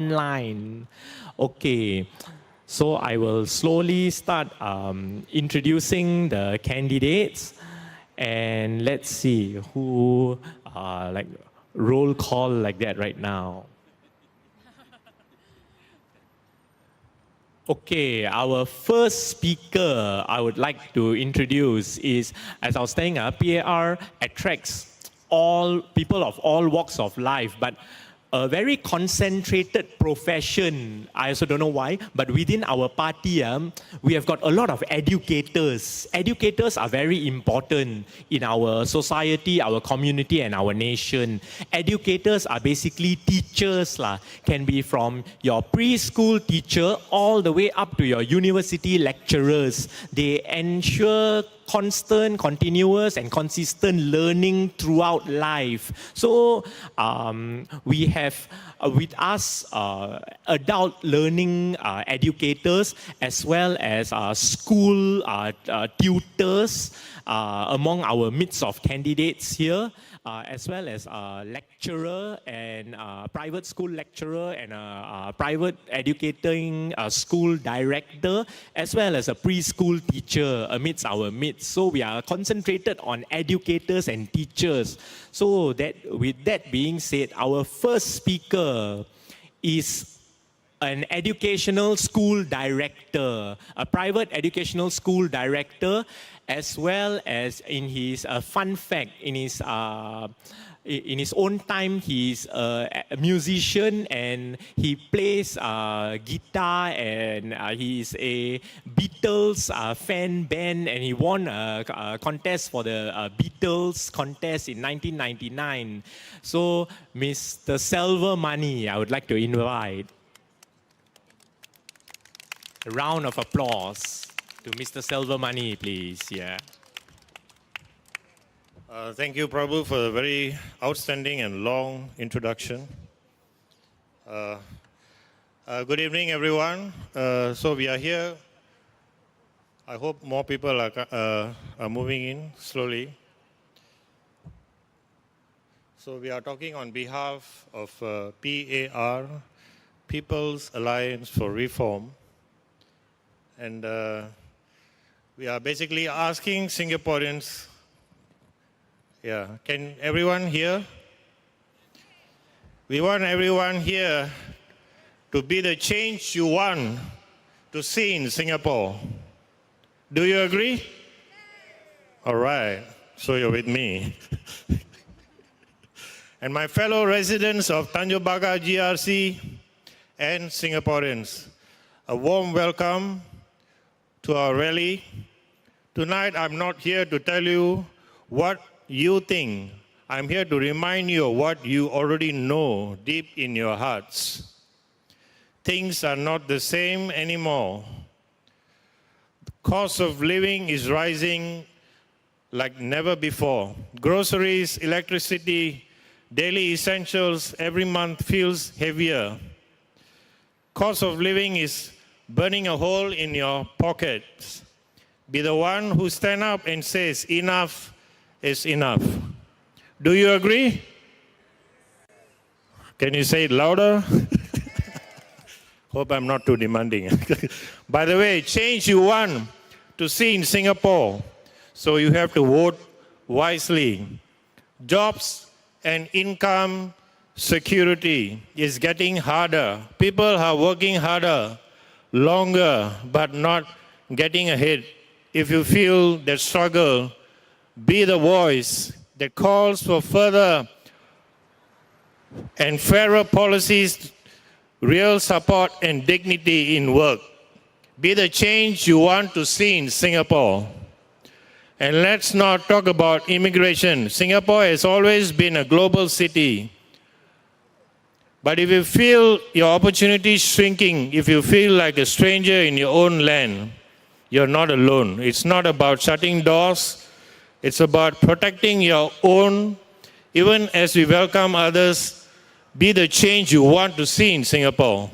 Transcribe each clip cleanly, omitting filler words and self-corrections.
online. Okay, so I will slowly start introducing the candidates, and let's see who like roll call like that right now. Okay, our first speaker I would like to introduce is, as I was saying, PAR attracts all people of all walks of life, but a very concentrated profession. I also don't know why, but within our party, we have got a lot of educators. Educators are very important in our society, our community, and our nation. Educators are basically teachers, can be from your preschool teacher all the way up to your university lecturers. They ensure constant, continuous, and consistent learning throughout life. So we have with us adult learning educators as well as school tutors among our midst of candidates here. As well as lecturer and private school lecturer and a private educating school director, as well as a preschool teacher amidst our midst. So we are concentrated on educators and teachers. So that, with that being said, our first speaker is an educational school director, a private educational school director, as well as in his fun fact, in his own time, he's a musician and he plays guitar, and he's a Beatles fan band, and he won a contest for the Beatles contest in 1999. So, Mr. Silver Money, I would like to invite. A round of applause to Mr. Silver Money, please. Yeah. Thank you, Prabhu, for a very outstanding and long introduction. Good evening, everyone. So we are here. I hope more people are moving in slowly. So we are talking on behalf of PAR, People's Alliance for Reform. And we are basically asking Singaporeans, can everyone hear? We want everyone here to be the change you want to see in Singapore. Do you agree? All right, so you're with me. And my fellow residents of Tanjung Pagar GRC and Singaporeans, a warm welcome to our rally. Tonight, I'm not here to tell you what you think. I'm here to remind you of what you already know deep in your hearts. Things are not the same anymore. The cost of living is rising like never before. Groceries, electricity, daily essentials every month feels heavier. Cost of living is burning a hole in your pockets. Be the one who stands up and says, enough is enough. Do you agree? Can you say it louder? Hope I'm not too demanding. By the way, change you want to see in Singapore, so you have to vote wisely. Jobs and income security is getting harder. People are working harder, longer, but not getting ahead. If you feel that struggle, be the voice that calls for further and fairer policies, real support and dignity in work. Be the change you want to see in Singapore. And let's not talk about immigration. Singapore has always been a global city. But if you feel your opportunities shrinking, if you feel like a stranger in your own land, you're not alone. It's not about shutting doors. It's about protecting your own. Even as we welcome others, be the change you want to see in Singapore.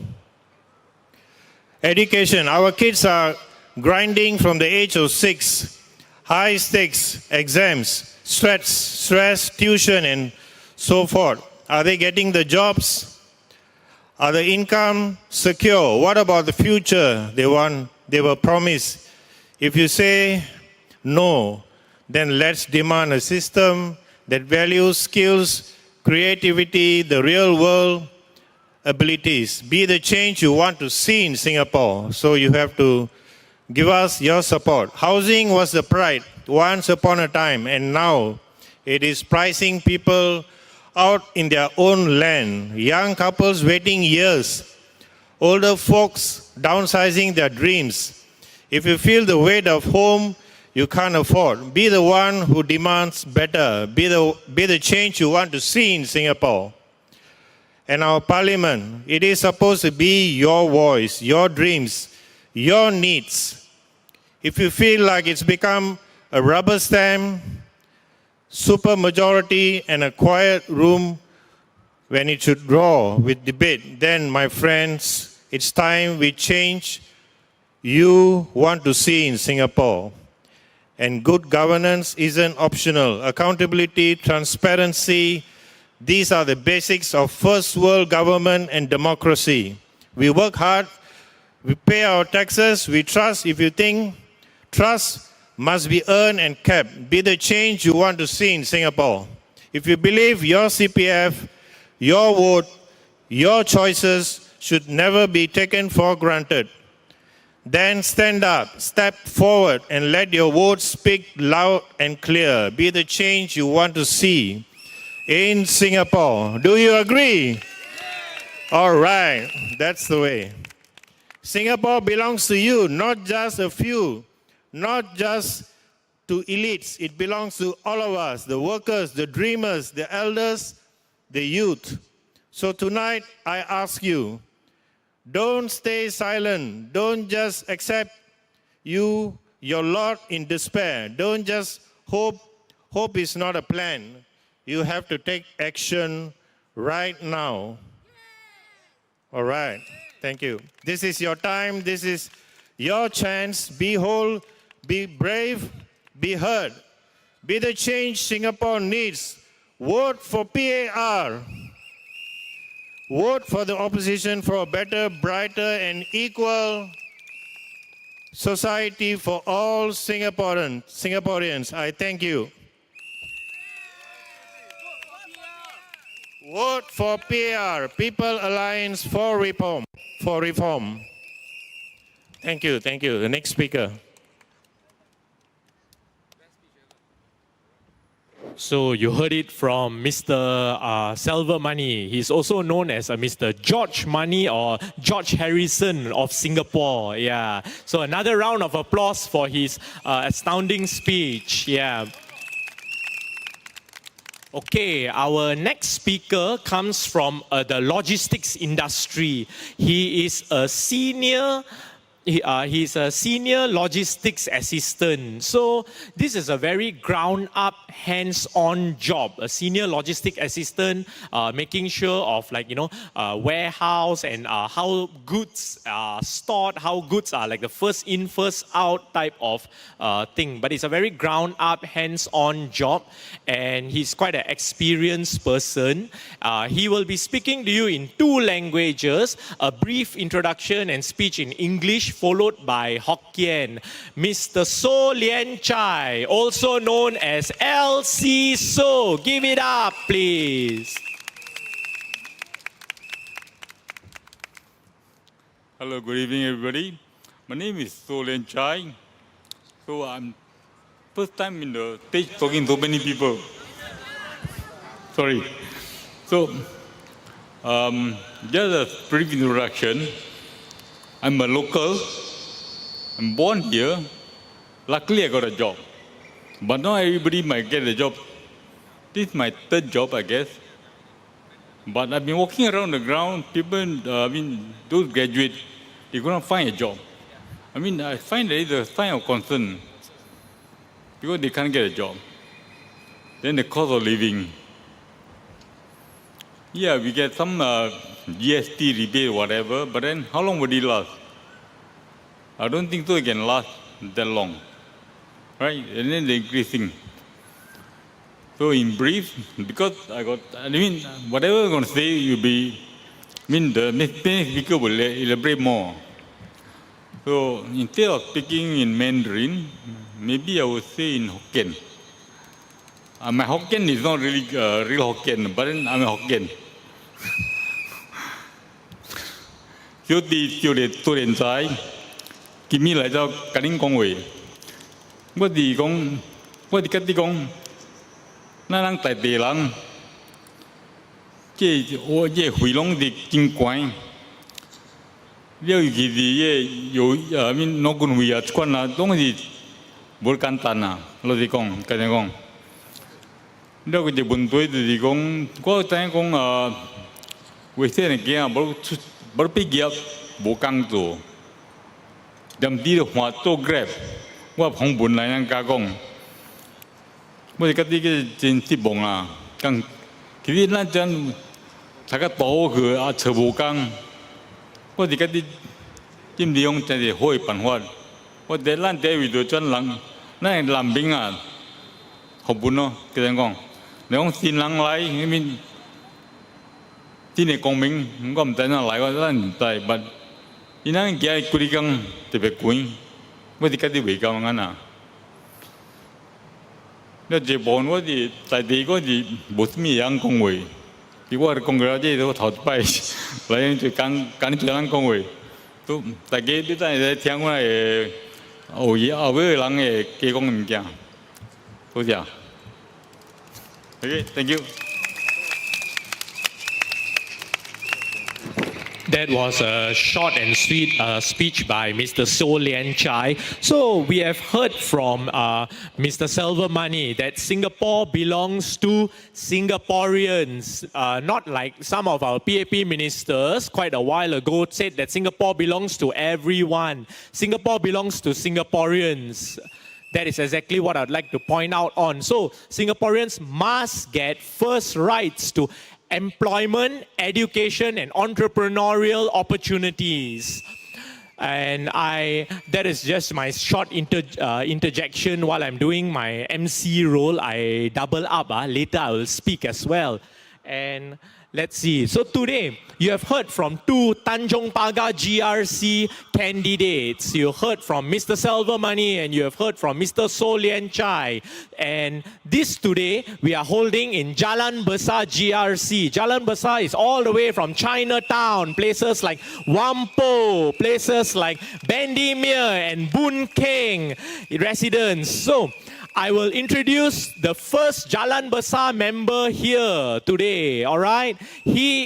Education. Our kids are grinding from the age of 6. High stakes, exams, stress, tuition, and so forth. Are they getting the jobs? Are the income secure? What about the future they were promised? If you say no, then let's demand a system that values skills, creativity, the real world abilities. Be the change you want to see in Singapore. So you have to give us your support. Housing was the pride once upon a time, and now it is pricing people out in their own land. Young couples waiting years. Older folks downsizing their dreams. If you feel the weight of home you can't afford, be the one who demands better. Be the change you want to see in Singapore. And our parliament, it is supposed to be your voice, your dreams, your needs. If you feel like it's become a rubber stamp, super majority, and a quiet room when it should roar with debate, then, my friends, it's time we change you want to see in Singapore. And good governance isn't optional. Accountability, transparency, these are the basics of first world government and democracy. We work hard, we pay our taxes, we trust. If you think trust must be earned and kept, be the change you want to see in Singapore. If you believe your CPF, your vote, your choices should never be taken for granted, then stand up, step forward, and let your vote speak loud and clear. Be the change you want to see in Singapore. Do you agree? All right, that's the way. Singapore belongs to you, not just a few, not just to elites. It belongs to all of us, the workers, the dreamers, the elders, the youth. So tonight, I ask you, don't stay silent. Don't just accept your lot in despair. Don't just hope. Hope is not a plan. You have to take action right now. All right. Thank you. This is your time. This is your chance. Be whole, be brave, be heard. Be the change Singapore needs. Vote for PAR. Vote for the opposition for a better, brighter, and equal society for all Singaporeans. I thank you. Vote for PAR, People Alliance for Reform. Thank you. The next speaker. So you heard it from Mr. Silver Money. He's also known as Mr. George Money or George Harrison of Singapore. Yeah. So another round of applause for his astounding speech. Yeah. Okay, our next speaker comes from the logistics industry. He is a senior. He's a senior logistics assistant. So this is a very ground-up, hands-on job. A senior logistics assistant, making sure of warehouse and how goods are stored, how goods are like the first in, first out type of thing. But it's a very ground-up, hands-on job, and he's quite an experienced person. He will be speaking to you in 2 languages, a brief introduction and speech in English, followed by Hokkien. Mr. So Lien Chai, also known as LC So. Give it up, please. Hello, good evening, everybody. My name is So Lien Chai. So I'm first time in the stage talking to so many people. Sorry. So, just a brief introduction. I'm a local. I'm born here. Luckily, I got a job. But not everybody might get a job. This is my 3rd job, I guess. But I've been walking around the ground. People, those graduates, they couldn't find a job. I find that it's a sign of concern because they can't get a job. Then the cost of living. Yeah, we get some GST rebate, whatever, but then how long would it last? I don't think so it can last that long, right? And then they're increasing. So in brief, because whatever I'm going to say will be The next speaker will elaborate more. So instead of speaking in Mandarin, maybe I would say in Hokkien. My Hokkien is not really real Hokkien, but I'm a Hokkien. Trước đi tiêu liệt tôi đến trái, Kim mi lại cho cả những con người. Tôi cái đi con, nó đang tại địa lăng, cái hủy long thì kinh quái. Nếu cái gì nó cũng hủy quan là东西不简单啊，老实讲，跟你讲。nếu cái vấn đề thì con có thể con về thế này kia bảo bị nghiệp bộ căng tổ đâm đi được hoạt tổ grab qua phong bùn lại năng cá con bây giờ cái trên tiếp bông à căng cái gì là chân thằng cái tổคือchờ bộ căng bây giờ cái chim đi ông chân thì hội bản hoạt bây giờ là để vì đồ chân lăng này làm binh à học bùn nó cái gì con nếu xin lắng lại, mình tin này công minh, không có một cái nào lại có rất là tại, but in anh kia cuối cùng thì phải quên, vậy thì cái gì vậy cao ngang à? nếu chỉ bốn cái gì tại vì cái gì bớt mi ăn công người, thì qua công người gì đó tháo bay, lại chỉ càng chỉ ăn công người, tu tại cái thứ này tiếng này, ở với lăng này cái công mình kia, thôi chưa? Okay, thank you. That was a short and sweet speech by Mr. So Lian Chai. So we have heard from Mr. Silver Money that Singapore belongs to Singaporeans, not like some of our PAP ministers quite a while ago said that Singapore belongs to everyone. Singapore belongs to Singaporeans. That is exactly what I'd like to point out on. So Singaporeans must get first rights to employment, education, and entrepreneurial opportunities. And that is just my short interjection while I'm doing my MC role. I double up. Later I will speak as well. And let's see. So today, you have heard from two Tanjong Pagar GRC candidates. You heard from Mr. Silver Money and you have heard from Mr. So Lian Chai. And this today, we are holding in Jalan Besar GRC. Jalan Besar is all the way from Chinatown, places like Whampoa, places like Bendemeer and Boon Keng residents. So, I will introduce the first Jalan Besar member here today, all right? He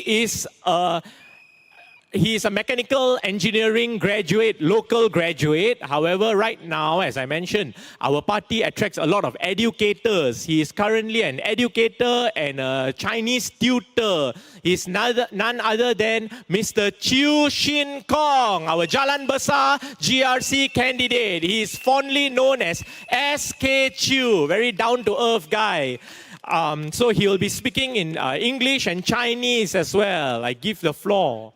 is a mechanical engineering graduate, local graduate. However, right now, as I mentioned, our party attracts a lot of educators. He is currently an educator and a Chinese tutor. He's none other than Mr. Chew Shin Kong, our Jalan Besar GRC candidate. He is fondly known as SK Chew, very down-to-earth guy. So he will be speaking in English and Chinese as well. I give the floor.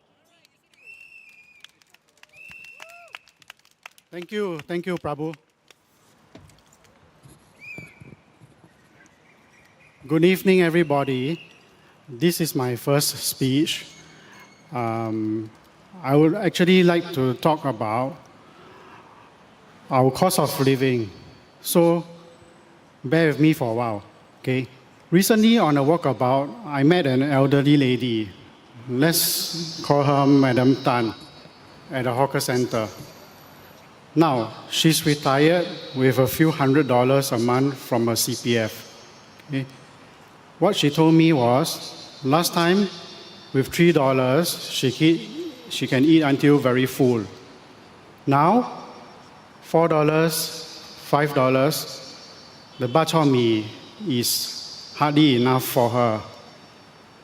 Thank you, Prabhu. Good evening, everybody. This is my first speech. I would actually like to talk about our cost of living. So bear with me for a while, okay? Recently on a walkabout, I met an elderly lady. Let's call her Madam Tan at a hawker center. Now, she's retired with a few $100s a month from her CPF. Okay? What she told me was, last time, with $3, she can eat until very full. Now, $4, $5, the bak chor mee is hardly enough for her.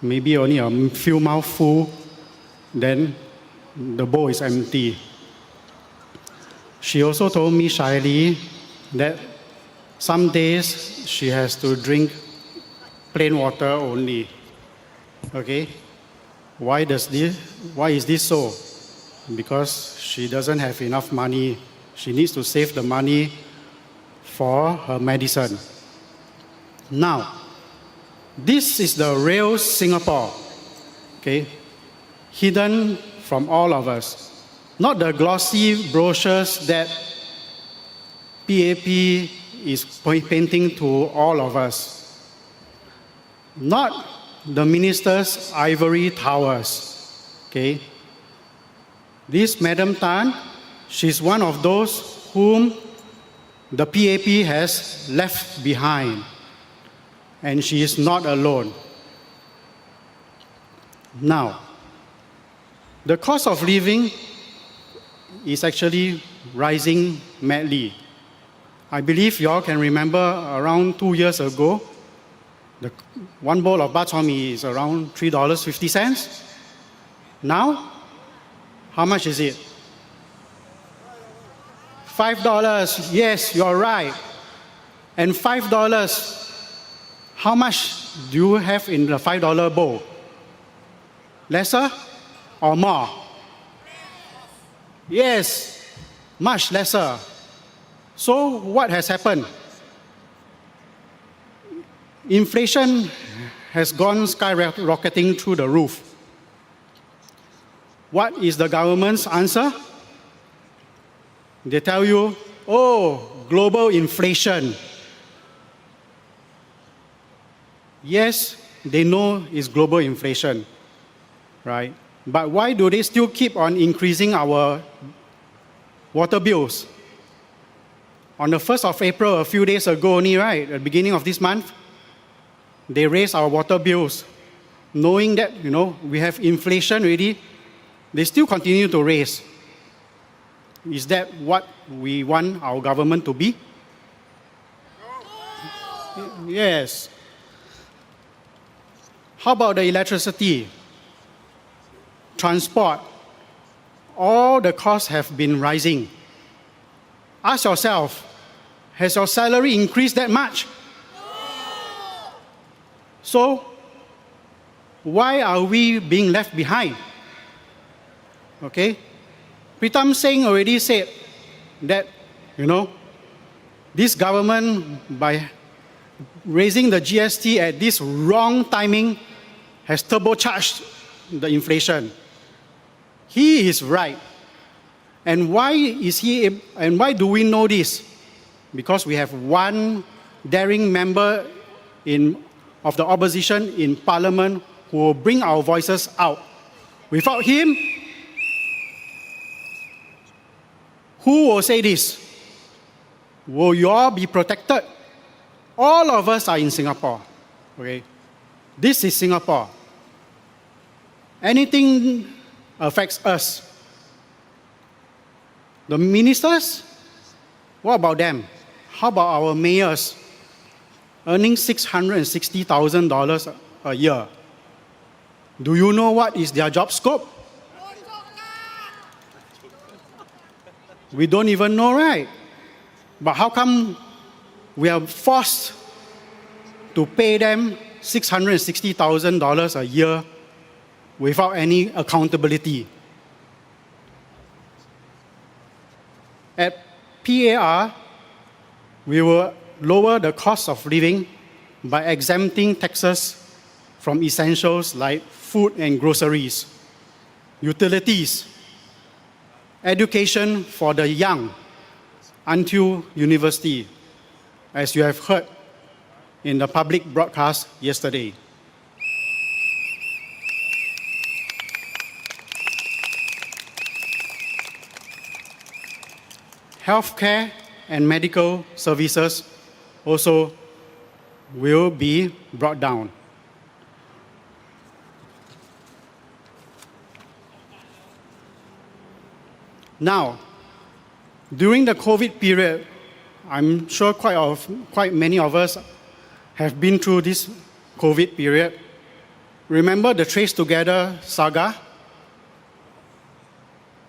Maybe only a few mouthfuls, then the bowl is empty. She also told me shyly that some days she has to drink plain water only. Okay? Why is this so? Because she doesn't have enough money. She needs to save the money for her medicine. Now, this is the real Singapore. Okay? hidden from all of us. Not the glossy brochures that PAP is painting to all of us. Not the minister's ivory towers. Okay? This Madam Tan, she's one of those whom the PAP has left behind. And she is not alone. Now, the cost of living is actually rising madly. I believe you all can remember around 2 years ago, one bowl of bak chor mee is around $3.50. Now, how much is it? $5. Yes, you're right. And $5, how much do you have in the $5 bowl? Lesser or more? Yes, much lesser. So what has happened? Inflation has gone skyrocketing through the roof. What is the government's answer? They tell you, oh, global inflation. Yes, they know it's global inflation, right? But why do they still keep on increasing our water bills? On the 1st of April, a few days ago only, right, at the beginning of this month, they raised our water bills. Knowing that, we have inflation already, they still continue to raise. Is that what we want our government to be? Yes. How about the electricity? Transport? All the costs have been rising. Ask yourself, has your salary increased that much? So, why are we being left behind? Okay? Pritam Singh already said that, this government, by raising the GST at this wrong timing, has turbocharged the inflation. He is right. And why do we know this? Because we have one daring member of the opposition in parliament who will bring our voices out. Without him, who will say this? Will you all be protected? All of us are in Singapore. Okay? This is Singapore. Anything affects us. The ministers, what about them? How about our mayors earning $660,000 a year? Do you know what is their job scope? We don't even know, right? But how come we are forced to pay them $660,000 a year without any accountability? At PAR, we will lower the cost of living by exempting taxes from essentials like food and groceries, utilities, education for the young until university, as you have heard in the public broadcast yesterday. Healthcare and medical services also will be brought down. Now, during the COVID period, I'm sure quite many of us have been through this COVID period. Remember the Trace Together saga?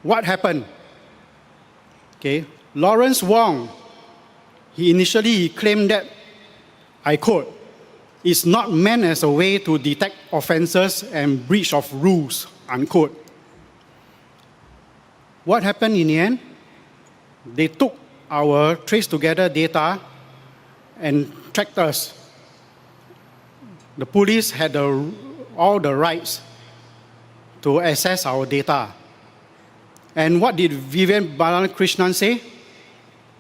What happened? Okay, Lawrence Wong, he initially claimed that, I quote, "It's not meant as a way to detect offenses and breach of rules," unquote. What happened in the end? They took our Trace Together data and tracked us. The police had all the rights to access our data. And what did Vivian Balakrishnan say?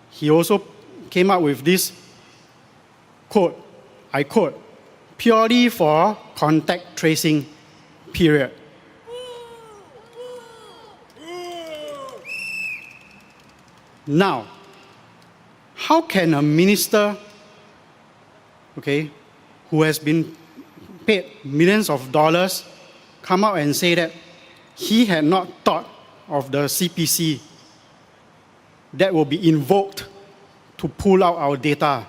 He also came up with this quote, I quote, purely for contact tracing, period. Now, how can a minister, who has been paid millions of dollars, come out and say that he had not thought of the CPC that will be invoked to pull out our data?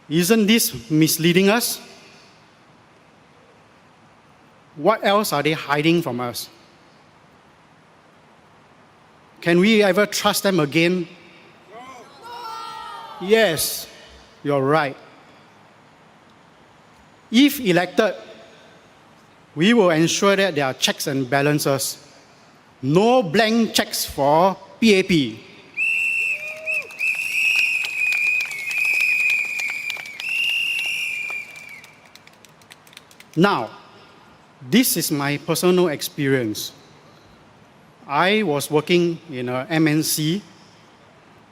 Isn't this misleading us? What else are they hiding from us? Can we ever trust them again? Yes, you're right. If elected, we will ensure that there are checks and balances. No blank checks for PAP. Now, this is my personal experience. I was working in a MNC,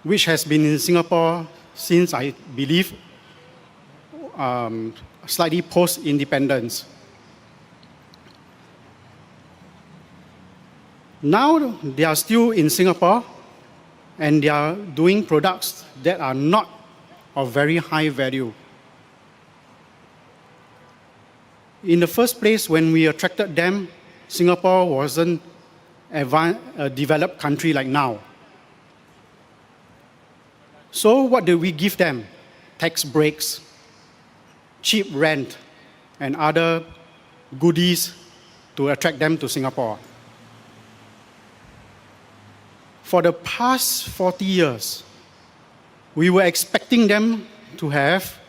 which has been in Singapore since, I believe, slightly post-independence. Now they are still in Singapore and they are doing products that are not of very high value. In the first place, when we attracted them, Singapore wasn't a developed country like now. So what do we give them? Tax breaks, cheap rent, and other goodies to attract them to Singapore. For the past 40 years, we were expecting them to have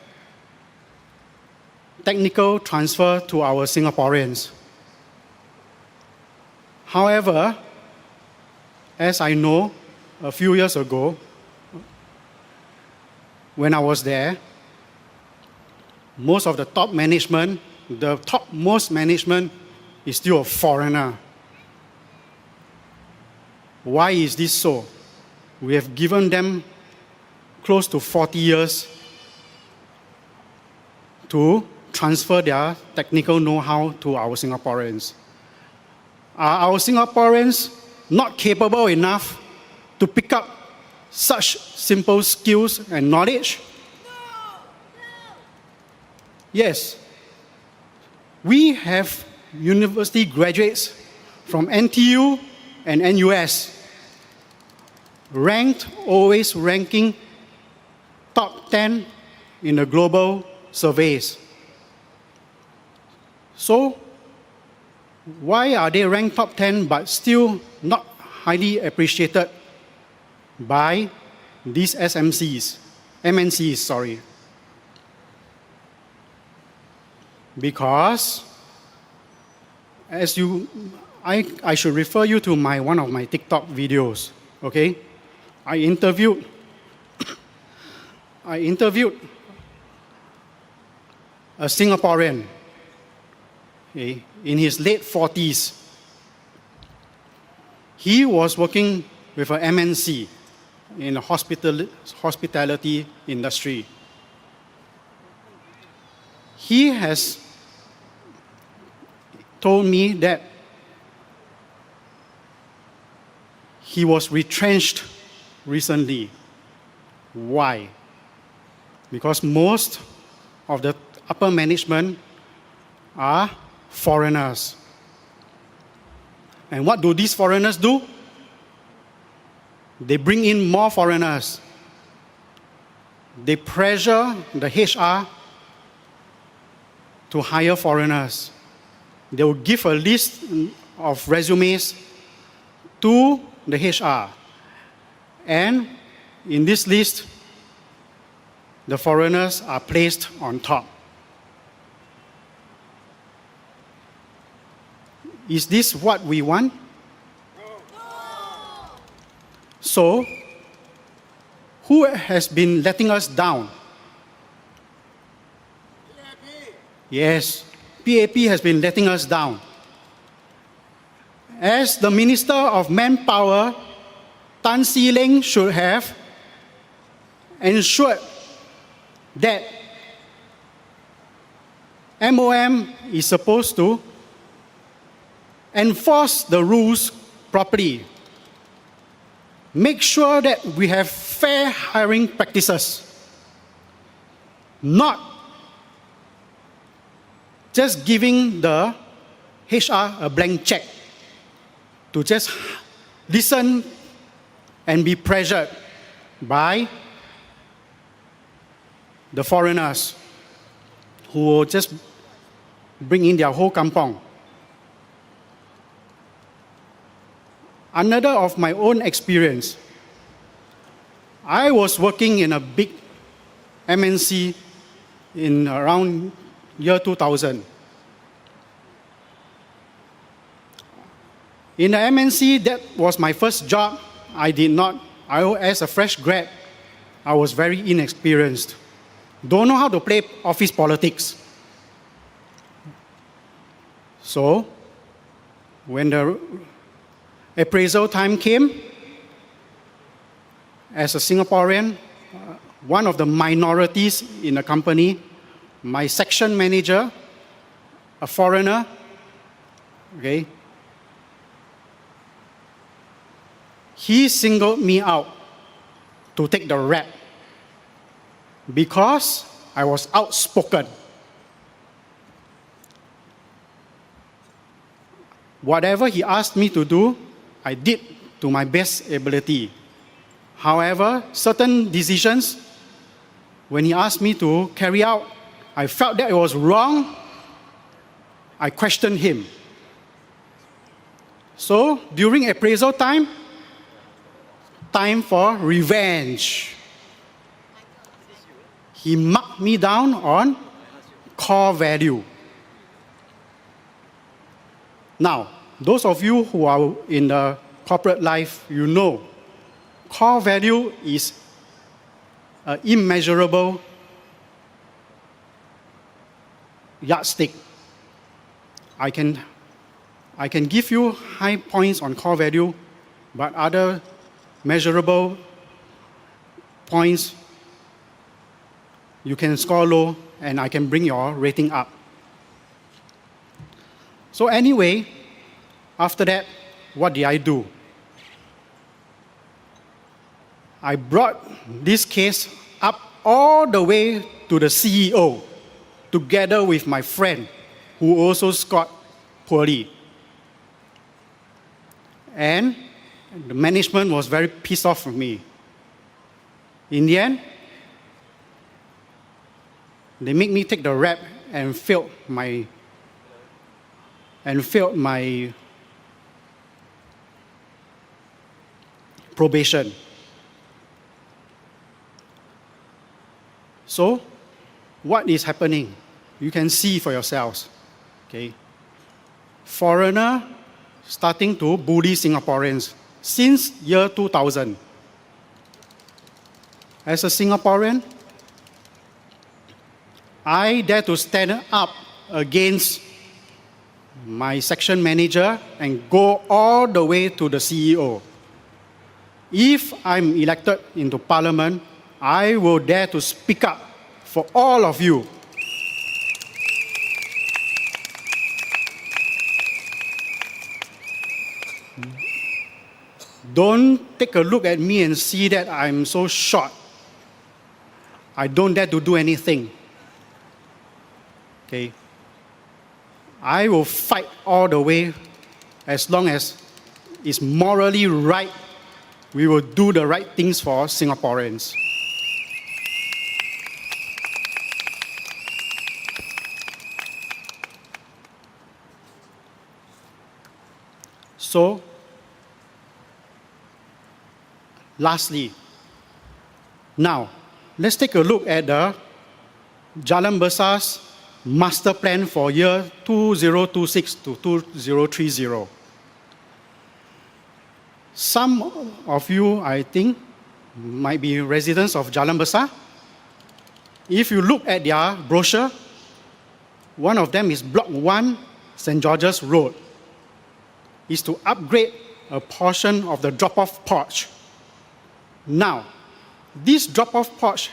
technical transfer to our Singaporeans. However, as I know, a few years ago, when I was there, most of the top management, the topmost management is still a foreigner. Why is this so? We have given them close to 40 years to transfer their technical know-how to our Singaporeans. Are our Singaporeans not capable enough to pick up such simple skills and knowledge? Yes. We have university graduates from NTU and NUS, always ranking top 10 in the global surveys. So, why are they ranked top 10 but still not highly appreciated by these MNCs? Because, I should refer you to one of my TikTok videos, okay? I interviewed a Singaporean, okay, in his late 40s. He was working with an MNC in the hospitality industry. He has told me that he was retrenched recently. Why? Because most of the upper management are foreigners. And what do these foreigners do? They bring in more foreigners. They pressure the HR to hire foreigners. They will give a list of resumes to the HR. And in this list, the foreigners are placed on top. Is this what we want? So, who has been letting us down? Yes, PAP has been letting us down. As the Minister of Manpower, Tan See Leng should have ensured that MOM is supposed to enforce the rules properly. Make sure that we have fair hiring practices, not just giving the HR a blank check to just listen and be pressured by the foreigners who will just bring in their whole kampong. Another of my own experience, I was working in a big MNC in around year 2000. In the MNC, that was my first job. As a fresh grad, I was very inexperienced. Don't know how to play office politics. So, when the appraisal time came, as a Singaporean, one of the minorities in the company, my section manager, a foreigner, okay, he singled me out to take the rap because I was outspoken. Whatever he asked me to do, I did to my best ability. However, certain decisions, when he asked me to carry out, I felt that it was wrong. I questioned him. So, during appraisal time for revenge. He marked me down on core value. Now, those of you who are in the corporate life, you know, core value is an immeasurable yardstick. I can give you high points on core value, but other measurable points, you can score low, and I can bring your rating up. So anyway, after that, what did I do? I brought this case up all the way to the CEO, together with my friend, who also scored poorly. And the management was very pissed off with me. In the end, they made me take the rap and failed my probation. So, what is happening? You can see for yourselves. Okay, foreigner starting to bully Singaporeans since year 2000. As a Singaporean, I dare to stand up against my section manager and go all the way to the CEO. If I'm elected into parliament, I will dare to speak up for all of you. Don't take a look at me and see that I'm so short. I don't dare to do anything. Okay? I will fight all the way as long as it's morally right. We will do the right things for Singaporeans. So, lastly, now, let's take a look at the Jalan Besar's master plan for year 2026 to 2030. Some of you, I think, might be residents of Jalan Besar. If you look at their brochure, One of them is Block 1, St. George's Road, is to upgrade a portion of the drop-off porch. Now, this drop-off porch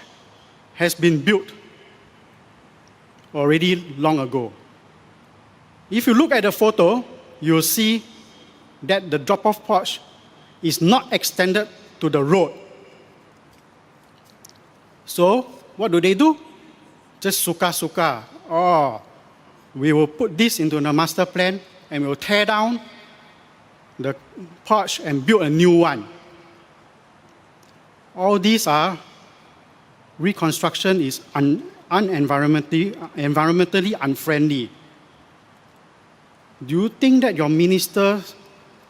has been built already long ago. If you look at the photo, you'll see that the drop-off porch is not extended to the road. So, what do? Just suka-suka. Oh, we will put this into the master plan and we will tear down the porch and build a new one. All these are reconstruction is environmentally unfriendly. Do you think that your ministers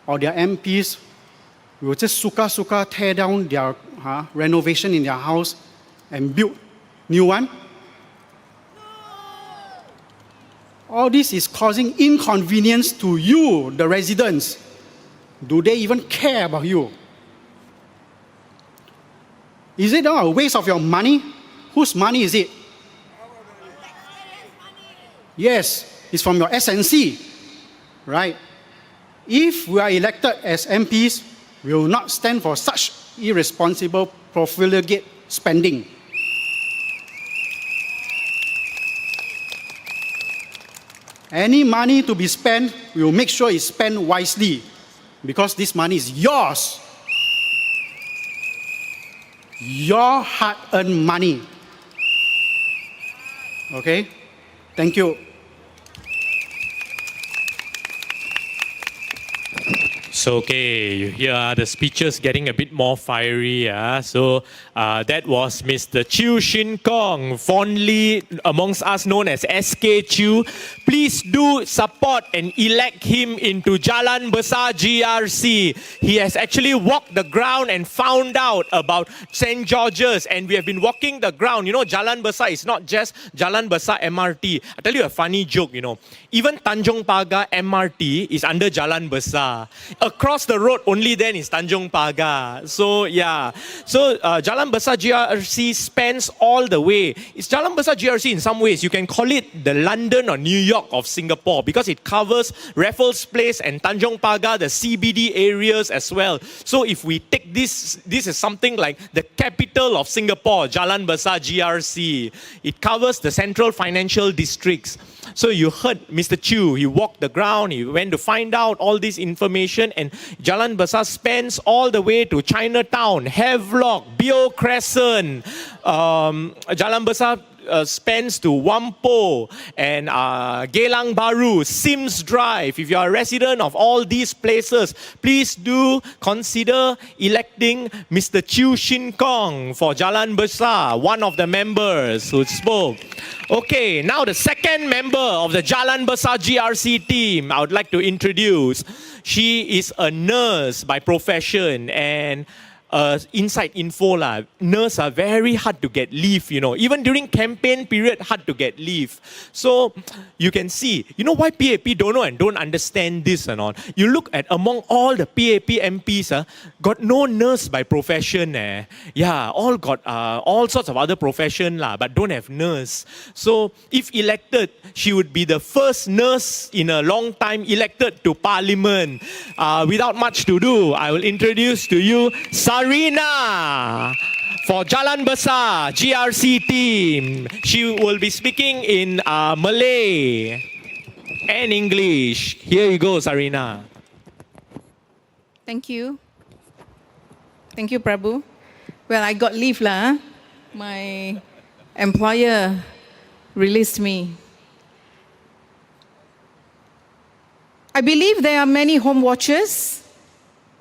or their MPs will just suka-suka tear down their renovation in their house and build new one? All this is causing inconvenience to you, the residents. Do they even care about you? Is it not a waste of your money? Whose money is it? Yes, it's from your SNC, right? If we are elected as MPs, we will not stand for such irresponsible, profligate spending. Any money to be spent, we will make sure it's spent wisely, because this money is yours. Your hard-earned money. Okay? Thank you. So, okay, you hear the speeches getting a bit more fiery. So, that was Mr. Chew Shin Kong, fondly amongst us known as SK Chew. Please do support and elect him into Jalan Besar GRC. He has actually walked the ground and found out about St. George's, and we have been walking the ground. You know, Jalan Besar is not just Jalan Besar MRT. I'll tell you a funny joke, you know. Even Tanjong Pagar MRT is under Jalan Besar. Across the road, only then is Tanjong Pagar. So, yeah. So, Jalan Besar GRC spans all the way. It's Jalan Besar GRC in some ways. You can call it the London or New York of Singapore, because it covers Raffles Place and Tanjong Pagar, the CBD areas as well. So, if we take this is something like the capital of Singapore, Jalan Besar GRC. It covers the central financial districts. So you heard Mr. Chew, he walked the ground, he went to find out all this information, and Jalan Besar spans all the way to Chinatown, Havelock, Bio Crescent, Jalan Besar spans to Whampoa and Geylang Bahru, Sims Drive. If you are a resident of all these places, please do consider electing Mr. Chew Shin Kong for Jalan Besar, one of the members who spoke. Okay, now the second member of the Jalan Besar GRC team, I would like to introduce. She is a nurse by profession, and inside info lah, nurses are very hard to get leave, you know. Even during campaign period, hard to get leave. So you can see, you know why PAP don't know and don't understand this and all. You look at among all the PAP MPs, got no nurse by profession. Yeah, all got all sorts of other profession lah, but don't have nurse. So if elected, she would be the first nurse in a long time elected to parliament. Without much to do, I will introduce to you Sarina for Jalan Besar GRC team. She will be speaking in Malay and English. Here you go, Sarina. Thank you. Thank you, Prabhu. Well, I got leave lah. My employer released me. I believe there are many home watchers,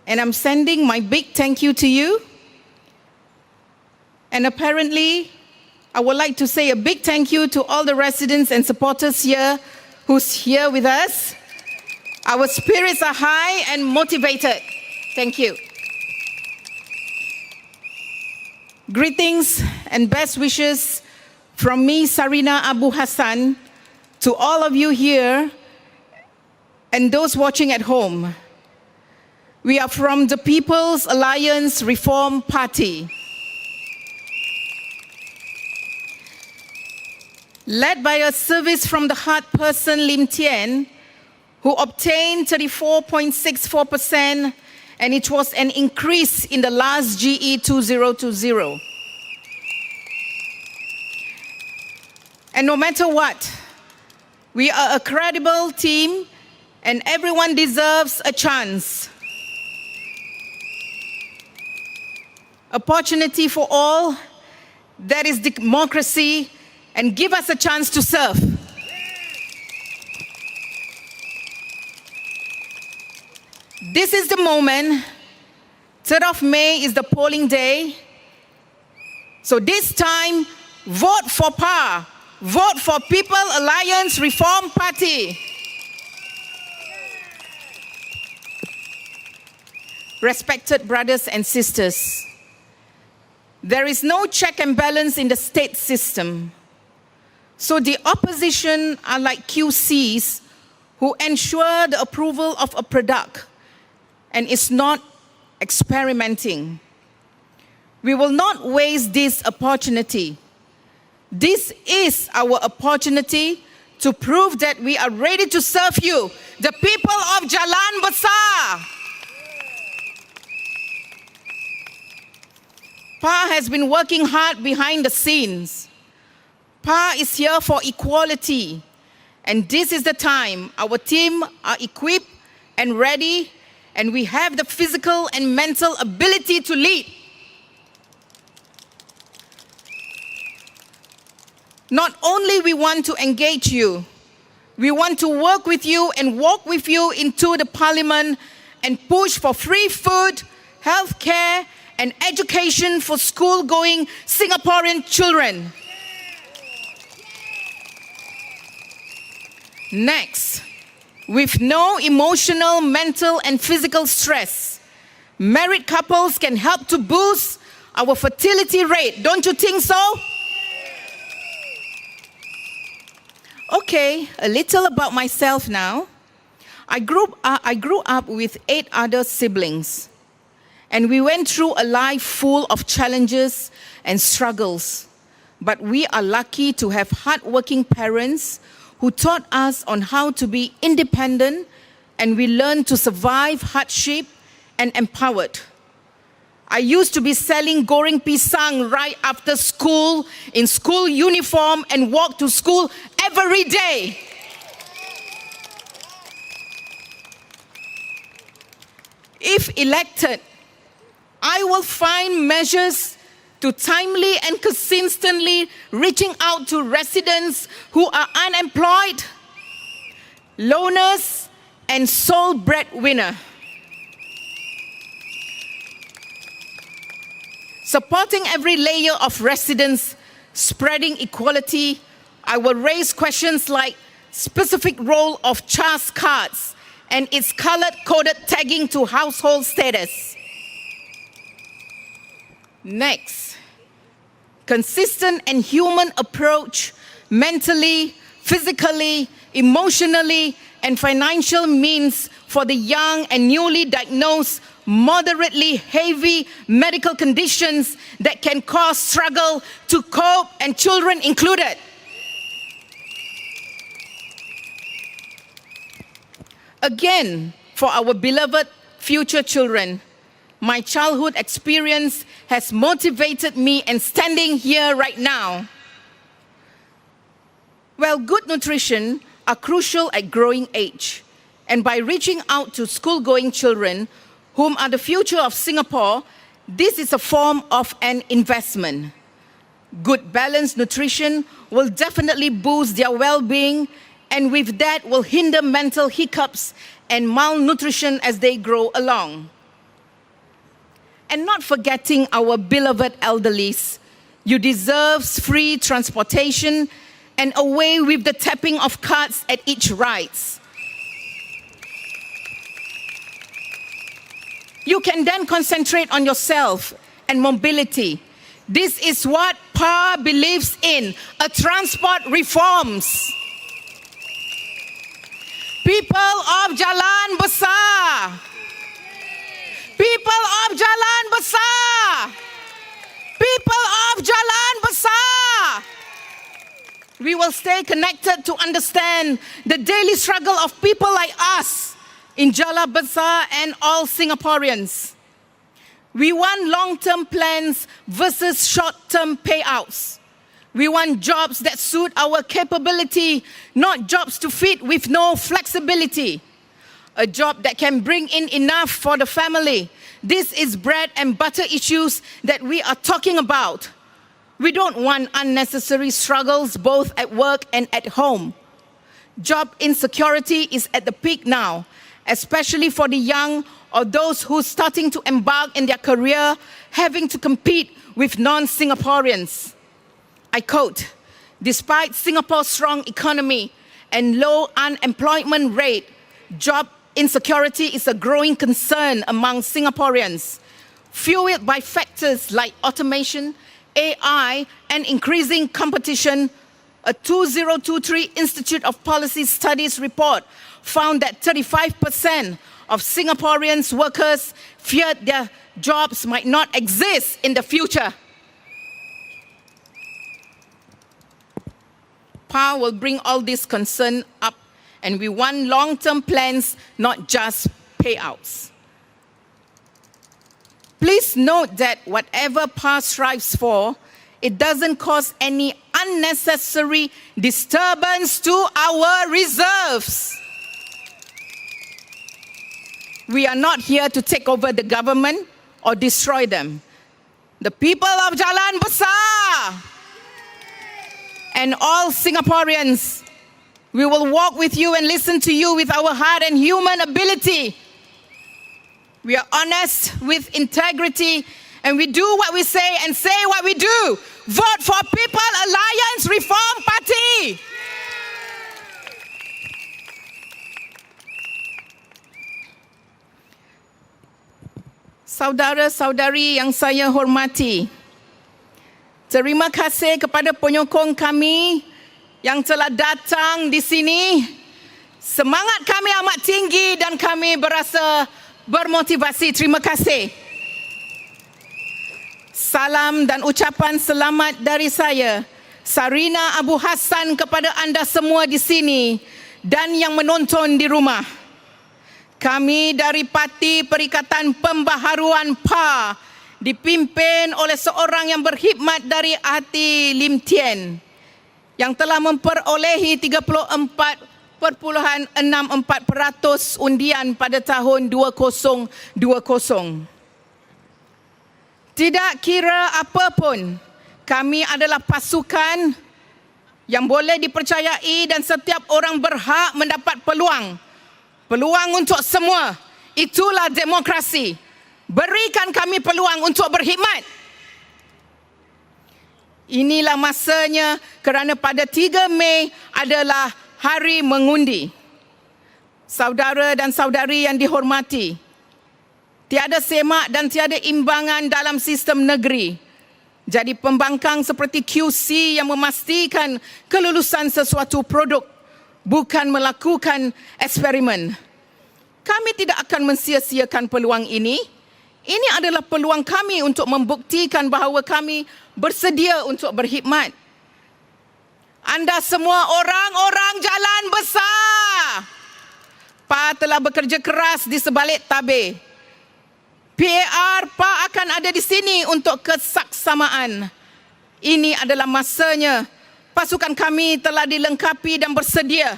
and I'm sending my big thank you to you. And apparently, I would like to say a big thank you to all the residents and supporters here who's here with us. Our spirits are high and motivated. Thank you. Greetings and best wishes from me, Sarina Abu Hassan, to all of you here and those watching at home. We are from the People's Alliance Reform Party. led by a service from the heart person Lim Tien, who obtained 34.64%, and it was an increase in the last GE2020. And no matter what, we are a credible team and everyone deserves a chance. Opportunity for all, that is democracy, and give us a chance to serve. This is the moment. 3rd of May is the polling day. So this time, vote for PAR. Vote for People Alliance Reform Party. Respected brothers and sisters, there is no check and balance in the state system. So the opposition are like QCs who ensure the approval of a product and is not experimenting. We will not waste this opportunity. This is our opportunity to prove that we are ready to serve you, the people of Jalan Besar. PAR has been working hard behind the scenes. PAR is here for equality. And this is the time our team are equipped and ready, and we have the physical and mental ability to lead. Not only we want to engage you, we want to work with you and walk with you into the parliament and push for free food, health care, and education for school-going Singaporean children. Next, with no emotional, mental, and physical stress, married couples can help to boost our fertility rate. Don't you think so? Okay, a little about myself now. I grew up with 8 other siblings, and we went through a life full of challenges and struggles. But we are lucky to have hardworking parents who taught us on how to be independent, and we learned to survive hardship and empowered. I used to be selling goreng pisang right after school in school uniform and walk to school every day. If elected, I will find measures to timely and consistently reaching out to residents who are unemployed, loners, and sole breadwinner. Supporting every layer of residents, spreading equality, I will raise questions like specific role of CHAS cards and its colored-coded tagging to household status. Next, consistent and human approach mentally, physically, emotionally, and financial means for the young and newly diagnosed moderately heavy medical conditions that can cause struggle to cope, and children included. Again, for our beloved future children, my childhood experience has motivated me and standing here right now. Well, good nutrition are crucial at growing age, and by reaching out to school-going children, whom are the future of Singapore, this is a form of an investment. Good balanced nutrition will definitely boost their well-being, and with that will hinder mental hiccups and malnutrition as they grow along. And not forgetting our beloved elderlies, you deserve free transportation and away with the tapping of cards at each rides. You can then concentrate on yourself and mobility. This is what PAR believes in, a transport reforms. People of Jalan Besar. People of Jalan Besar. People of Jalan Besar. We will stay connected to understand the daily struggle of people like us in Jala Besar and all Singaporeans. We want long-term plans versus short-term payouts. We want jobs that suit our capability, not jobs to fit with no flexibility. A job that can bring in enough for the family. This is bread and butter issues that we are talking about. We don't want unnecessary struggles both at work and at home. Job insecurity is at the peak now, especially for the young or those who are starting to embark in their career, having to compete with non-Singaporeans. I quote, "Despite Singapore's strong economy and low unemployment rate, job insecurity is a growing concern among Singaporeans, fueled by factors like automation, AI, and increasing competition." A 2023 Institute of Policy Studies report found that 35% of Singaporeans workers feared their jobs might not exist in the future. PA will bring all this concern up, and we want long-term plans, not just payouts. Please note that whatever PA strives for, it doesn't cause any unnecessary disturbance to our reserves. We are not here to take over the government or destroy them. The people of Jalan Besar and all Singaporeans, we will walk with you and listen to you with our heart and human ability. We are honest with integrity, and we do what we say and say what we do. Vote for People Alliance Reform Party. Saudara-saudari yang saya hormati, terima kasih kepada penyokong kami yang telah datang di sini. Semangat kami amat tinggi dan kami berasa bermotivasi. Terima kasih. Salam dan ucapan selamat dari saya, Sarina Abu Hassan, kepada anda semua di sini dan yang menonton di rumah. Kami dari Parti Perikatan Pembaharuan PA dipimpin oleh seorang yang berkhidmat dari hati Lim Tien yang telah memperolehi 34.64% undian pada tahun 2020. Tidak kira apapun, kami adalah pasukan yang boleh dipercayai dan setiap orang berhak mendapat peluang. Peluang untuk semua. Itulah demokrasi. Berikan kami peluang untuk berkhidmat. Inilah masanya kerana pada 3 Mei adalah hari mengundi. Saudara dan saudari yang dihormati, tiada semak dan tiada imbangan dalam sistem negeri. Jadi pembangkang seperti QC yang memastikan kelulusan sesuatu produk, bukan melakukan eksperimen. Kami tidak akan mensia-siakan peluang ini. Ini adalah peluang kami untuk membuktikan bahawa kami bersedia untuk berkhidmat. Anda semua orang-orang Jalan Besar. PA telah bekerja keras di sebalik tabir. PAR PA akan ada di sini untuk kesaksamaan. Ini adalah masanya. Pasukan kami telah dilengkapi dan bersedia.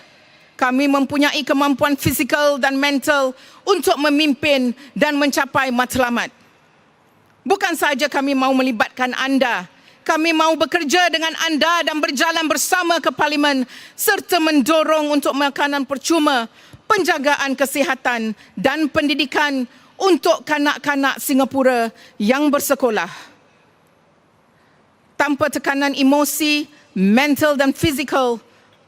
Kami mempunyai kemampuan fizikal dan mental untuk memimpin dan mencapai matlamat. Bukan sahaja kami mahu melibatkan anda, kami mahu bekerja dengan anda dan berjalan bersama ke Parlimen serta mendorong untuk makanan percuma, penjagaan kesihatan dan pendidikan untuk kanak-kanak Singapura yang bersekolah. Tanpa tekanan emosi, mental dan fizikal,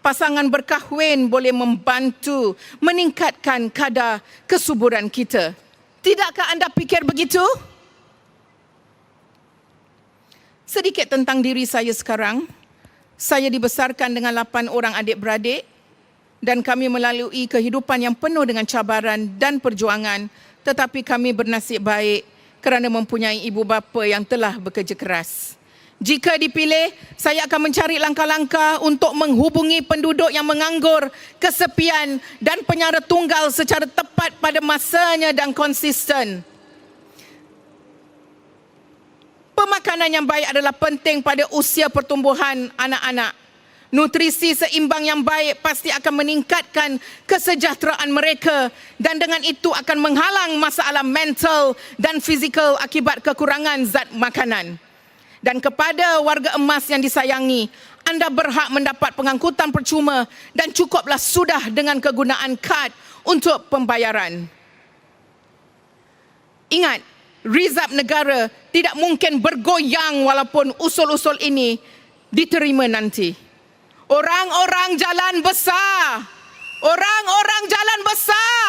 pasangan berkahwin boleh membantu meningkatkan kadar kesuburan kita. Tidakkah anda fikir begitu? Sedikit tentang diri saya sekarang. Saya dibesarkan dengan 8 orang adik-beradik dan kami melalui kehidupan yang penuh dengan cabaran dan perjuangan, tetapi kami bernasib baik kerana mempunyai ibu bapa yang telah bekerja keras. Jika dipilih, saya akan mencari langkah-langkah untuk menghubungi penduduk yang menganggur, kesepian dan penyara tunggal secara tepat pada masanya dan konsisten. Pemakanan yang baik adalah penting pada usia pertumbuhan anak-anak. Nutrisi seimbang yang baik pasti akan meningkatkan kesejahteraan mereka dan dengan itu akan menghalang masalah mental dan fizikal akibat kekurangan zat makanan. Dan kepada warga emas yang disayangi, anda berhak mendapat pengangkutan percuma dan cukuplah sudah dengan kegunaan kad untuk pembayaran. Ingat, rizab negara tidak mungkin bergoyang walaupun usul-usul ini diterima nanti. Orang-orang jalan besar, orang-orang jalan besar,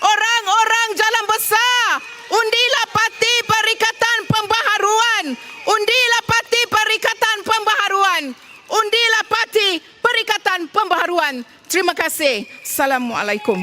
orang-orang jalan besar, undilah parti Perikatan Pembaharuan, undilah parti Perikatan Pembaharuan, undilah parti Perikatan Pembaharuan. Terima kasih. Assalamualaikum.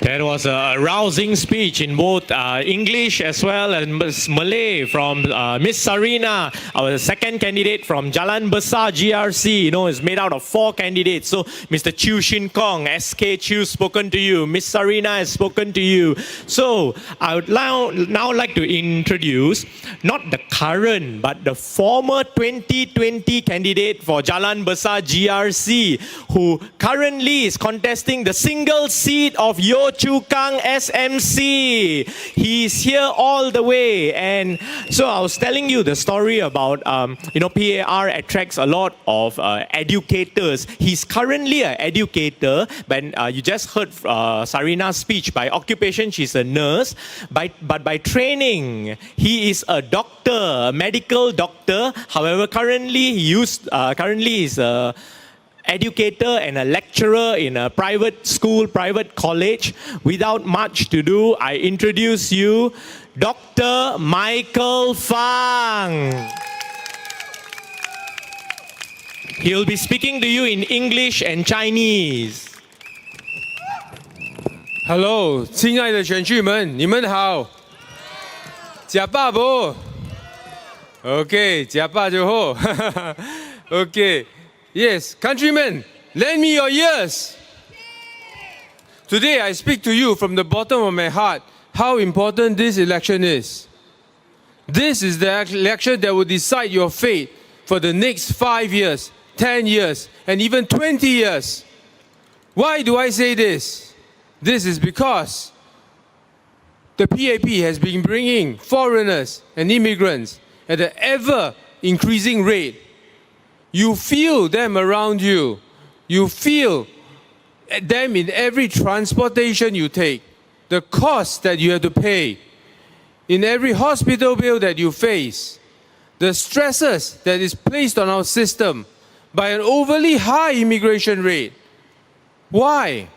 That was a rousing speech in both English as well as Malay from Miss Sarina, our second candidate from Jalan Besar GRC. You know, it's made out of 4 candidates. So Mr. Chew Shin Kong, SK Chew, spoken to you. Miss Sarina has spoken to you. So I would now like to introduce not the current but the former 2020 candidate for Jalan Besar GRC, who currently is contesting the single seat of Yo Chu Kang SMC. He's here all the way. And so I was telling you the story about, PAR attracts a lot of educators. He's currently an educator, but you just heard Sarina's speech. By occupation, she's a nurse. But by training, he is a doctor, a medical doctor. However, currently he's a educator and a lecturer in a private school, private college. Without much to do, I introduce you Dr. Michael Fang. He'll be speaking to you in English and Chinese. Hello， 亲爱的选区们，你们好。吃饱不 ？OK， 吃饱就好。OK。Yes, countrymen, lend me your ears. Today I speak to you from the bottom of my heart how important this election is. This is the election that will decide your fate for the next 5 years, 10 years, and even 20 years. Why do I say this? This is because the PAP has been bringing foreigners and immigrants at an ever-increasing rate. You feel them around you. You feel them in every transportation you take. The cost that you have to pay. In every hospital bill that you face. The stresses that is placed on our system by an overly high immigration rate. Why?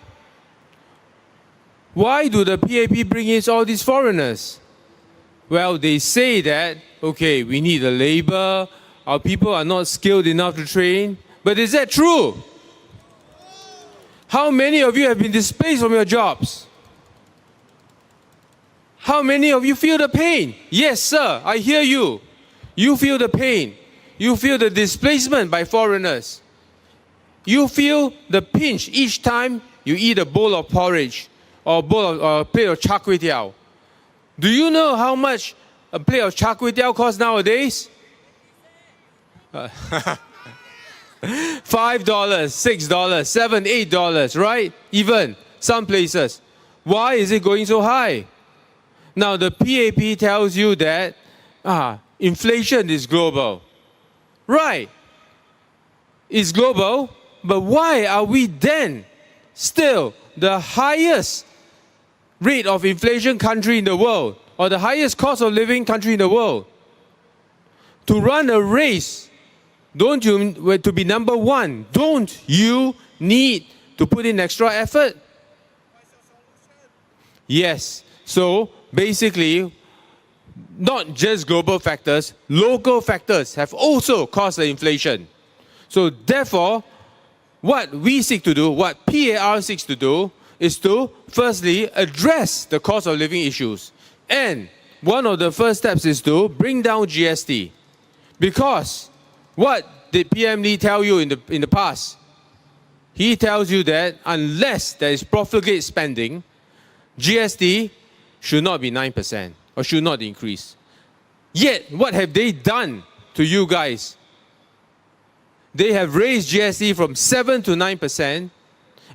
Why do the PAP bring in all these foreigners? Well, they say that, okay, we need the labor, our people are not skilled enough to train. But is that true? How many of you have been displaced from your jobs? How many of you feel the pain? Yes, sir, I hear you. You feel the pain. You feel the displacement by foreigners. You feel the pinch each time you eat a bowl of porridge or a plate of char kway teow. Do you know how much a plate of char kway teow costs nowadays? $5, $6, $7, $8, right? Even some places. Why is it going so high? Now the PAP tells you that inflation is global. Right. It's global, but why are we then still the highest rate of inflation country in the world, or the highest cost of living country in the world? To run a race, to be number one, don't you need to put in extra effort? Yes. So basically, not just global factors, local factors have also caused the inflation. So therefore, what we seek to do, what PAR seeks to do, is to firstly address the cost of living issues. And one of the first steps is to bring down GST. Because what did PM Lee tell you in the past? He tells you that unless there is profligate spending, GST should not be 9% or should not increase. Yet, what have they done to you guys? They have raised GST from 7 to 9%.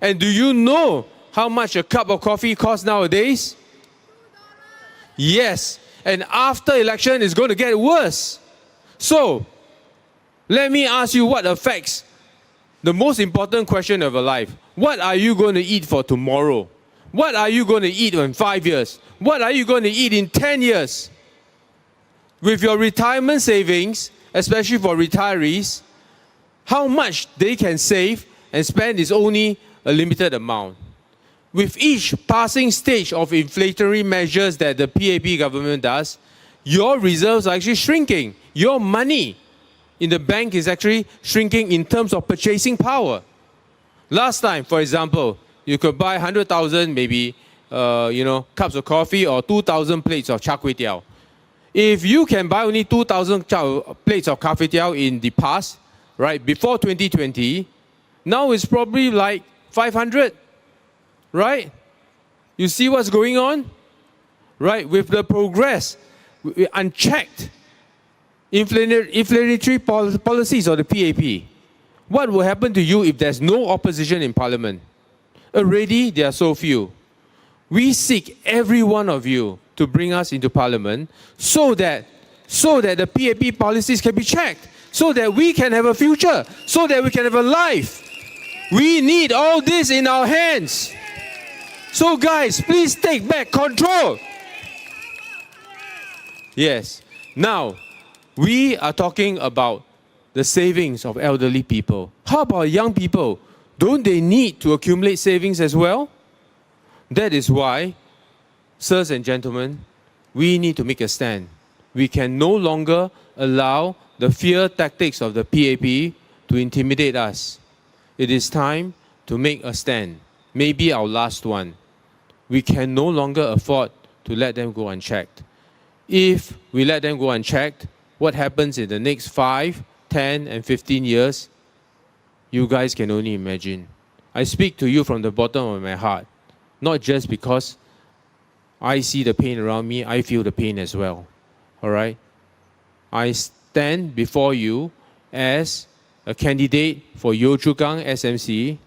And do you know how much a cup of coffee costs nowadays? Yes. And after election, it's going to get worse. So, let me ask you what affects the most important question of your life. What are you going to eat for tomorrow? What are you going to eat in 5 years? What are you going to eat in 10 years? With your retirement savings, especially for retirees, how much they can save and spend is only a limited amount. With each passing stage of inflationary measures that the PAP government does, your reserves are actually shrinking. Your money in the bank is actually shrinking in terms of purchasing power. Last time, for example, you could buy 100,000 maybe cups of coffee or 2,000 plates of char kway teow. If you can buy only 2,000 plates of char kway teow in the past, right, before 2020, now it's probably like 500, right? You see what's going on? Right, with the progress, unchecked inflationary policies of the PAP, what will happen to you if there's no opposition in Parliament? Already, there are so few. We seek every one of you to bring us into Parliament so that the PAP policies can be checked, so that we can have a future, so that we can have a life. We need all this in our hands. So guys, please take back control. Yes. Now, we are talking about the savings of elderly people. How about young people? Don't they need to accumulate savings as well? That is why, sirs and gentlemen, we need to make a stand. We can no longer allow the fear tactics of the PAP to intimidate us. It is time to make a stand. Maybe our last one. We can no longer afford to let them go unchecked. If we let them go unchecked, what happens in the next 5, 10, and 15 years, you guys can only imagine. I speak to you from the bottom of my heart, not just because I see the pain around me, I feel the pain as well. All right? I stand before you as a candidate for Yio Chu Kang SMC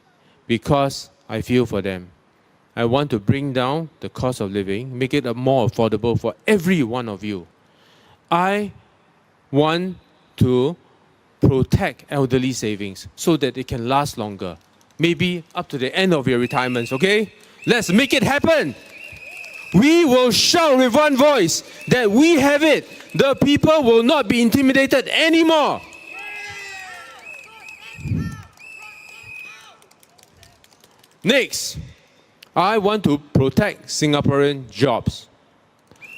because I feel for them. I want to bring down the cost of living, make it more affordable for every one of you. I want to protect elderly savings so that it can last longer. Maybe up to the end of your retirements, okay? Let's make it happen. We will shout with one voice that we have it. The people will not be intimidated anymore. Next, I want to protect Singaporean jobs.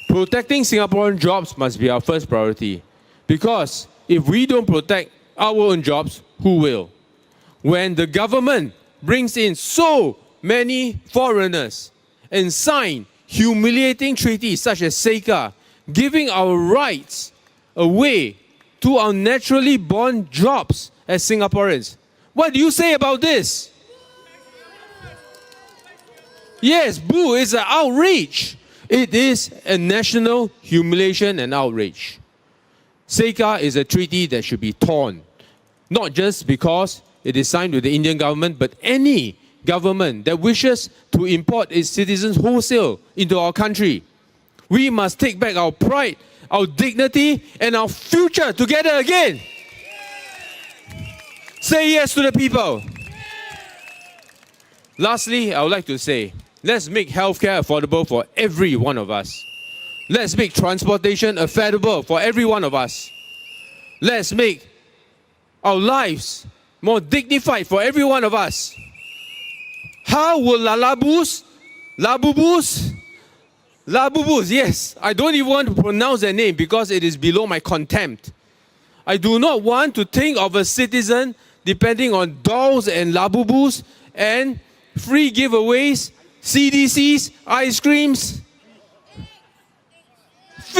Protecting Singaporean jobs must be our first priority. Because if we don't protect our own jobs, who will? When the government brings in so many foreigners and sign humiliating treaties such as Sekolah, giving our rights away to our naturally born jobs as Singaporeans. What do you say about this? Yes, boo, it's an outrage. It is a national humiliation and outrage. Sekolah is a treaty that should be torn, not just because it is signed with the Indian government, but any government that wishes to import its citizens wholesale into our country. We must take back our pride, our dignity, and our future together again. Say yes to the people. Lastly, I would like to say, let's make healthcare affordable for every one of us. Let's make transportation affordable for every one of us. Let's make our lives more dignified for every one of us. How will Labubus, yes, I don't even want to pronounce their name because it is below my contempt. I do not want to think of a citizen depending on dolls and Labubus and free giveaways, CDCs, ice creams.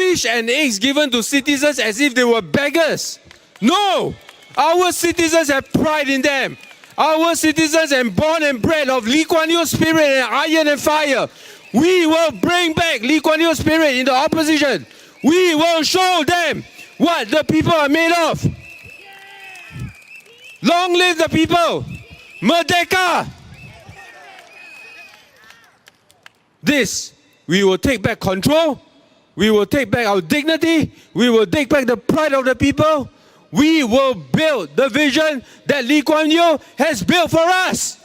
fish and eggs given to citizens as if they were beggars. No! Our citizens have pride in them. Our citizens are born and bred of Lee Kuan Yew's spirit and iron and fire. We will bring back Lee Kuan Yew's spirit in the opposition. We will show them what the people are made of. Long live the people! Merdeka! This, we will take back control. We will take back our dignity. We will take back the pride of the people. We will build the vision that Lee Kuan Yew has built for us.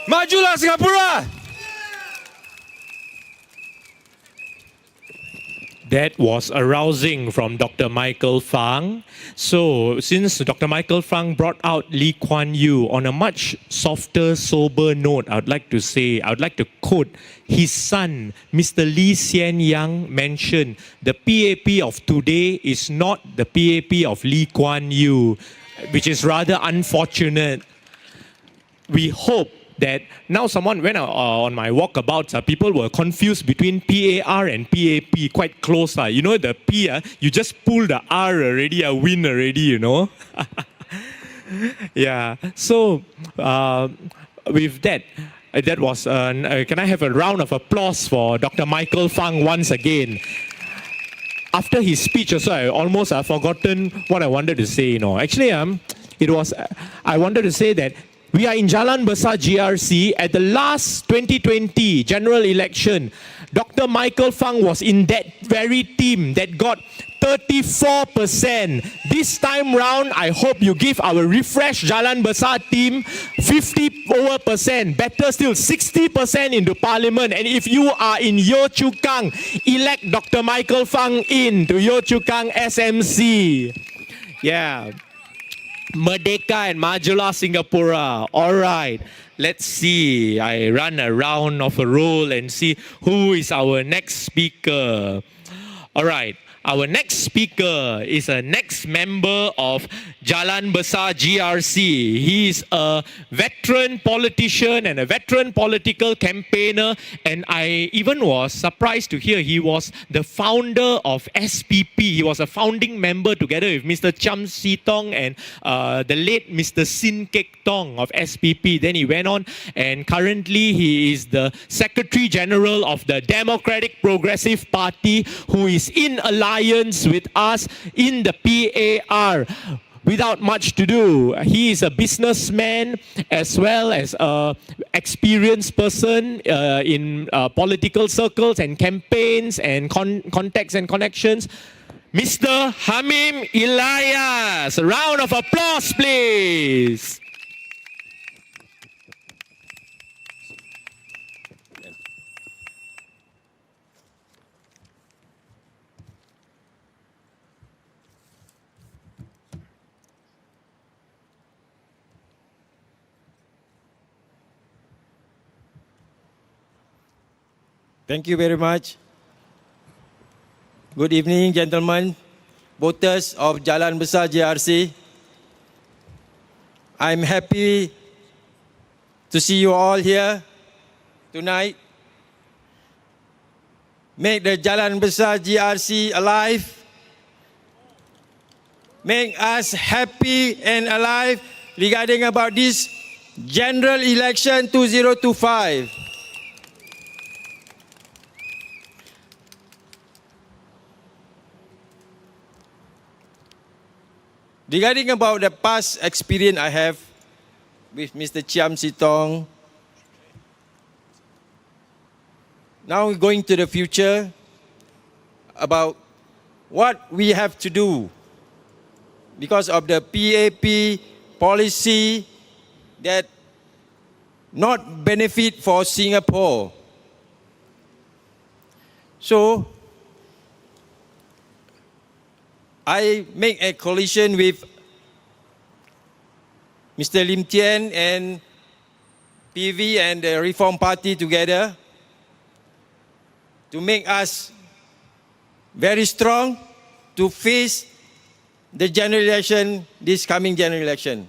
Majulah Singapura! That was arousing from Dr. Michael Fang. So, since Dr. Michael Fang brought out Lee Kuan Yew on a much softer, sober note, I would like to quote his son, Mr. Lee Hsien Yang, mentioned, the PAP of today is not the PAP of Lee Kuan Yew, which is rather unfortunate. We hope that now when on my walkabouts, people were confused between PAR and PAP, quite close. You know the P, you just pull the R already, win already, you know. Yeah, so with that, that was, can I have a round of applause for Dr. Michael Fang once again. After his speech also, I almost forgotten what I wanted to say, you know. Actually, I wanted to say that we are in Jalan Besar GRC at the last 2020 general election. Dr. Michael Fang was in that very team that got 34%. This time round, I hope you give our refreshed Jalan Besar team 50%. Better still, 60% into parliament. And if you are in Yio Chu Kang, elect Dr. Michael Fang in to Yio Chu Kang SMC. Yeah. Merdeka and Majulah Singapura. All right. Let's see. I run a round of a roll and see who is our next speaker. All right. Our next speaker is a next member of Jalan Besar GRC. He is a veteran politician and a veteran political campaigner. And I even was surprised to hear he was the founder of SPP. He was a founding member together with Mr. Chiam Si Tong and the late Mr. Sin Kek Tong of SPP. Then he went on and currently he is the Secretary General of the Democratic Progressive Party, who is in alliance with us in the PAR. Without much to do, he is a businessman as well as an experienced person in political circles and campaigns and contacts and connections. Mr. Hamim Elias. A round of applause, please. Thank you very much. Good evening, gentlemen, voters of Jalan Besar GRC. I'm happy to see you all here tonight. Make the Jalan Besar GRC alive. Make us happy and alive regarding about this general election 2025. Regarding about the past experience I have with Mr. Chiam Si Tong, now we're going to the future about what we have to do because of the PAP policy that not benefit for Singapore. So, I make a coalition with Mr. Lim Tien and PV and the Reform Party together to make us very strong to face the general election, this coming general election.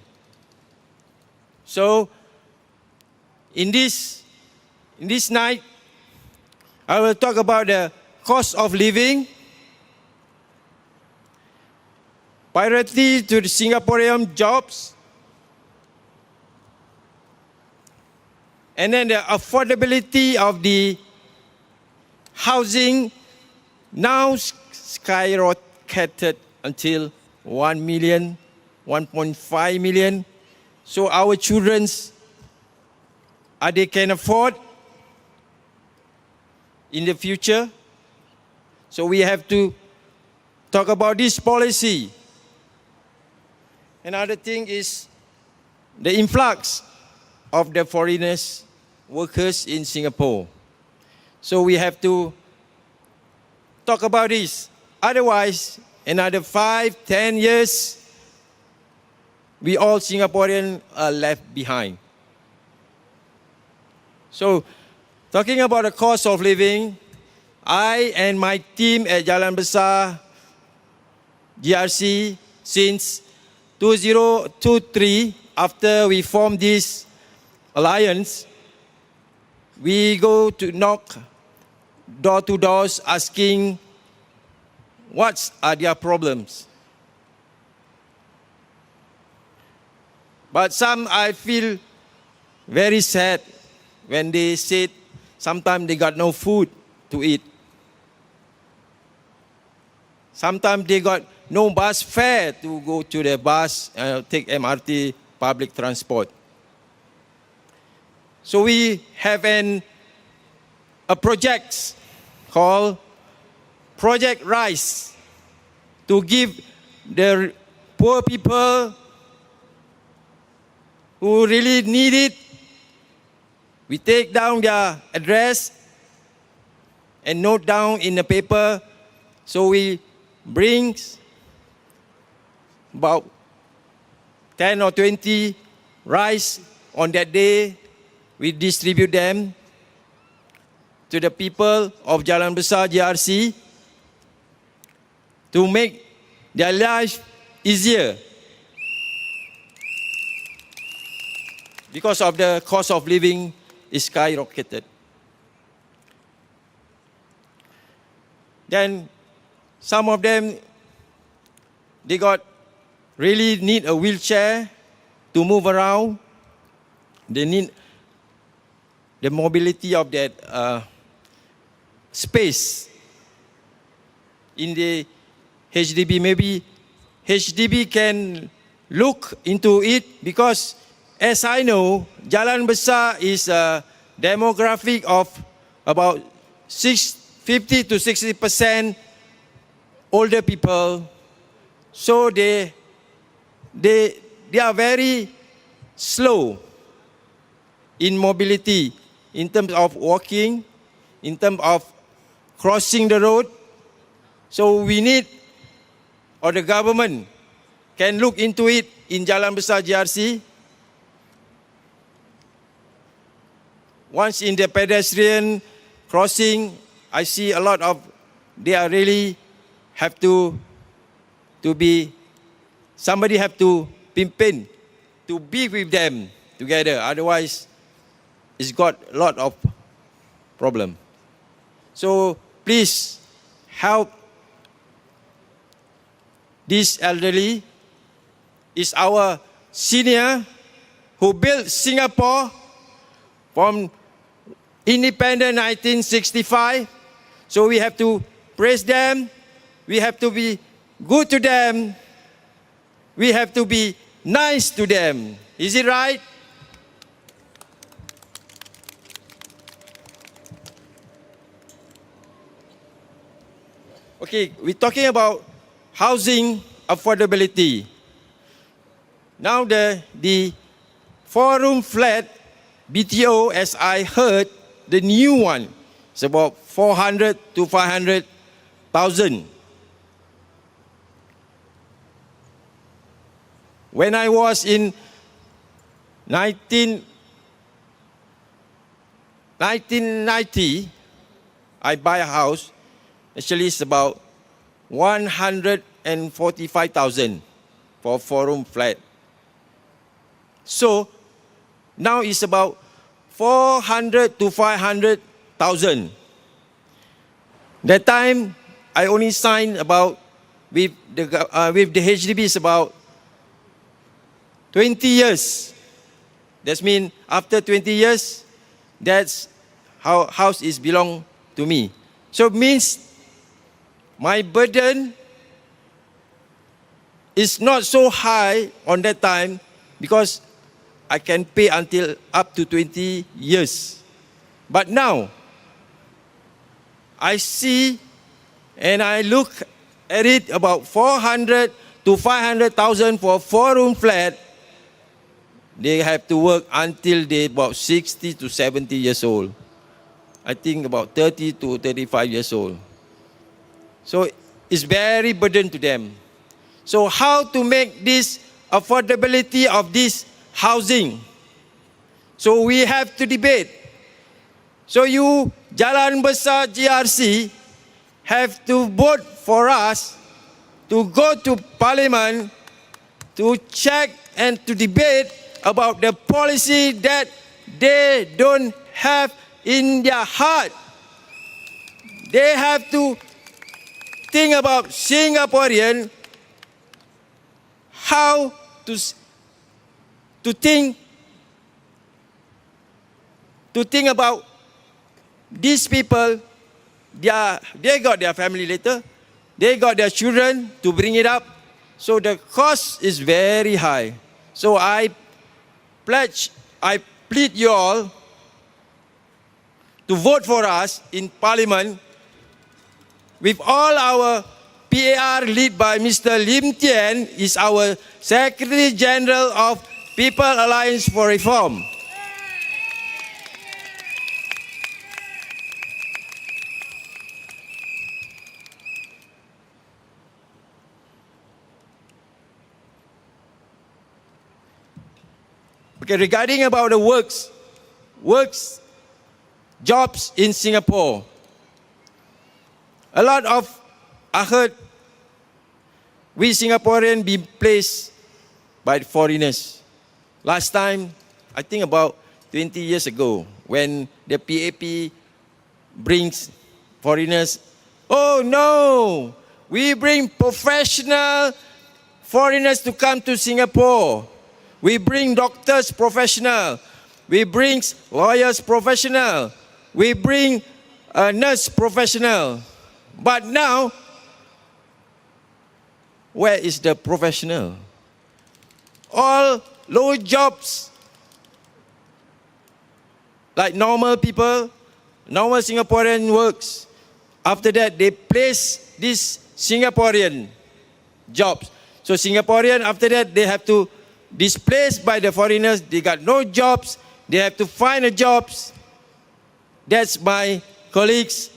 So, in this night, I will talk about the cost of living priority to the Singaporean jobs, and then the affordability of the housing now skyrocketed until 1 million, 1.5 million. So our children's, they can afford in the future. So we have to talk about this policy. Another thing is the influx of the foreigners, workers in Singapore. So we have to talk about this. Otherwise, another 5, 10 years, we all Singaporeans are left behind. So, talking about the cost of living, I and my team at Jalan Besar GRC since 2023, after we formed this alliance, we go to knock door to doors asking what are their problems. But some I feel very sad when they said sometimes they got no food to eat. Sometimes they got no bus fare to go to the bus, take MRT, public transport. So we have a project called Project Rise to give the poor people who really need it. We take down their address and note down in the paper. So we bring about 10 or 20 rice on that day. We distribute them to the people of Jalan Besar GRC to make their life easier because of the cost of living is skyrocketed. Then some of them, they really need a wheelchair to move around. They need the mobility of that space in the HDB. Maybe HDB can look into it because, as I know, Jalan Besar is a demographic of about 50 to 60% older people. So they are very slow in mobility, in terms of walking, in terms of crossing the road. So we need, or the government can look into it in Jalan Besar GRC. Once in the pedestrian crossing, I see a lot of, they are really have to be, somebody have to pimpin to be with them together. Otherwise, it's got a lot of problem. So please help this elderly. Is our senior who built Singapore from independent 1965. So we have to praise them. We have to be good to them. We have to be nice to them. Is it right? Okay, we're talking about housing affordability. Now the 4-room flat BTO, as I heard, the new one is about 400 to 500,000. When I was in 1990, I buy a house. Actually, it's about 145,000 for a 4-room flat. So now it's about 400 to 500,000. That time, I only signed about with the HDB is about 20 years. That means after 20 years, that's how house is belong to me. So it means my burden is not so high on that time because I can pay until up to 20 years. But now, I see and I look at it about 400 to 500,000 for 4-room flat. They have to work until they about 60 to 70 years old. I think about 30 to 35 years old. So it's very burden to them. So how to make this affordability of this housing? So we have to debate. So you, Jalan Besar GRC, have to vote for us to go to Parliament to check and to debate about the policy that they don't have in their heart. They have to think about Singaporean, how to think about these people. They got their family later, they got their children to bring it up, so the cost is very high. So I plead you all to vote for us in Parliament with all our PAR led by Mr. Lim Tien, is our Secretary General of People Alliance for Reform. Okay, regarding about the works, jobs in Singapore. A lot of, I heard, we Singaporeans be placed by foreigners. Last time, I think about 20 years ago, when the PAP brings foreigners, oh no, we bring professional foreigners to come to Singapore. We bring doctors professional. We bring lawyers professional. We bring a nurse professional. But now, where is the professional? All low jobs, like normal people, normal Singaporean works. After that, they place these Singaporean jobs. So Singaporean, after that, they have to displaced by the foreigners. They got no jobs. They have to find a jobs. That's my colleagues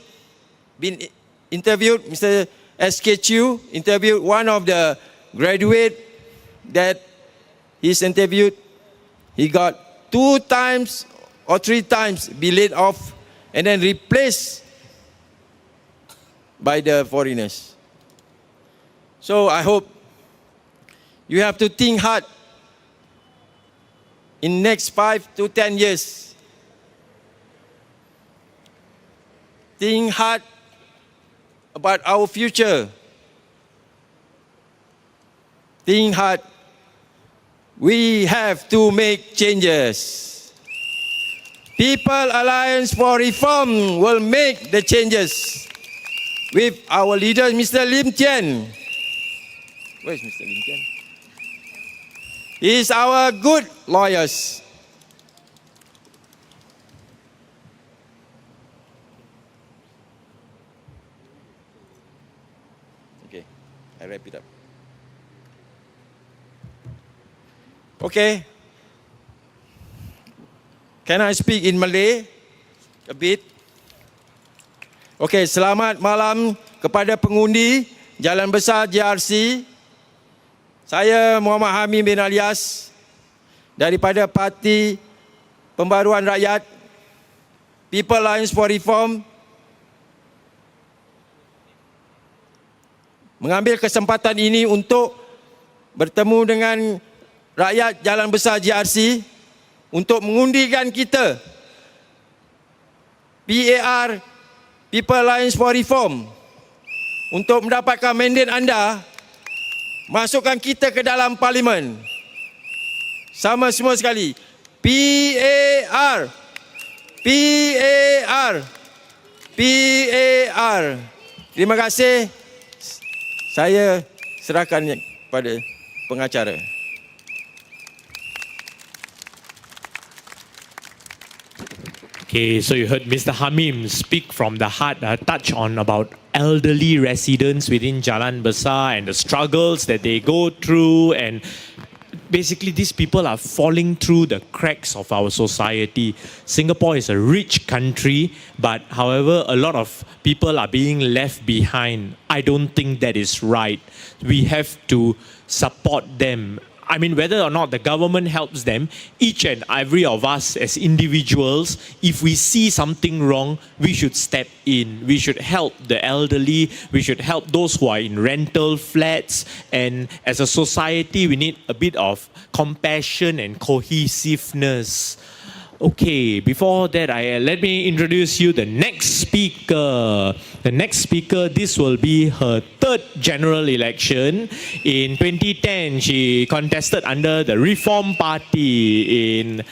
been interviewed. Mr. S.K. Chew interviewed one of the graduate that he's interviewed. He got 2 times or 3 times be laid off and then replaced by the foreigners. So I hope you have to think hard in next 5 to 10 years. Think hard about our future. Think hard. We have to make changes. People Alliance for Reform will make the changes with our leader, Mr. Lim Tien. Where is Mr. Lim Tien? He is our good lawyers. Okay, I wrap it up. Okay. Can I speak in Malay a bit? Okay, selamat malam kepada pengundi Jalan Besar GRC. Saya Muhammad Hamim bin Alias daripada Parti Pembaruan Rakyat, People Alliance for Reform, mengambil kesempatan ini untuk bertemu dengan rakyat Jalan Besar GRC untuk mengundikan kita PAR, People Alliance for Reform, untuk mendapatkan mandate anda, masukkan kita ke dalam parlimen. Sama semua sekali. PAR. PAR. PAR. Terima kasih. Saya serahkan kepada pengacara. Okay, so you heard Mr. Hamim speak from the heart, touch on about elderly residents within Jalan Besar and the struggles that they go through, and basically these people are falling through the cracks of our society. Singapore is a rich country, but however, a lot of people are being left behind. I don't think that is right. We have to support them. I mean, whether or not the government helps them, each and every of us as individuals, if we see something wrong, we should step in. We should help the elderly. We should help those who are in rental flats. And as a society, we need a bit of compassion and cohesiveness. Okay, before that, let me introduce you the next speaker. The next speaker, this will be her third general election. In 2010, she contested under the Reform Party in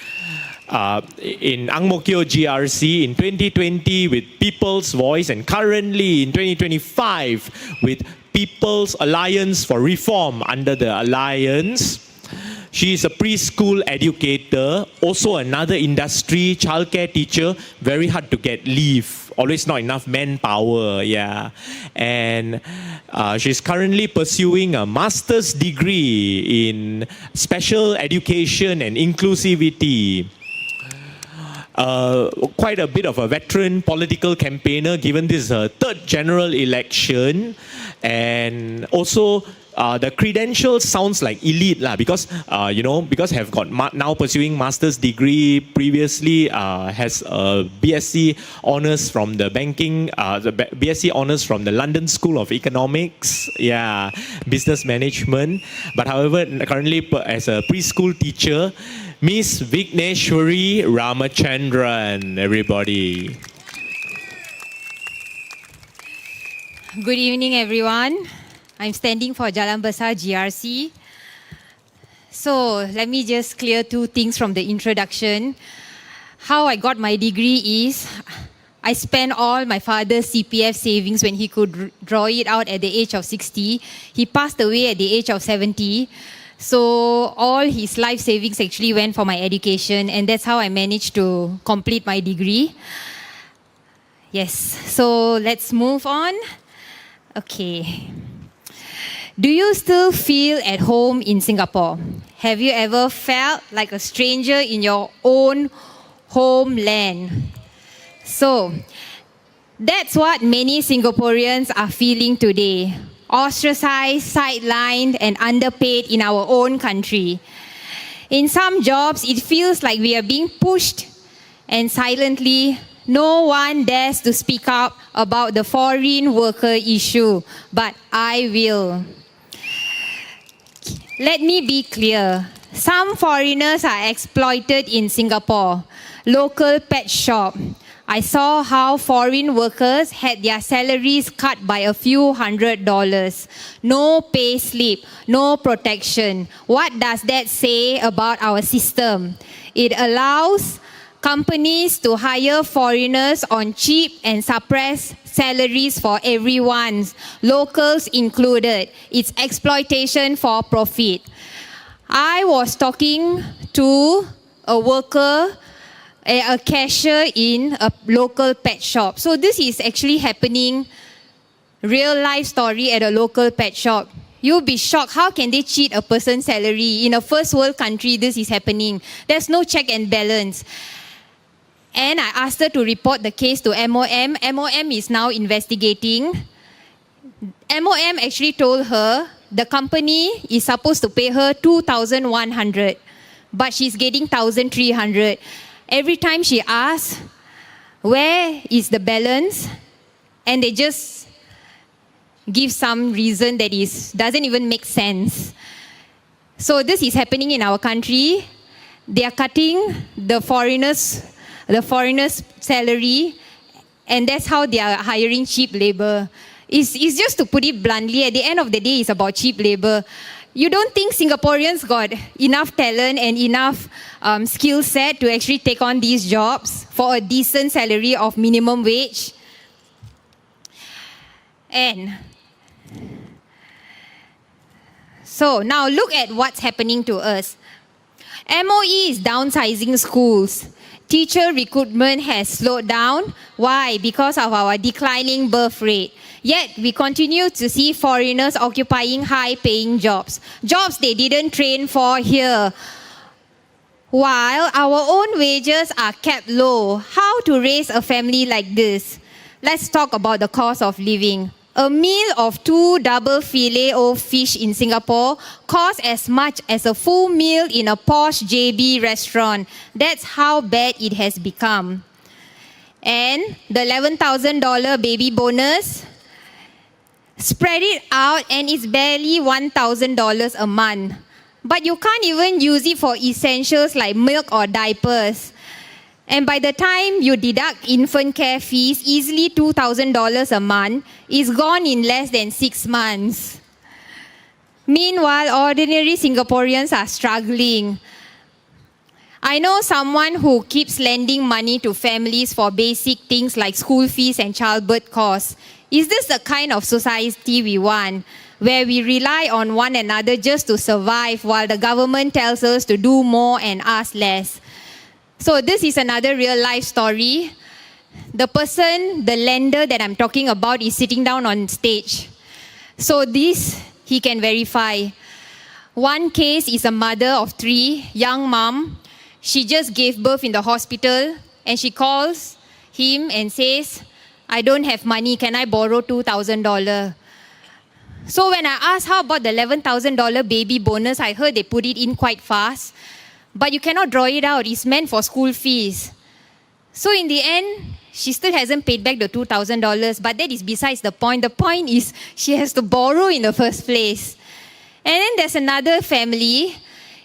Ang Mo Kio GRC, in 2020 with People's Voice, and currently in 2025 with People's Alliance for Reform under the Alliance. She is a preschool educator, also another industry, childcare teacher, very hard to get leave, always not enough manpower, yeah. And she's currently pursuing a master's degree in special education and inclusivity. Quite a bit of a veteran political campaigner, given this is her third general election, and also the credentials sounds like elite lah, because because have got now pursuing master's degree, previously has a BSc honors from the banking, the BSc honors from the London School of Economics, yeah, business management. But however, currently as a preschool teacher, Miss Vigneshwari Ramachandran, everybody. Good evening, everyone. I'm standing for Jalan Besar GRC. So let me just clear two things from the introduction. How I got my degree is I spent all my father's CPF savings when he could draw it out at the age of 60. He passed away at the age of 70. So all his life savings actually went for my education, and that's how I managed to complete my degree. Yes, so let's move on. Okay. Do you still feel at home in Singapore? Have you ever felt like a stranger in your own homeland? So, that's what many Singaporeans are feeling today. Ostracized, sidelined, and underpaid in our own country. In some jobs, it feels like we are being pushed, and silently, no one dares to speak up about the foreign worker issue, but I will. Let me be clear. Some foreigners are exploited in Singapore. Local pet shop. I saw how foreign workers had their salaries cut by a few $100s. No pay slip, no protection. What does that say about our system? It allows companies to hire foreigners on cheap and suppress salaries for everyone, locals included. It's exploitation for profit. I was talking to a worker, a cashier in a local pet shop. So this is actually happening, real life story at a local pet shop. You'll be shocked. How can they cheat a person's salary? In a first world country, this is happening. There's no check and balance. And I asked her to report the case to MOM. MOM is now investigating. MOM actually told her the company is supposed to pay her 2,100, but she's getting 1,300. Every time she asks, where is the balance? And they just give some reason that doesn't even make sense. So this is happening in our country. They are cutting the foreigners' salary, and that's how they are hiring cheap labor. It's just to put it bluntly, at the end of the day, it's about cheap labor. You don't think Singaporeans got enough talent and enough skill set to actually take on these jobs for a decent salary of minimum wage? And so now look at what's happening to us. MOE is downsizing schools. Teacher recruitment has slowed down. Why? Because of our declining birth rate. Yet we continue to see foreigners occupying high-paying jobs. Jobs they didn't train for here. While our own wages are kept low. How to raise a family like this? Let's talk about the cost of living. A meal of 2 double filet o fish in Singapore costs as much as a full meal in a posh JB restaurant. That's how bad it has become. And the $11,000 baby bonus, spread it out and it's barely $1,000 a month. But you can't even use it for essentials like milk or diapers. And by the time you deduct infant care fees, easily $2,000 a month is gone in less than 6 months. Meanwhile, ordinary Singaporeans are struggling. I know someone who keeps lending money to families for basic things like school fees and childbirth costs. Is this the kind of society we want, where we rely on one another just to survive while the government tells us to do more and ask less? So this is another real life story. The person, the lender that I'm talking about is sitting down on stage. So this he can verify. One case is a mother of 3, young mom. She just gave birth in the hospital and she calls him and says, I don't have money, can I borrow $2,000? So when I asked how about the $11,000 baby bonus, I heard they put it in quite fast. But you cannot draw it out. It's meant for school fees. So in the end, she still hasn't paid back the $2,000. But that is besides the point. The point is she has to borrow in the first place. And then there's another family.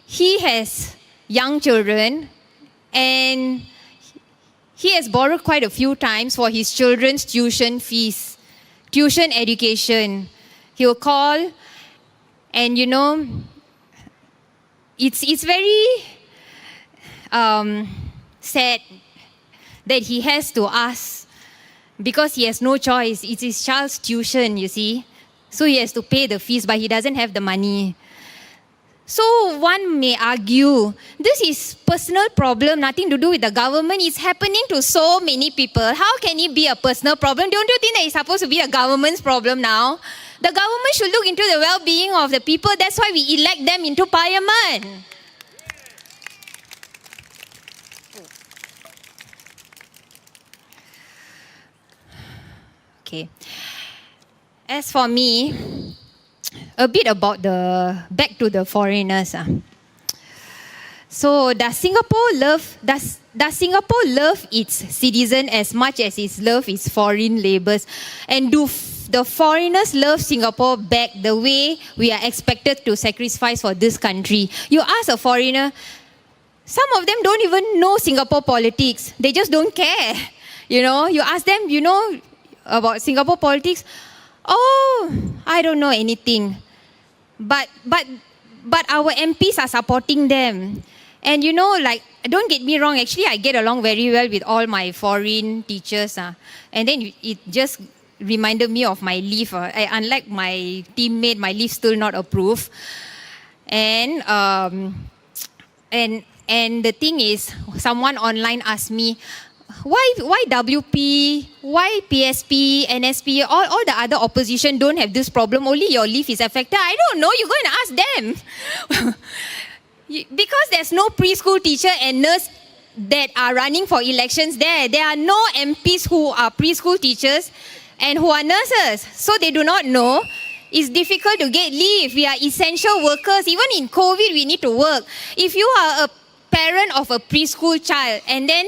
He has young children. And he has borrowed quite a few times for his children's tuition fees, tuition education. He will call and it's very sad that he has to ask because he has no choice. It's his child's tuition, you see. So he has to pay the fees, but he doesn't have the money. So one may argue, this is personal problem, nothing to do with the government. It's happening to so many people. How can it be a personal problem? Don't you think that it's supposed to be a government's problem now? The government should look into the well-being of the people. That's why we elect them into parliament. Okay. As for me, a bit about back to the foreigners. So does Singapore love its citizen as much as it loves its foreign labours? And do the foreigners love Singapore back the way we are expected to sacrifice for this country? You ask a foreigner, some of them don't even know Singapore politics. They just don't care. You ask them, about Singapore politics? Oh, I don't know anything. But our MPs are supporting them. And don't get me wrong, actually I get along very well with all my foreign teachers. And then it just reminded me of my leave. Unlike my teammate, my leave still not approved. And the thing is, someone online asked me, why WP, why PSP, NSP, all the other opposition don't have this problem, only your leave is affected? I don't know, you go and ask them. Because there's no preschool teacher and nurse that are running for elections there. There are no MPs who are preschool teachers and who are nurses. So they do not know. It's difficult to get leave. We are essential workers. Even in COVID, we need to work. If you are a parent of a preschool child and then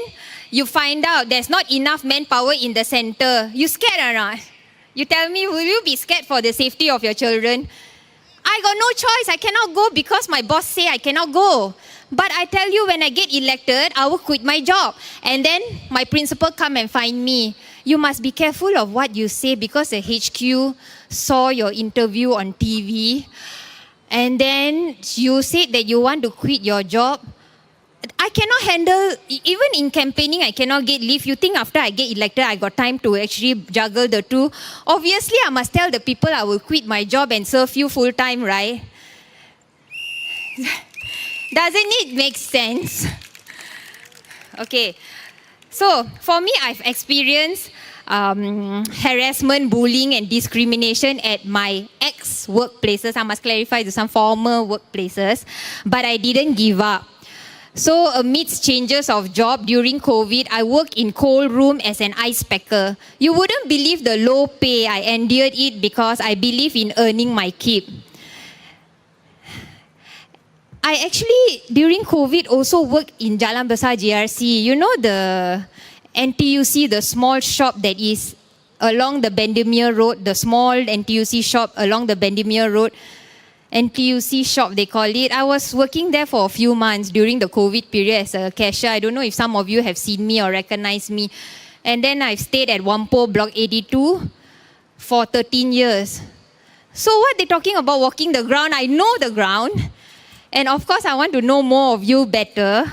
you find out there's not enough manpower in the center, you scared or not? You tell me, will you be scared for the safety of your children? I got no choice. I cannot go because my boss say I cannot go. But I tell you, when I get elected, I will quit my job. And then my principal come and find me. You must be careful of what you say because the HQ saw your interview on TV. And then you said that you want to quit your job. I cannot handle, even in campaigning, I cannot get leave. You think after I get elected, I got time to actually juggle the two? Obviously, I must tell the people I will quit my job and serve you full time, right? Doesn't it make sense? Okay. So, for me, I've experienced harassment, bullying, and discrimination at my ex-workplaces. I must clarify to some former workplaces. But I didn't give up. So amidst changes of job during COVID, I worked in cold room as an ice packer. You wouldn't believe the low pay. I endured it because I believe in earning my keep. I actually, during COVID, also worked in Jalan Besar GRC. You know the NTUC, the small shop that is along the Bendemeer Road, the small NTUC shop along the Bendemeer Road. NTUC shop, they call it. I was working there for a few months during the COVID period as a cashier. I don't know if some of you have seen me or recognized me. And then I've stayed at Whampoa Block 82 for 13 years. So what they're talking about walking the ground, I know the ground. And of course, I want to know more of you better.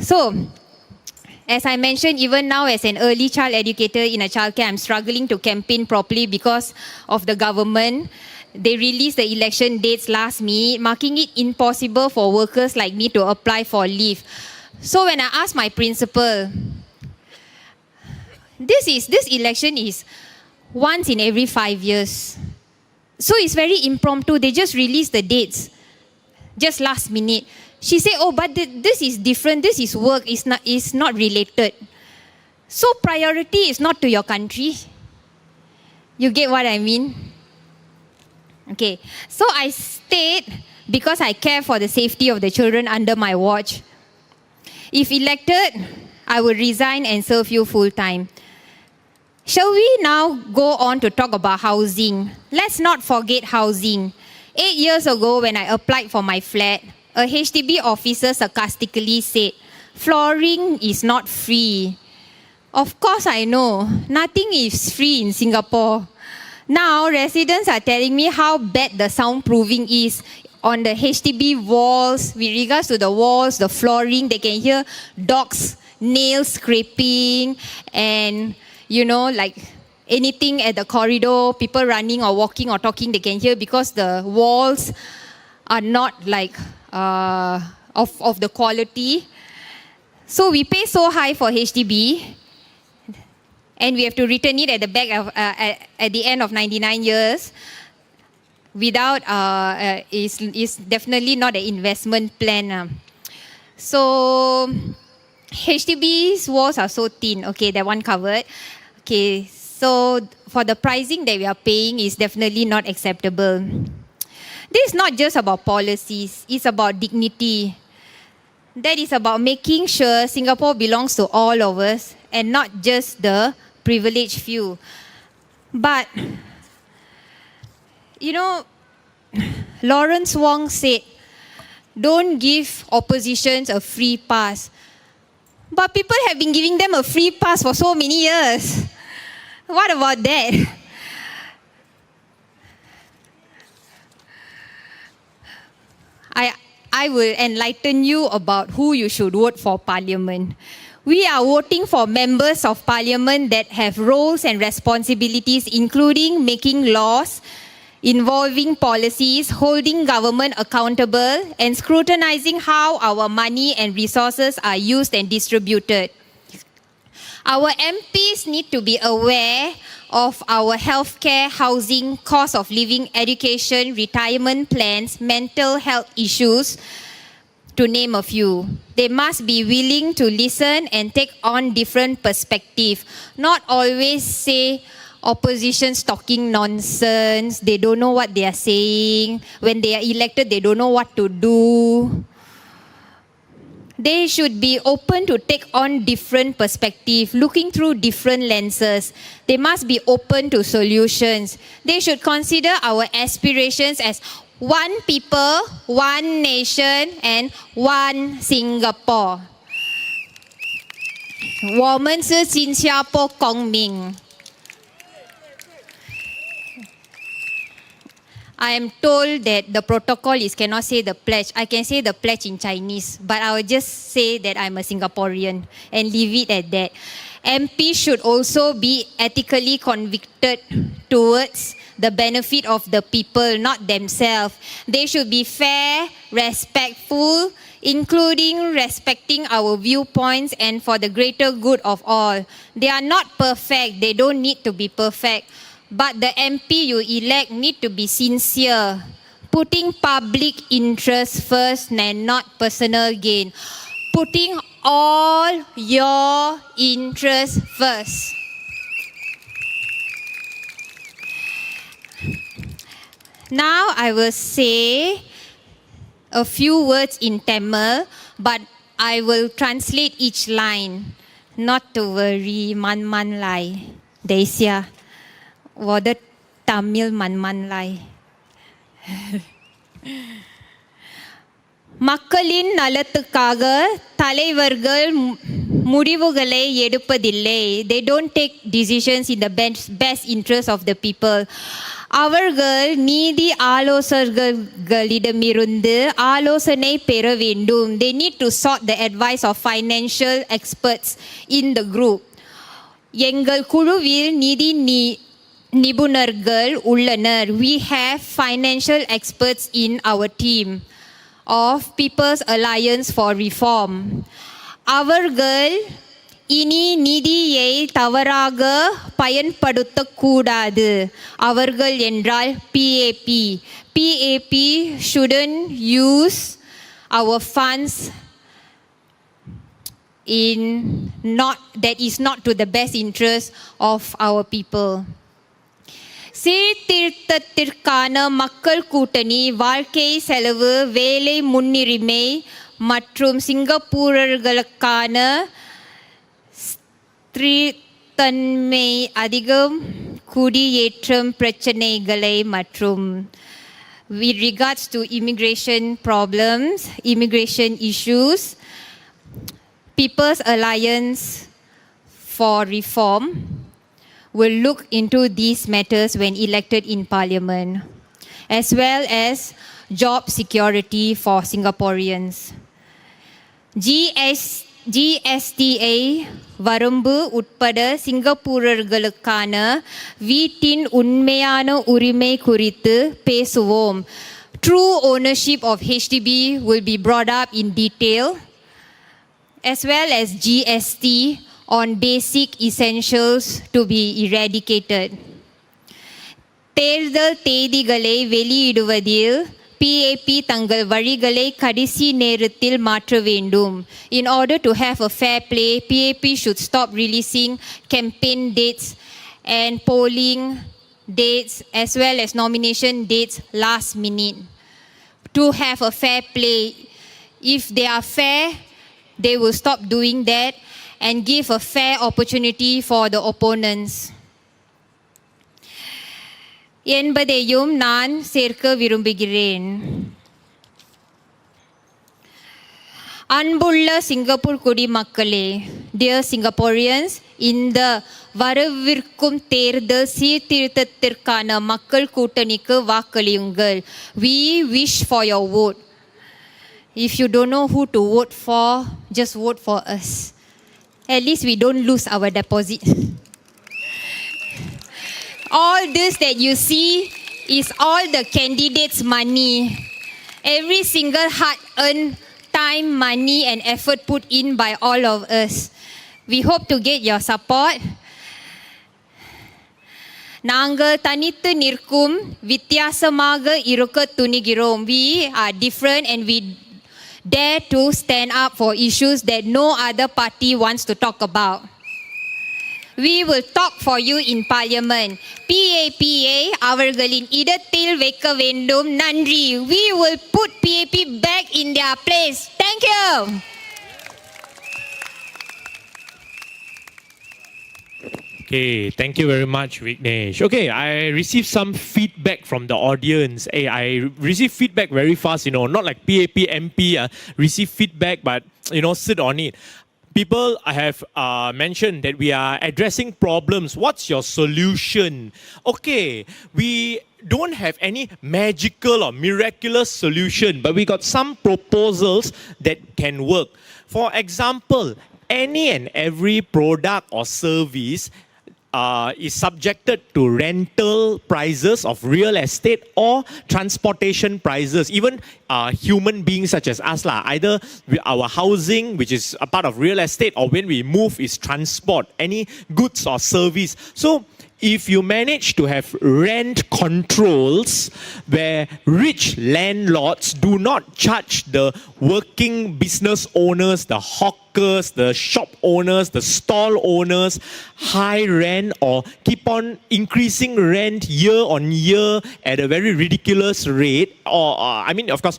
So, as I mentioned, even now as an early child educator in a childcare, I'm struggling to campaign properly because of the government. They released the election dates last minute, making it impossible for workers like me to apply for leave. So when I asked my principal, this election is once in every 5 years. So it's very impromptu. They just released the dates, just last minute. She said, oh, but this is different. This is work. It's not related. So priority is not to your country. You get what I mean? Okay, so I stayed because I care for the safety of the children under my watch. If elected, I will resign and serve you full time. Shall we now go on to talk about housing? Let's not forget housing. 8 years ago, when I applied for my flat, a HDB officer sarcastically said, flooring is not free. Of course I know, nothing is free in Singapore. Now, residents are telling me how bad the soundproofing is on the HDB walls. With regards to the walls, the flooring, they can hear dogs, nails scraping, and, you know, like anything at the corridor, people running or walking or talking, they can hear because the walls are not like of the quality. So we pay so high for HDB, and we have to return it at the back of at the end of 99 years. Without is definitely not an investment plan. So HDB's walls are so thin. Okay, that one covered. Okay, so for the pricing that we are paying is definitely not acceptable. This is not just about policies. It's about dignity. That is about making sure Singapore belongs to all of us and not just the privileged few. But, you know, Lawrence Wong said, don't give oppositions a free pass. But people have been giving them a free pass for so many years. What about that? I will enlighten you about who you should vote for Parliament. We are voting for members of Parliament that have roles and responsibilities, including making laws, involving policies, holding government accountable, and scrutinizing how our money and resources are used and distributed. Our MPs need to be aware of our healthcare, housing, cost of living, education, retirement plans, mental health issues, to name a few. They must be willing to listen and take on different perspectives, not always say opposition's talking nonsense, they don't know what they are saying, when they are elected, they don't know what to do. They should be open to take on different perspectives, looking through different lenses. They must be open to solutions. They should consider our aspirations as one people, one nation, and one Singapore. 我们是新加坡公民。I am told that the protocol is cannot say the pledge. I can say the pledge in Chinese, but I will just say that I'm a Singaporean and leave it at that. MP should also be ethically convicted towards the benefit of the people, not themselves. They should be fair, respectful, including respecting our viewpoints and for the greater good of all. They are not perfect. They don't need to be perfect. But the MP you elect need to be sincere, putting public interest first and not personal gain. Putting all your interests first. Now I will say a few words in Tamil, but I will translate each line. Not to worry, man lai. 等一下，我的 Tamil 慢来。மக்களின் நலத்துக்காக தலைவர்கள் முடிவுகளை எடுப்பதில்லை. They don't take decisions in the best interest of the people. அவர்கள் நீதி ஆலோசகர்களிடமிருந்து ஆலோசனை பெற வேண்டும். They need to sought the advice of financial experts in the group. எங்கள் குழுவில் நிதி நிபுணர்கள் உள்ளனர். We have financial experts in our team of People's Alliance for Reform. அவர்கள் இனி நிதியை தவறாக பயன்படுத்தக்கூடாது. அவர்கள் என்றால் PAP. PAP shouldn't use our funds in that is not to the best interest of our people. சீர்திருத்தத்திற்கான மக்கள் கூட்டணி வாழ்க்கை செலவு, வேலை முன்னுரிமை மற்றும் சிங்கப்பூரர்களுக்கான ஸ்திரத்தன்மை, அதிகம் குடியேற்றம் பிரச்சனைகளை மற்றும் with regards to immigration problems, immigration issues, People's Alliance for Reform will look into these matters when elected in Parliament, as well as job security for Singaporeans. GSTA வரம்பு உட்பட சிங்கப்பூரர்களுக்கான வீட்டின் உண்மையான உரிமை குறித்து பேசுவோம். True ownership of HDB will be brought up in detail, as well as GST on basic essentials to be eradicated. தேர்தல் தேதிகளை வெளியிடுவதில் PAP தங்கள் வழிகளை கடைசி நேரத்தில் மாற்ற வேண்டும். In order to have a fair play, PAP should stop releasing campaign dates and polling dates as well as nomination dates last minute. To have a fair play, if they are fair, they will stop doing that and give a fair opportunity for the opponents. என்பதையும் நான் சேர்க்க விரும்புகிறேன். அன்புள்ள Singapore குடிமக்களே, dear Singaporeans, இந்த வரவிருக்கும் தேர்தல் சீர்திருத்தத்திற்கான மக்கள் கூட்டணிக்கு வாக்களியுங்கள். We wish for your vote. If you don't know who to vote for, just vote for us. At least we don't lose our deposit. All this that you see is all the candidates' money. Every single hard-earned time, money and effort put in by all of us. We hope to get your support. நாங்கள் தனித்து நிற்கும் வித்தியாசமாக இருக்க துணிகிறோம். We are different and we dare to stand up for issues that no other party wants to talk about. We will talk for you in Parliament. PAPA அவர்களின் இடத்தில் வைக்க வேண்டும். நன்றி. We will put PAP back in their place. Thank you. Okay, thank you very much, Vignesh. Okay, I received some feedback from the audience. Hey, I received feedback very fast, not like PAP, MP, receive feedback, but, sit on it. People have mentioned that we are addressing problems. What's your solution? Okay, we don't have any magical or miraculous solution, but we got some proposals that can work. For example, any and every product or service is subjected to rental prices of real estate or transportation prices. Even human beings such as us, either our housing, which is a part of real estate, or when we move is transport, any goods or service. So if you manage to have rent controls where rich landlords do not charge the working business owners, the hawkers, the shop owners, the stall owners high rent, or keep on increasing rent year on year at a very ridiculous rate, or of course,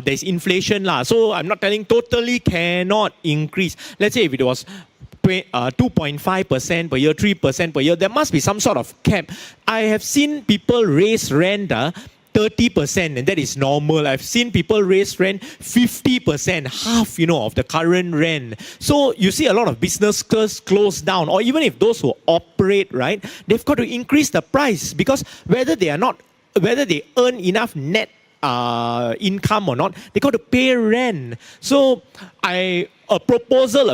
there's inflation so I'm not telling totally cannot increase. Let's say if it was 2.5% per year, 3% per year, there must be some sort of cap. I have seen people raise rent 30%, and that is normal. I've seen people raise rent 50%, half, of the current rent. So you see a lot of businesses close down, or even if those who operate, right, they've got to increase the price, because whether they earn enough net income or not, they got to pay rent. So a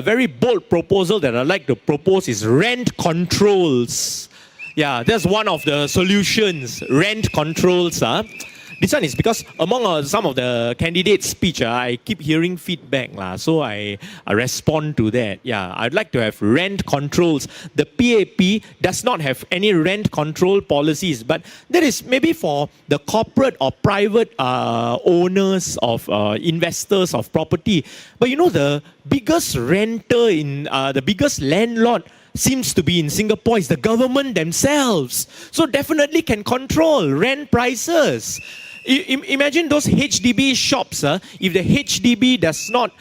very bold proposal that I'd like to propose is rent controls. Yeah, that's one of the solutions, rent controls. This one is because among some of the candidates' speech, I keep hearing feedback, so I respond to that. Yeah, I'd like to have rent controls. The PAP does not have any rent control policies, but that is maybe for the corporate or private owners of investors of property. But the biggest renter the biggest landlord seems to be in Singapore is the government themselves. So definitely can control rent prices. Imagine those HDB shops, if the HDB does not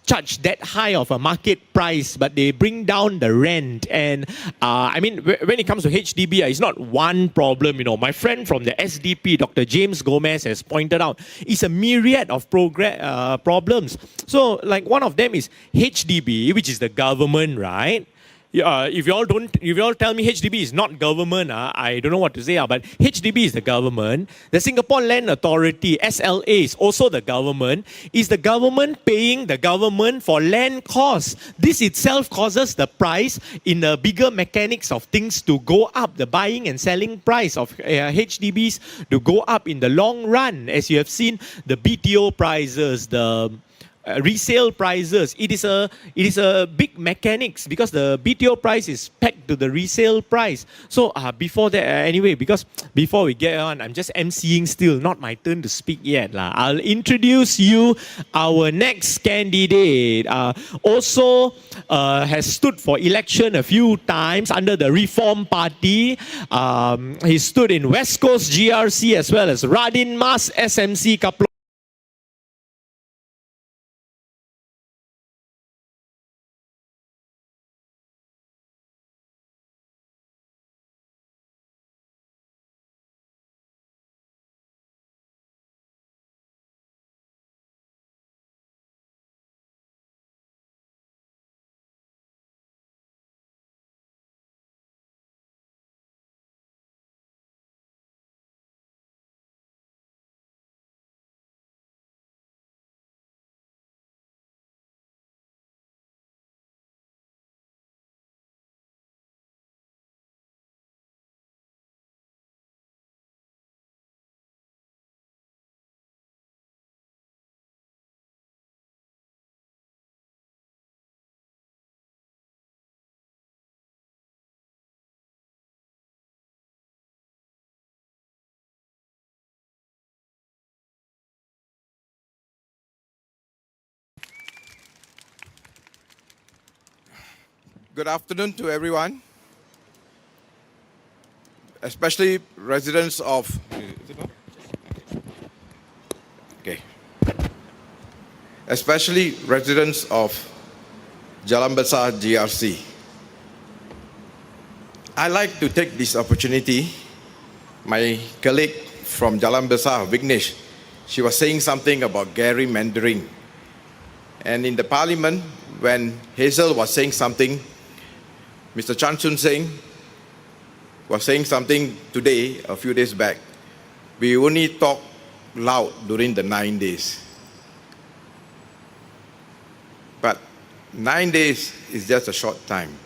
charge that high of a market price, but they bring down the rent. And when it comes to HDB, it's not one problem. My friend from the SDP, Dr. James Gomez, has pointed out it's a myriad of problems. So like one of them is HDB, which is the government, right? If you all tell me HDB is not government, I don't know what to say. But HDB is the government. The Singapore Land Authority, SLA, is also the government. Is the government paying the government for land costs? This itself causes the price in the bigger mechanics of things to go up. The buying and selling price of HDBs to go up in the long run. As you have seen, the BTO prices, the resale prices, it is a big mechanics, because the BTO price is pegged to the resale price. So before that, anyway, because before we get on, I'm just emceeing still, not my turn to speak yet. I'll introduce you our next candidate. Also has stood for election a few times under the Reform Party. He stood in West Coast GRC as well as Radin Mas SMC couple. Good afternoon to everyone, especially residents of especially residents of Jalan Besar GRC. I like to take this opportunity. My colleague from Jalan Besar, Vignesh, she was saying something about gerrymandering. And in the parliament, when Hazel was saying something, Mr. Chan Chun Sing was saying something today, a few days back. We only talk loud during the 9 days. But 9 days is just a short time.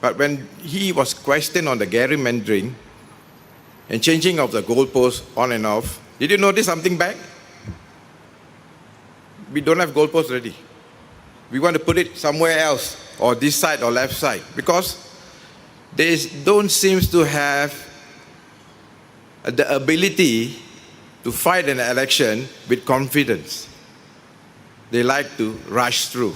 But when he was questioned on the gerrymandering and changing of the goalposts on and off, did you notice something back? We don't have goalposts already. We want to put it somewhere else, or this side or left side, because they don't seem to have the ability to fight an election with confidence. They like to rush through.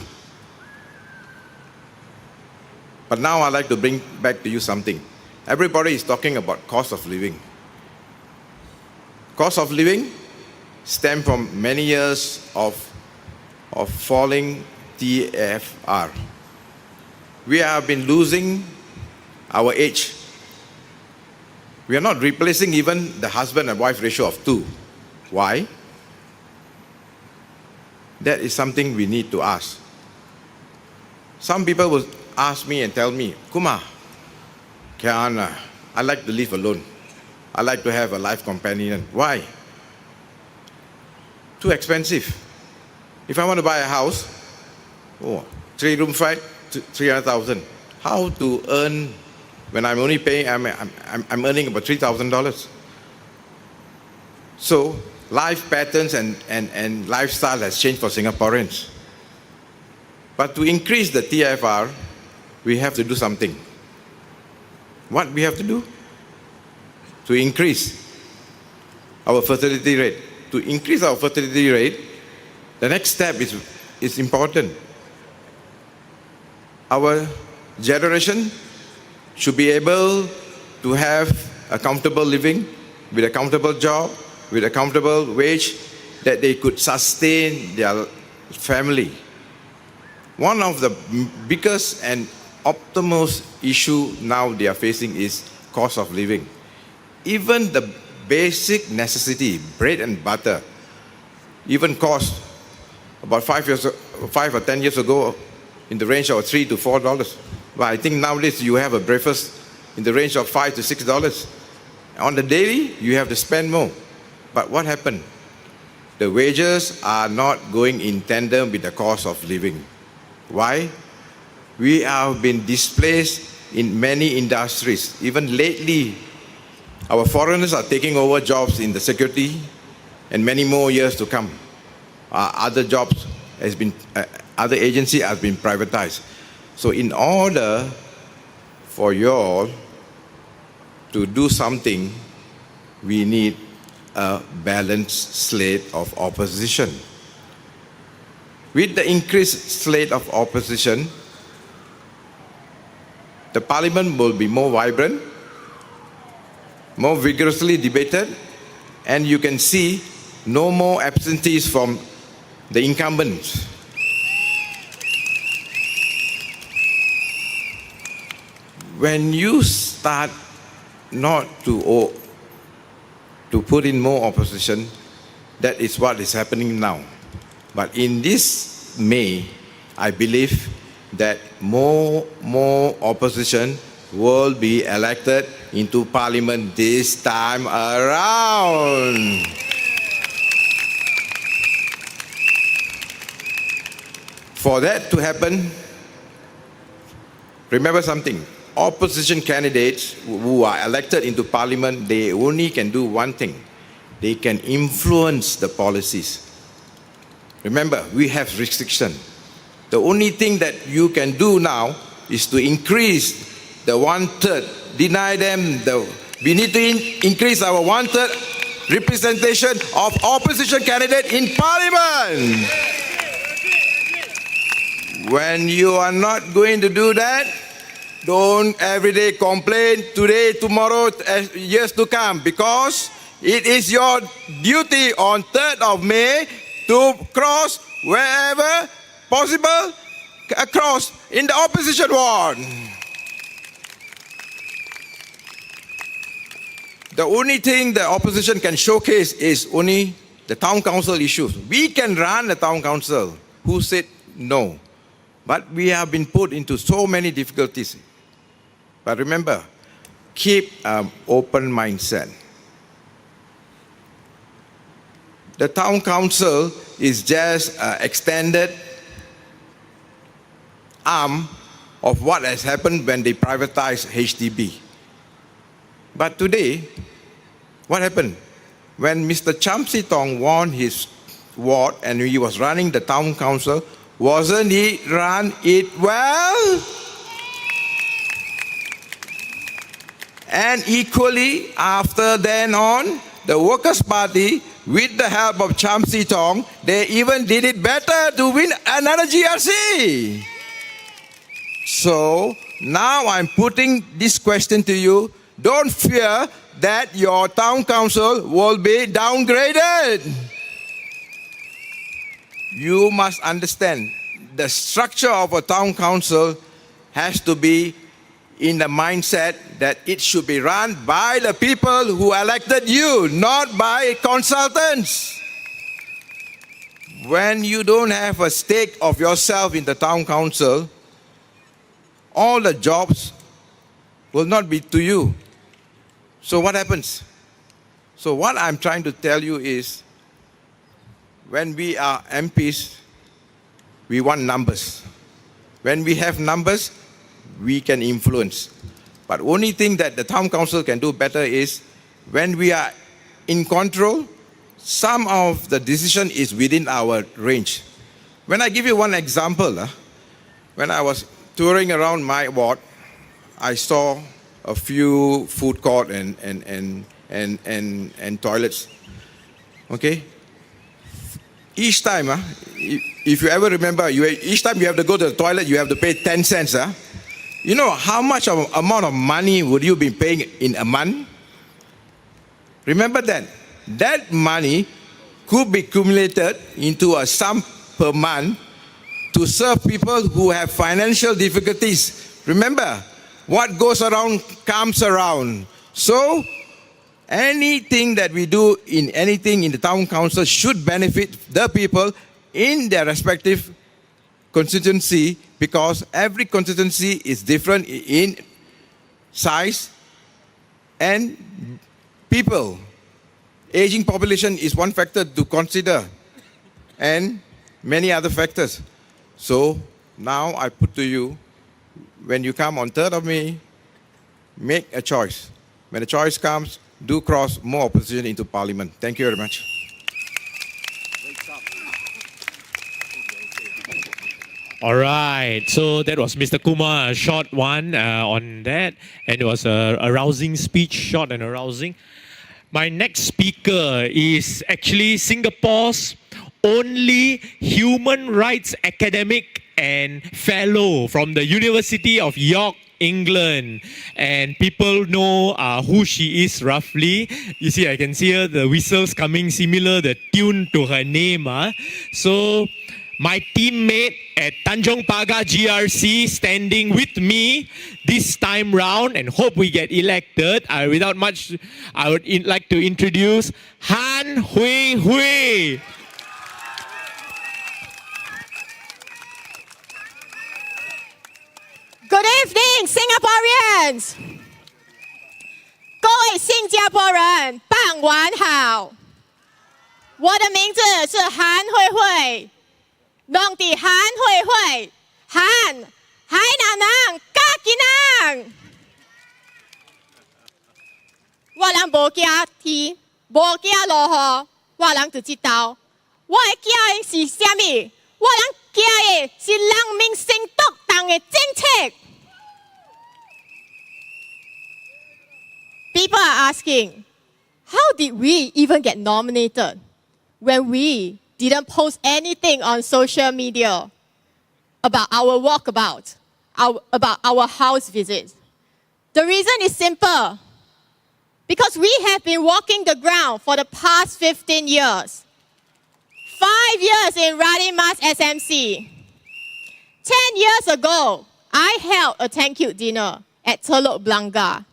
But now I'd like to bring back to you something. Everybody is talking about cost of living. Cost of living stem from many years of falling TFR. We have been losing our age. We are not replacing even the husband and wife ratio of 2. Why? That is something we need to ask. Some people will ask me and tell me, Kumar, Kiana, I like to live alone. I like to have a life companion. Why? Too expensive. If I want to buy a house, 3-room flat, 300,000. How to earn when I'm only paying? I'm earning about $3,000. So life patterns and lifestyle has changed for Singaporeans. But to increase the TFR, we have to do something. What we have to do? To increase our fertility rate. To increase our fertility rate, the next step is important. Our generation should be able to have a comfortable living, with a comfortable job, with a comfortable wage, that they could sustain their family. One of the biggest and optimal issue now they are facing is cost of living. Even the basic necessity, bread and butter, even cost about 5 or 10 years ago in the range of $3 to $4. But I think nowadays you have a breakfast in the range of $5 to $6. On the daily, you have to spend more. But what happened? The wages are not going in tandem with the cost of living. Why? We have been displaced in many industries. Even lately, our foreigners are taking over jobs in the security, and many more years to come. Other jobs other agency has been privatized. So in order for you all to do something, we need a balanced slate of opposition. With the increased slate of opposition, the parliament will be more vibrant, more vigorously debated, and you can see no more absentees from the incumbents. When you start not to put in more opposition, that is what is happening now. But in this May, I believe that more opposition will be elected into parliament this time around. For that to happen, remember something. Opposition candidates who are elected into parliament, they only can do one thing. They can influence the policies. Remember, we have restriction. The only thing that you can do now is to increase the 1/3. Deny them we need to increase our 1/3 representation of opposition candidate in parliament. When you are not going to do that, don't every day complain, today, tomorrow, years to come, because it is your duty on 3rd of May to cross wherever possible, across in the opposition ward. the only thing the opposition can showcase is only the town council issues. We can run the town council. Who said no? But we have been put into so many difficulties. But remember, keep an open mindset. The town council is just an extended arm of what has happened when they privatized HDB. But today, what happened? When Mr. Chamsi Tong won his ward and he was running the town council, wasn't he run it well? And equally, after then on, the Workers' Party, with the help of Chamsi Tong, they even did it better to win another GRC. So now I'm putting this question to you. Don't fear that your town council will be downgraded. You must understand the structure of a town council has to be in the mindset that it should be run by the people who elected you, not by consultants. When you don't have a stake of yourself in the town council, all the jobs will not be to you. So what happens? So what I'm trying to tell you is, when we are MPs, we want numbers. When we have numbers, we can influence. But only thing that the town council can do better is, when we are in control, some of the decision is within our range. When I give you one example, when I was touring around my ward, I saw a few food court and toilets. Okay? Each time, if you ever remember, each time you have to go to the toilet, you have to pay 10 cents. You know how much of amount of money would you be paying in a month? Remember that. That money could be accumulated into a sum per month to serve people who have financial difficulties. Remember, what goes around comes around. So, anything that we do in anything in the town council should benefit the people in their respective constituency, because every constituency is different in size and people. Aging population is one factor to consider and many other factors. So now I put to you, when you come on 3rd of May, make a choice. When the choice comes, do cross more opposition into parliament. Thank you very much. All right, so that was Mr. Kumar, a short one on that, and it was a rousing speech, short and arousing. My next speaker is actually Singapore's only human rights academic and fellow from the University of York, England, and people know who she is roughly. You see, I can see her, the whistles coming similar, the tune to her name. So my teammate at Tanjong Pagar GRC standing with me this time round, and hope we get elected. Without much, I would like to introduce Han Hui Hui. Good evening, Singaporeans! 各位新加坡人，傍晚好！我的名字是韩慧慧，弄的韩慧慧，韩海南人，家己人。我人无惊天，无惊落雨，我人就知道，我的惊的是啥物？我人惊的是人民心独当的政策。People are asking, how did we even get nominated when we didn't post anything on social media about our walkabout, about our house visits? The reason is simple. Because we have been walking the ground for the past 15 years. 5 years in Radin Mas SMC. 10 years ago, I held a thank you dinner at Telok Blangah.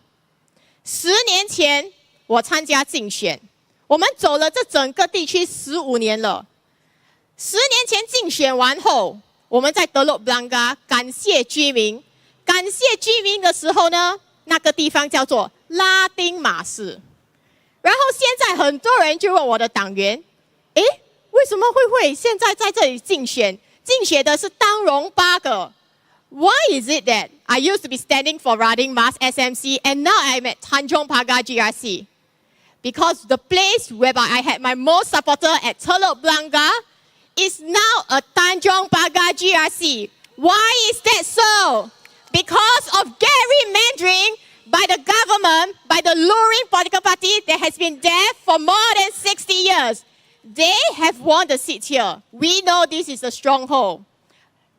10年前，我我参加竞选，我们走了这整个地区15年了。10年前竞选完后，我们在德洛布朗嘎感谢居民，感谢居民的时候呢，那个地方叫做拉丁马市。然后现在很多人就问我的党员，诶，为什么会现在在这里竞选？竞选的是当荣八个。Why is it that I used to be standing for Rading Mas SMC and now I'm at Tanjong Pagar GRC? Because the place whereby I had my most supporter at Telok Blangah is now a Tanjong Pagar GRC. Why is that so? Because of gerrymandering by the government, by the luring political party that has been there for more than 60 years. They have won the seat here. We know this is a stronghold.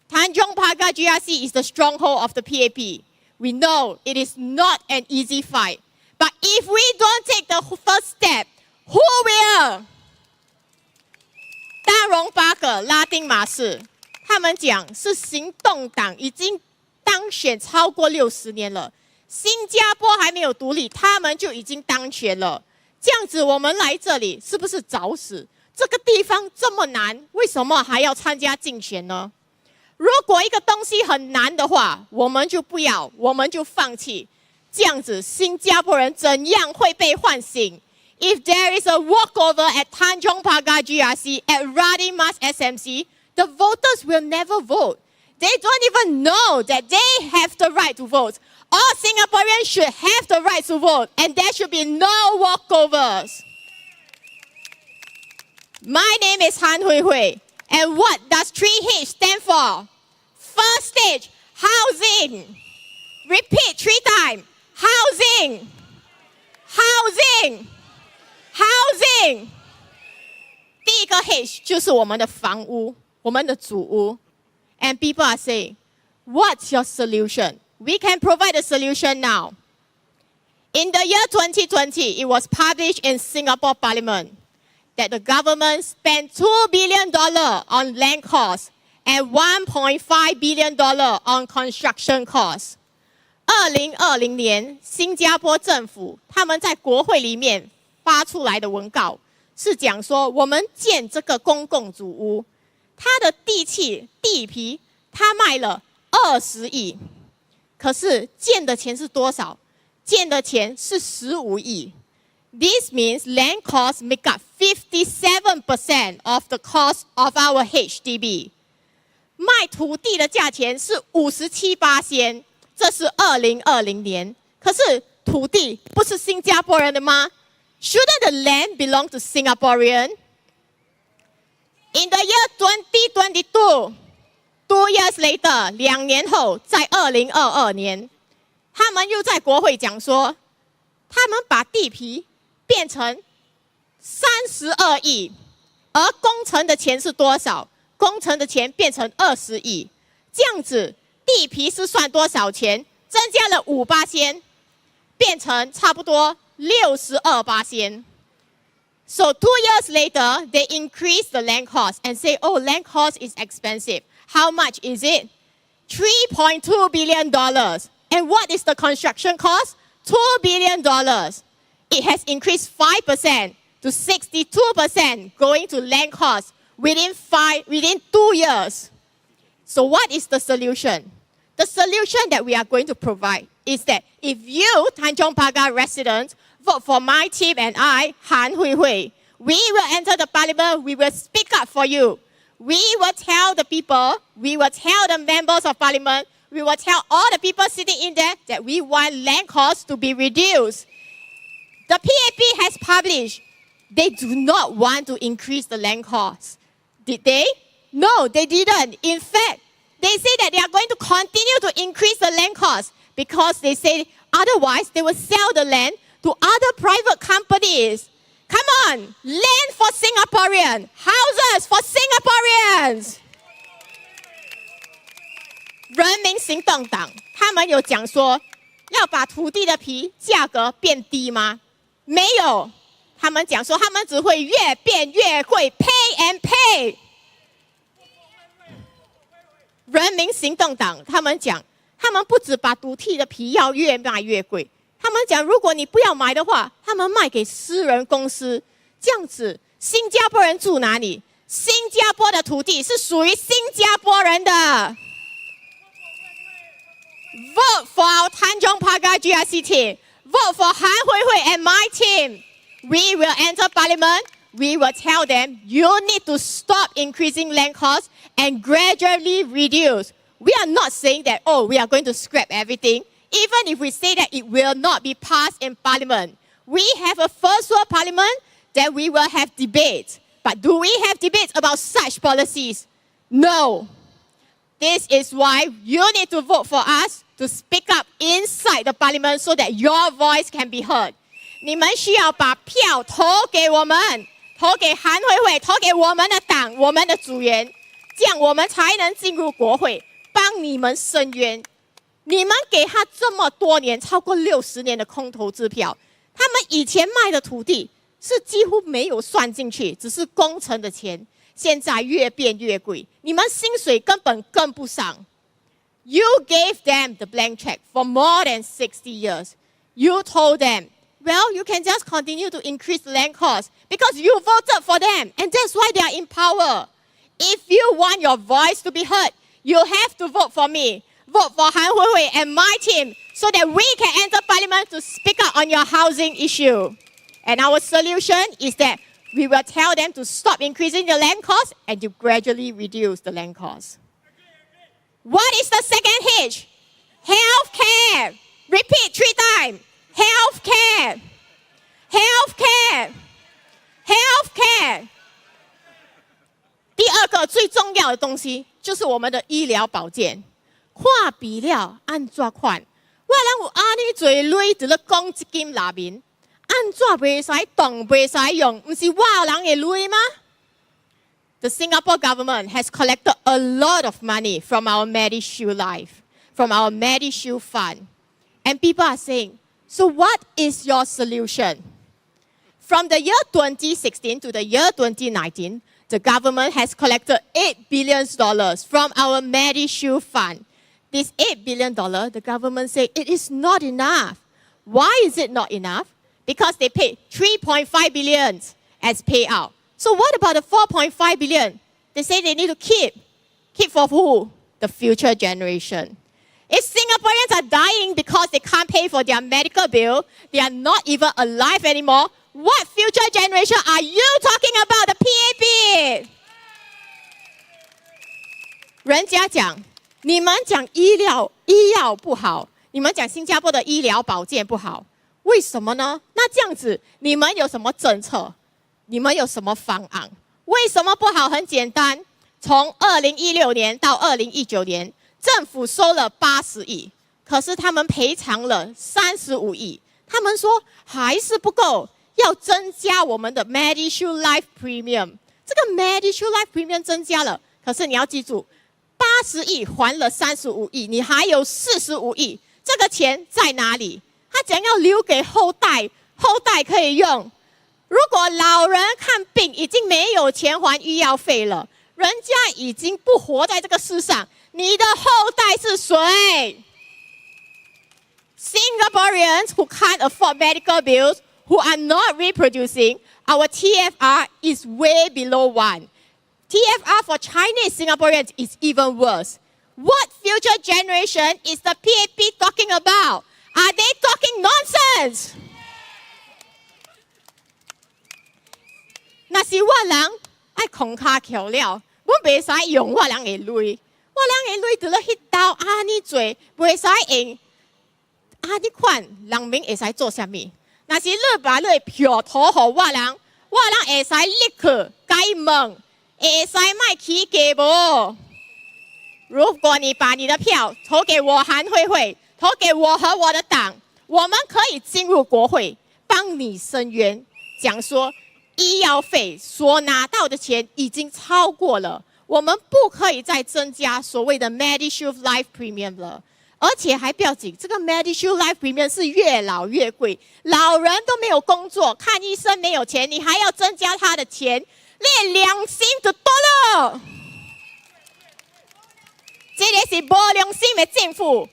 Tanjong Pagar GRC is the stronghold of the PAP. We know it is not an easy fight. But if we don't take the first step, who will? 大荣八个拉丁马市，他们讲是行动党已经当选超过60年了。新加坡还没有独立，他们就已经当选了。这样子，我们来这里是不是找死？这个地方这么难，为什么还要参加竞选呢？如果一个东西很难的话，我们就不要，我们就放弃。这样子，新加坡人怎样会被唤醒 ？If there is a walkover at Tanjong Pagar GRC at Rading Mas SMC, the voters will never vote. They don't even know that they have the right to vote. All Singaporeans should have the right to vote, and there should be no walkovers. My name is Han Hui Hui, and what does 3H stand for? First stage, housing. Repeat 3 times. Housing. Housing. Housing. 第一个 H 就是我们的房屋，我们的主屋。And people are saying, what's your solution? We can provide a solution now. In the year 2020, it was published in Singapore Parliament that the government spent $2 billion on land costs and $1.5 billion on construction costs. 2020年，新加坡政府他们在国会里面发出来的文告是讲说，我们建这个公共主屋，它的地皮，它卖了20亿。可是建的钱是多少？建的钱是15亿。This means land costs make up 57% of the cost of our HDB. 卖土地的价钱是57%，这是2020年。可是土地不是新加坡人的吗？ Shouldn't the land belong to Singaporean? In the year 2022, 2 years later, 2年后，在2022年，他们又在国会讲说，他们把地皮变成32亿，而工程的钱是多少？工程的钱变成20亿，这样子地皮是算多少钱？增加了5%，变成差不多62%。So 2 years later, they increase the land cost and say, oh, land cost is expensive. How much is it? $3.2 billion. And what is the construction cost? $2 billion. It has increased 5% to 62% going to land costs within 2 years. So what is the solution? The solution that we are going to provide is that if you, Tanjong Pagar residents, vote for my team and I, Han Hui Hui, we will enter the parliament, we will speak up for you. We will tell the people, we will tell the members of parliament, we will tell all the people sitting in there that we want land costs to be reduced. The PAP has published, they do not want to increase the land costs. Did they? No, they didn't. In fact, they say that they are going to continue to increase the land costs because they say otherwise they will sell the land to other private companies. Come on, land for Singaporeans, houses for Singaporeans. 人民行动党他们有讲说要把土地的皮价格变低吗？没有，他们讲说他们只会越变越贵 ，pay and pay。人民行动党他们讲，他们不止把土地的皮要越卖越贵，他他们讲，如果你不要买的话，他们卖给私人公司。这样子，新加坡人住哪里？新加坡的土地是属于新加坡人的。Vote for our Tanjong Pagar GRC team. Vote for Han Hui Hui and my team. We will enter parliament. We will tell them, you need to stop increasing land costs and gradually reduce. We are not saying that, oh, we are going to scrap everything. Even if we say that it will not be passed in parliament. We have a first world parliament, then we will have debates. But do we have debates about such policies? No. This is why you need to vote for us to speak up inside the parliament so that your voice can be heard. 你们需要把票投给我们，投给韩慧慧，投给我们的党，我们的组员，这样我们才能进入国会，帮你们申冤。你们给他这么多年，超过60年的空头支票，他们以前卖的土地是几乎没有算进去，只是工程的钱，现在越变越贵，你们薪水根本跟不上。You gave them the blank check for more than 60 years. You told them, well, you can just continue to increase the land cost because you voted for them, and that's why they are in power. If you want your voice to be heard, you have to vote for me. Vote for Han Hui Hui and my team so that we can enter parliament to speak up on your housing issue. And our solution is that we will tell them to stop increasing the land cost and to gradually reduce the land cost. What is the second H? Healthcare. Repeat 3 times. Healthcare. Healthcare. Healthcare. 第二个最重要的东西就是我们的医疗保健。看比了安怎看？我人有安尼多钱伫咧公积金内面，安怎袂使动袂使用？唔是我人的钱吗？The Singapore government has collected a lot of money from our MediShield Life, from our MediShield Fund. And people are saying, so what is your solution? From the year 2016 to the year 2019, the government has collected $8 billion from our MediShield Fund. This $8 billion, the government said it is not enough. Why is it not enough? Because they paid $3.5 billion as payout. So what about the $4.5 billion? They say they need to keep. Keep for who? The future generation. If Singaporeans are dying because they can't pay for their medical bill, they are not even alive anymore, what future generation are you talking about? The PAP? 人家讲，你们讲医药不好，你们讲新加坡的医疗保健不好，为什么呢？那这样子，你们有什么政策？你们有什么方案？为什么不好？很简单，从2016年到2019年，政府收了80亿，可是他们赔偿了35亿。他们说还是不够，要增加我们的 MediShield Life Premium。这个 MediShield Life Premium 增加了，可是你要记住，80亿还了35亿，你还有45亿，这个钱在哪里？他讲要留给后代，后代可以用。如果老人看病已经没有钱还医药费了，人家已经不活在这个世上，你的后代是谁？ Singaporeans who can't afford medical bills, who are not reproducing, our TFR is way below 1. TFR for Chinese Singaporeans is even worse. What future generation is the PAP talking about? Are they talking nonsense? 那是我人爱空卡桥了，我袂使用我人的钱，我人的钱除了迄刀安尼做，袂使用安尼款，人民会使做啥物？那是你把你的票投给我人会使立刻改问，会使卖起价无？如果你把你的票投给我韩慧慧，投给我和我的党，我们可以进入国会，帮你申冤，讲说。医药费所拿到的钱已经超过了，我们不可以再增加所谓的 MediShield Life Premium 了，而且还不要紧，这个 MediShield Life Premium 是越老越贵，老人都没有工作，看医生没有钱，你还要增加他的钱，你良心就多了。这个是无良心的政府，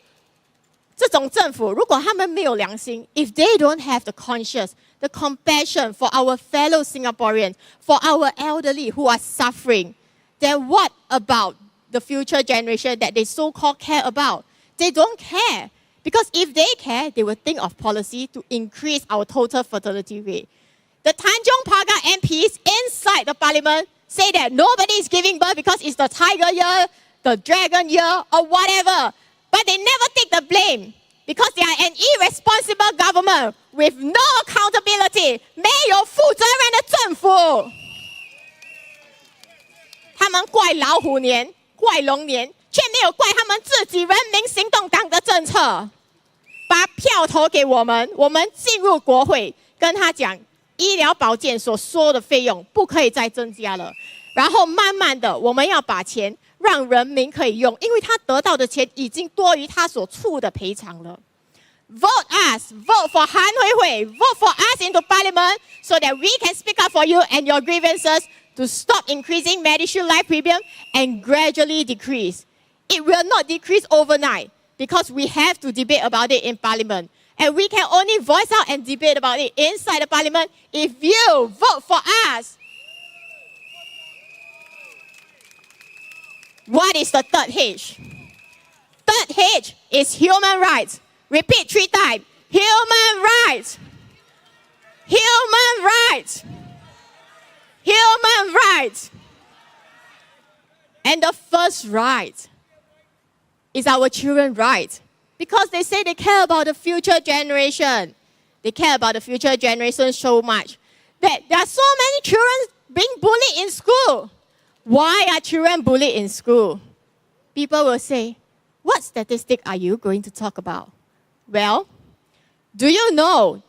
这种政府，如果他们没有良心 ，if they don't have the conscience, the compassion for our fellow Singaporeans, for our elderly who are suffering, then what about the future generation that they so-called care about? They don't care. Because if they care, they will think of policy to increase our total fertility rate. The Tanjong Pagar MPs inside the parliament say that nobody is giving birth because it's the tiger year, the dragon year, or whatever. But they never take the blame because they are an irresponsible government with no accountability. 没有负责任的政府。他们怪老虎年，怪龙年，却没有怪他们自己人民行动党的政策。把票投给我们，我们进入国会，跟他讲医疗保健所收的费用不可以再增加了。然后慢慢的，我们要把钱让人民可以用，因为他得到的钱已经多于他所付的赔偿了。Vote us, vote for Han Hui Hui, vote for us into parliament so that we can speak up for you and your grievances to stop increasing Medishield life premium and gradually decrease. It will not decrease overnight because we have to debate about it in parliament. And we can only voice out and debate about it inside the parliament if you vote for us. What is the third H? Third H is human rights. Repeat 3 times. Human rights. Human rights. Human rights. And the first right is our children's rights. Because they say they care about the future generation. They care about the future generation so much that there are so many children being bullied in school. Why are children bullied in school? People will say, what statistic are you going to talk about? Well, do you know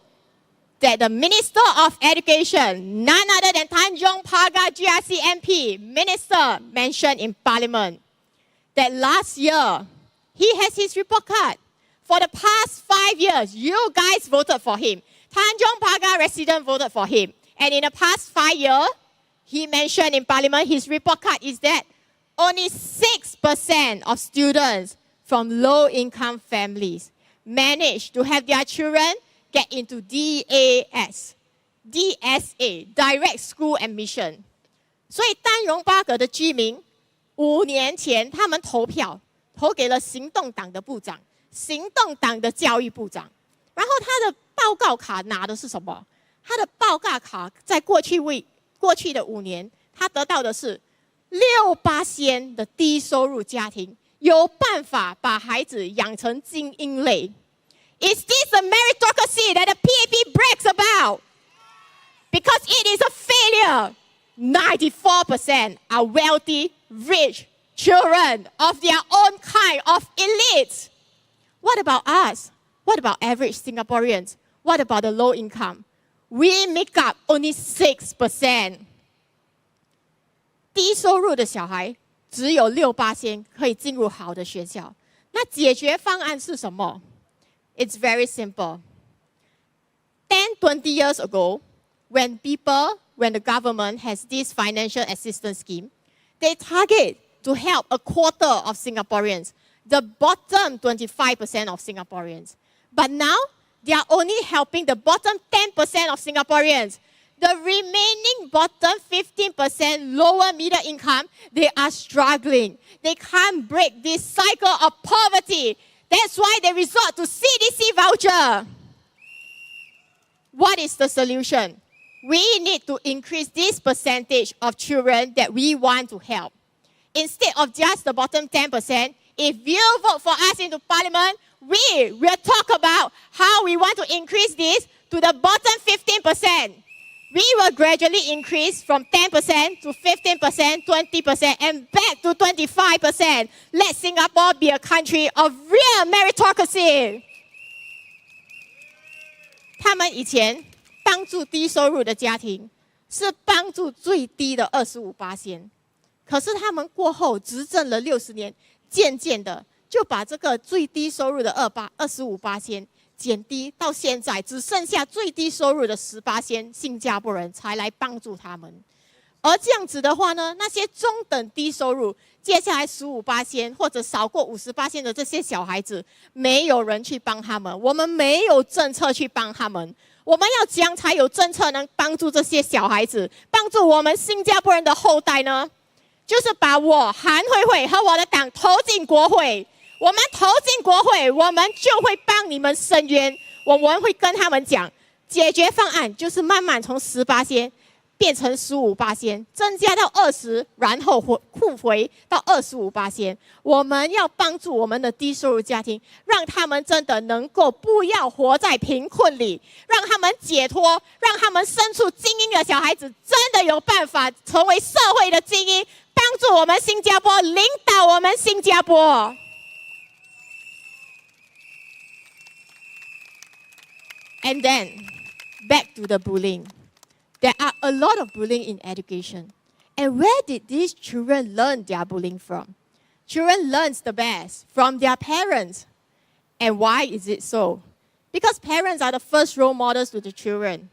that the Minister of Education, none other than Tanjong Pagar GRC MP, Minister, mentioned in Parliament that last year, he has his report card. For the past 5 years, you guys voted for him. Tanjong Pagar residents voted for him. And in the past 5 years, he mentioned in Parliament, his report card is that only 6% of students from low-income families manage to have their children get into DSA, Direct School Admission. 所以丹戎巴葛的居民5年前他们投票投给了行动党的部长，行动党的教育部长。然后他的报告卡拿的是什么？他的报告卡在过去的5年，他得到的是6%的低收入家庭有办法把孩子养成精英类。Is this a meritocracy that the PAP brags about? Because it is a failure. 94% are wealthy, rich children of their own kind of elites. What about us? What about average Singaporeans? What about the low income? We make up only 6%. 低收入的小孩只有6%可以进入好的学校。那解决方案是什么？ It's very simple. 10, 20 years ago, when the government has this financial assistance scheme, they target to help a quarter of Singaporeans, the bottom 25% of Singaporeans. But now, they are only helping the bottom 10% of Singaporeans. The remaining bottom 15% lower middle income, they are struggling. They can't break this cycle of poverty. That's why they resort to CDC voucher. What is the solution? We need to increase this percentage of children that we want to help. Instead of just the bottom 10%, if you vote for us into parliament, we will talk about how we want to increase this to the bottom 15%. We will gradually increase from 10% to 15%, 20%, and back to 25%. Let Singapore be a country of real meritocracy. 他们以前帮助低收入的家庭，是帮助最低的25%。可是他们过后执政了60年，渐渐的就把这个最低收入的25%减低，到现在只剩下最低收入的10%，新加坡人才来帮助他们。而这样子的话呢，那些中等低收入，接下来15%或者少过50%的这些小孩子，没有人去帮他们，我们没有政策去帮他们。我们要怎样才有政策能帮助这些小孩子，帮助我们新加坡人的后代呢？就是把我韩慧慧和我的党投进国会。我们投进国会，我们就会帮你们伸冤。我们会跟他们讲，解决方案就是慢慢从18%变成15%，增加到20%，然后互回到25%。我们要帮助我们的低收入家庭，让他们真的能够不要活在贫困里，让他们解脱，让他们生出精英的小孩子，真的有办法成为社会的精英，帮助我们新加坡，领导我们新加坡。And then, back to the bullying. There are a lot of bullying in education. And where did these children learn their bullying from? Children learn the best from their parents. And why is it so? Because parents are the first role models to the children.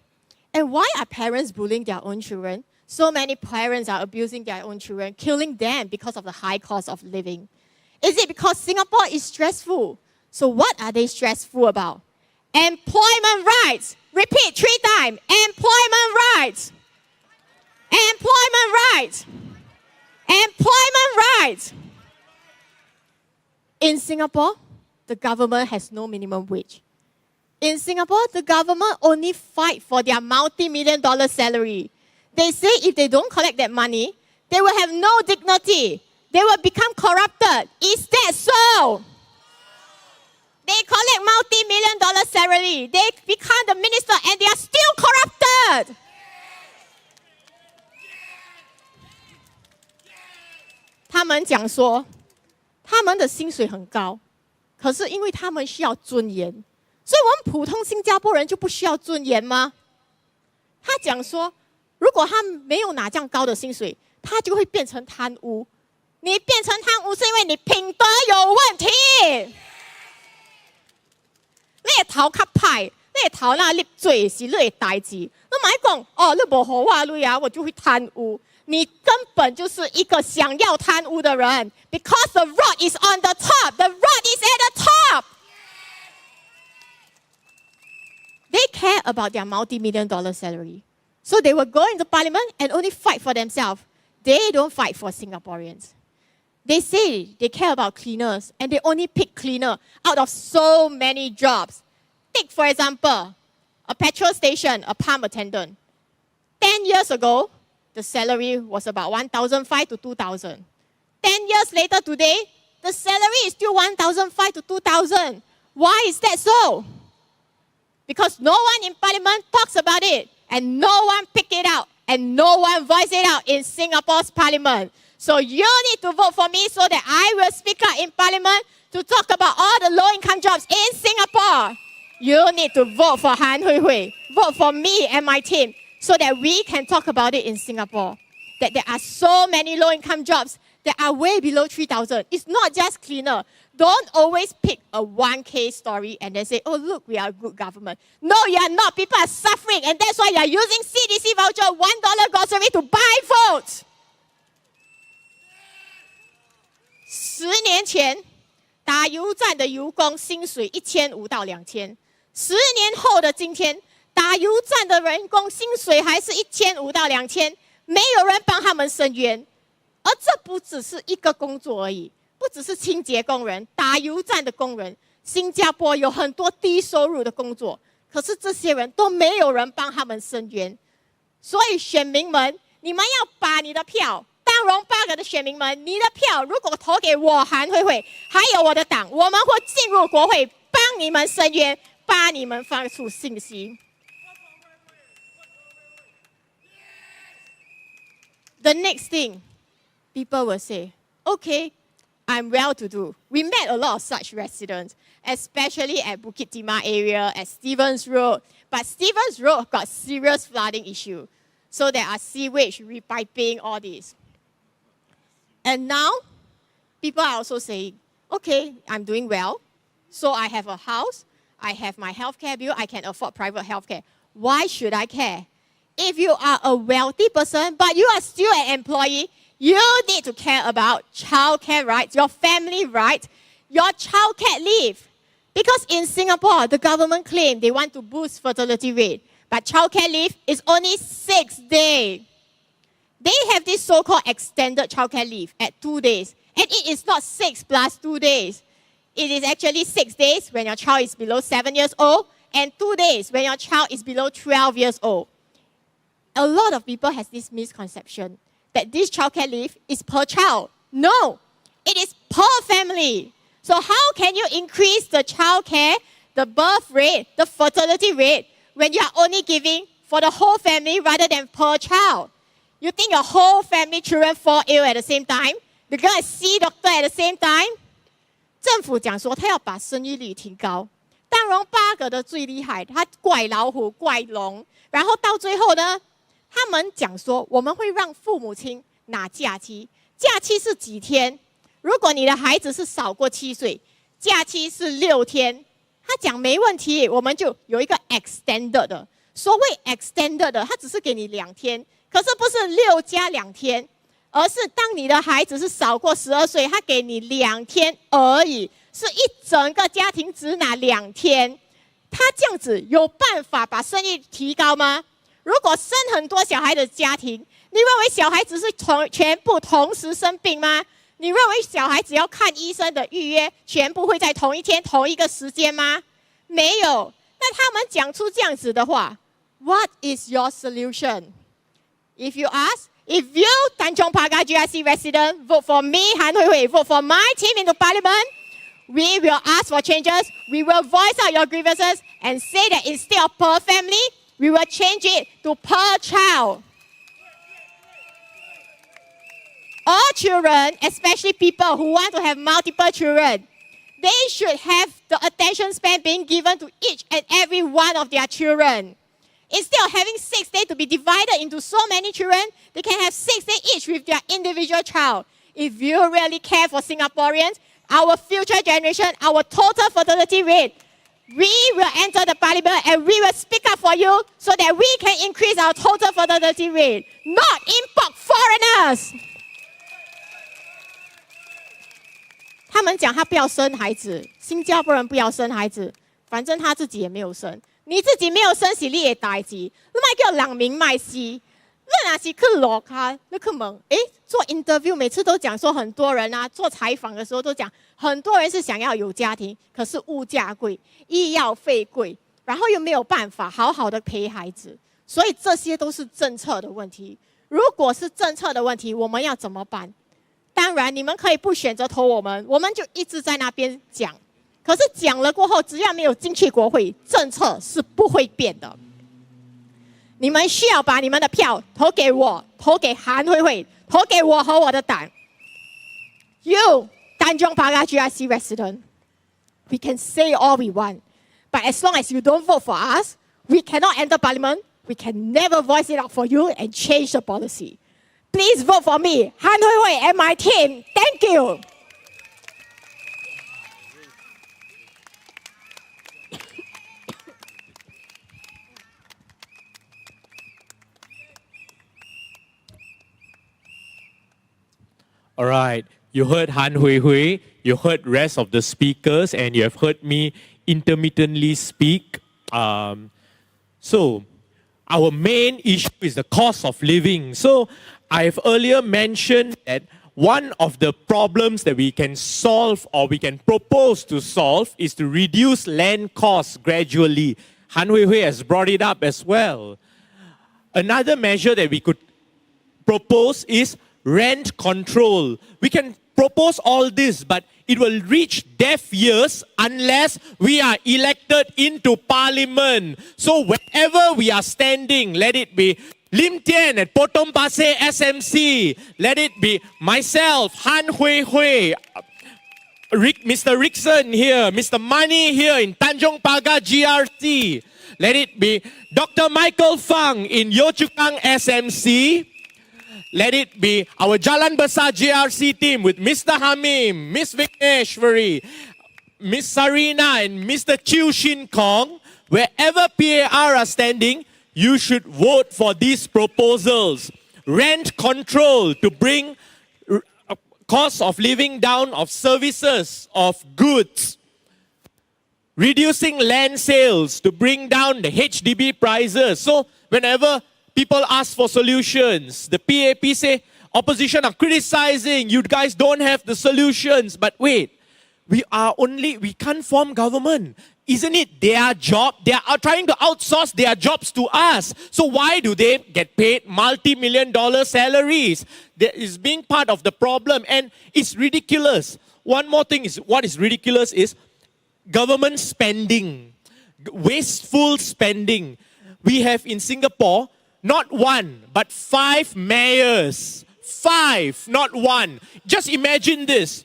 And why are parents bullying their own children? So many parents are abusing their own children, killing them because of the high cost of living. Is it because Singapore is stressful? So what are they stressful about? Employment rights. Repeat 3 times. Employment rights. Employment rights. Employment rights. In Singapore, the government has no minimum wage. In Singapore, the government only fight for their multi-million-dollar salary. They say if they don't collect that money, they will have no dignity. They will become corrupted. Is that so? They collect multi-million-dollar salary. They become the minister and they are still corrupted. They 们讲说，他们的薪水很高，可是因为他们需要尊严，所以我们普通新加坡人就不需要尊严吗？他讲说，如果他没有拿这样高的薪水，他就会变成贪污。你变成贪污是因为你品德有问题。你会偷较歹，你会偷那粒罪是你的代志。你咪讲哦，你无好我钱啊，我就会贪污。你根本就是一个想要贪污的人。Because the rod is on the top, the rod is at the top. They care about their multi-million-dollar salary, so they will go into parliament and only fight for themselves. They don't fight for Singaporeans. They say they care about cleaners, and they only pick cleaner out of so many jobs. Take, for example, a petrol station, a pump attendant. 10 years ago, the salary was about 1,500 to 2,000. 10 years later today, the salary is still 1,500 to 2,000. Why is that so? Because no one in parliament talks about it, and no one pick it out, and no one voice it out in Singapore's parliament. So you need to vote for me so that I will speak up in parliament to talk about all the low-income jobs in Singapore. You need to vote for Han Hui Hui. Vote for me and my team so that we can talk about it in Singapore. That there are so many low-income jobs that are way below 3,000. It's not just cleaner. Don't always pick a 1K story and then say, oh, look, we are a good government. No, you are not. People are suffering, and that's why you are using CDC voucher, $1 grocery to buy votes. 10年前，打油站的油工薪水1500到2000。10年后的今天，打油站的人工薪水还是1500到2000，没有人帮他们伸冤。而这不只是一个工作而已，不只是清洁工人、打油站的工人。新加坡有很多低收入的工作，可是这些人都没有人帮他们伸冤。所以选民们，你们要把你的票。当荣八个的选民们，你的票如果投给我韩慧慧，还有我的党，我们会进入国会，帮你们伸冤，帮你们发出信息。The next thing, people will say, okay, I'm well-to-do. We met a lot of such residents, especially at Bukit Timah area, at Stevens Road. But Stevens Road got serious flooding issue. So there are sewage, repiping, all this. And now, people are also saying, okay, I'm doing well. So I have a house, I have my healthcare bill, I can afford private healthcare. Why should I care? if you are a wealthy person, but you are still an employee, you need to care about childcare rights, your family rights, your childcare leave. Because in Singapore, the government claims they want to boost fertility rate, but childcare leave is only 6 days. They have this so-called extended childcare leave at 2 days, and it is not 6 plus 2 days. It is actually 6 days when your child is below 7 years old, and 2 days when your child is below 12 years old. A lot of people have this misconception that this childcare leave is per child. No, it is per family. So how can you increase the childcare, the birth rate, the fertility rate, when you are only giving for the whole family rather than per child? You think your whole family children fall ill at the same time? They're going to see doctor at the same time? 政府讲说他要把生育率提高，当然8个的最厉害，他怪老虎怪龙，然后到最后呢，他们讲说我们会让父母亲拿假期，假期是几天？如果你的孩子是少过7岁，假期是6天。他讲没问题，我们就有一个 extended 的。所谓 extended 的，它只是给你2天，可是不是6加2天，而是当你的孩子是少过12岁，他给你2天而已，是一整个家庭只拿2天。他这样子有办法把生育提高吗？如果生很多小孩的家庭，你认为小孩子是全部同时生病吗？你认为小孩子要看医生的预约全部会在同一天同一个时间吗？没有。那他们讲出这样子的话 ，What is your solution? If you ask, if you Tanjong Pagar GRC resident vote for me, Han Hui Hui, vote for my team into Parliament, we will ask for changes. We will voice out your grievances and say that instead of per family, we will change it to per child. All children, especially people who want to have multiple children, they should have the attention span being given to each and every one of their children. Instead of having 6 days to be divided into so many children, they can have 6 days each with their individual child. If you really care for Singaporeans, our future generation, our total fertility rate, we will enter the parliament and we will speak up for you so that we can increase our total fertility rate, not import foreigners. 他们讲他不要生孩子，新加坡人不要生孩子，反正他自己也没有生。你自己没有生是你的代志，你莫叫人民卖死。你若是去落卡，你去问，做 interview 每次都讲说很多人啊，做采访的时候都讲，很多人是想要有家庭，可是物价贵，医药费贵，然后又没有办法好好的陪孩子，所以这些都是政策的问题。如果是政策的问题，我们要怎么办？当然，你们可以不选择投我们，我们就一直在那边讲。可是讲了过后，只要没有进去国会，政策是不会变的。你们需要把你们的票投给我，投给韩慧慧，投给我和我的党。You, Tanjong Pagar GRC resident, we can say all we want, but as long as you don't vote for us, we cannot enter parliament. We can never voice it out for you and change the policy. Please vote for me, Han Hui Hui, and my team. Thank you. All right, you heard Han Hui Hui, you heard rest of the speakers, and you have heard me intermittently speak. So, our main issue is the cost of living. So, I've earlier mentioned that one of the problems that we can solve or we can propose to solve is to reduce land costs gradually. Han Hui Hui has brought it up as well. Another measure that we could propose is rent control. We can propose all this, but it will reach deaf ears unless we are elected into parliament. So wherever we are standing, let it be Lim Tian at Potong Pasir SMC, let it be myself, Han Hui Hui, Mr. Rickson here, Mr. Mani here in Tanjong Pagar GRC, let it be Dr. Michael Fang in Yio Chu Kang SMC, let it be our Jalan Besar GRC team with Mr. Hamim, Miss Vigneshwari, Miss Sarina and Mr. Chiu Shin Kong. Wherever PAR are standing, you should vote for these proposals. Rent control to bring cost of living down, of services, of goods. Reducing land sales to bring down the HDB prices. So whenever people ask for solutions, the PAP say, opposition are criticizing, you guys don't have the solutions. But wait, we can't form government. Isn't it their job? They are trying to outsource their jobs to us. So why do they get paid multi-million-dollar salaries? That is being part of the problem, and it's ridiculous. One more thing is, what is ridiculous is government spending, wasteful spending. We have in Singapore not one, but 5 mayors. 5, not one. Just imagine this.